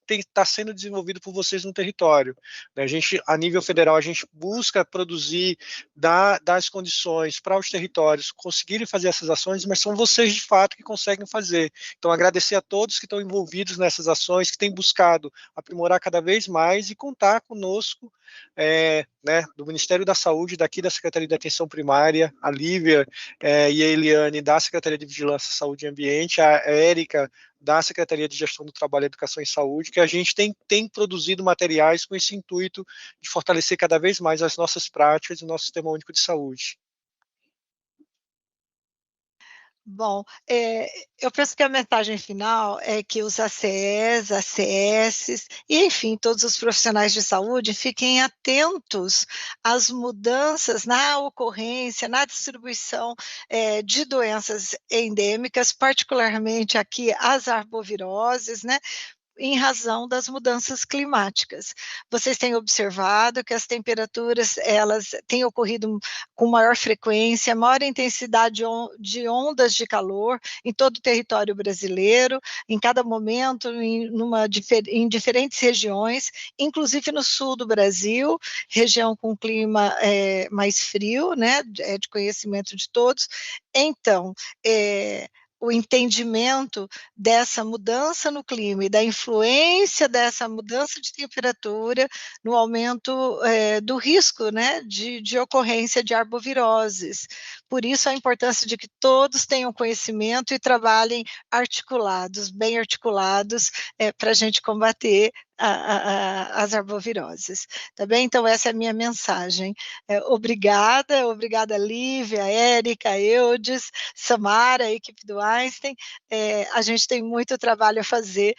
está sendo desenvolvido por vocês no território. A gente, a nível federal, a gente busca produzir, dar as condições para os territórios conseguirem fazer essas ações, mas são vocês de fato que conseguem fazer. Então, agradecer a todos que estão envolvidos nessas ações, que têm buscado aprimorar cada vez mais e contar conosco, né, do Ministério da Saúde, daqui da Secretaria de Atenção Primária, a Lívia e a Eliane da Secretaria de Vigilância, Saúde e Ambiente, a Érica da Secretaria de Gestão do Trabalho, Educação e Saúde, que a gente tem produzido materiais com esse intuito de fortalecer cada vez mais as nossas práticas e o nosso Sistema Único de Saúde. Bom, eu penso que a mensagem final é que os ACEs, ACS, e enfim, todos os profissionais de saúde fiquem atentos às mudanças na ocorrência, na distribuição de doenças endêmicas, particularmente aqui as arboviroses, né? Em razão das mudanças climáticas. Vocês têm observado que as temperaturas elas têm ocorrido com maior frequência, maior intensidade de ondas de calor em todo o território brasileiro, em cada momento, em diferentes regiões, inclusive no sul do Brasil, região com clima mais frio, né, de conhecimento de todos. Então, o entendimento dessa mudança no clima e da influência dessa mudança de temperatura no aumento do risco, né, de ocorrência de arboviroses. Por isso a importância de que todos tenham conhecimento e trabalhem articulados, bem articulados, para a gente combater as arboviroses, tá bem? Então essa é a minha mensagem. Obrigada Lívia, Érica, Eudes, Samara, a equipe do Einstein. A gente tem muito trabalho a fazer,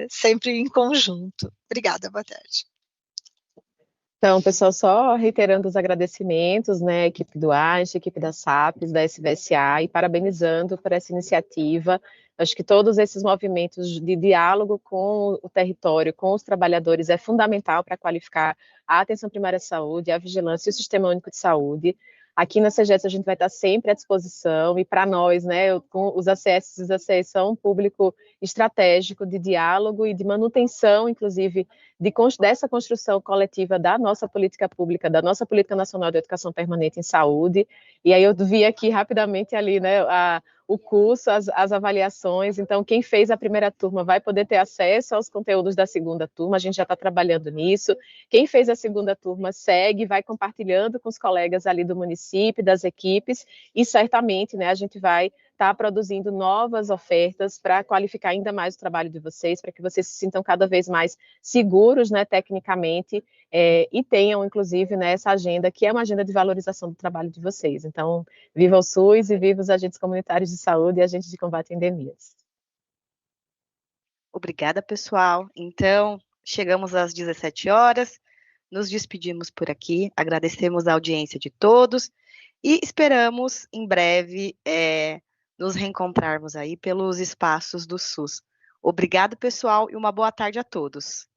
sempre em conjunto. Obrigada, boa tarde. Então, pessoal, só reiterando os agradecimentos, né, equipe do Einstein, equipe da SAPES, da SBSA, e parabenizando por essa iniciativa. Acho que todos esses movimentos de diálogo com o território, com os trabalhadores, é fundamental para qualificar a atenção primária à saúde, a vigilância e o Sistema Único de Saúde. Aqui na CGS a gente vai estar sempre à disposição, e para nós, né, os ACS e os ACEs são um público estratégico de diálogo e de manutenção, inclusive, dessa construção coletiva da nossa política pública, da nossa Política Nacional de Educação Permanente em Saúde. E aí eu vi aqui rapidamente ali, né, o curso, as avaliações. Então, quem fez a primeira turma vai poder ter acesso aos conteúdos da segunda turma, a gente já está trabalhando nisso. Quem fez a segunda turma segue, vai compartilhando com os colegas ali do município, das equipes, e certamente, né, a gente vai estar produzindo novas ofertas para qualificar ainda mais o trabalho de vocês, para que vocês se sintam cada vez mais seguros, né, tecnicamente, e tenham, inclusive, né, essa agenda, que é uma agenda de valorização do trabalho de vocês. Então, viva o SUS e viva os agentes comunitários de saúde e agentes de combate a endemias. Obrigada, pessoal. Então, chegamos às 17 horas, nos despedimos por aqui, agradecemos a audiência de todos e esperamos, em breve, nos reencontrarmos aí pelos espaços do SUS. Obrigado, pessoal, e uma boa tarde a todos.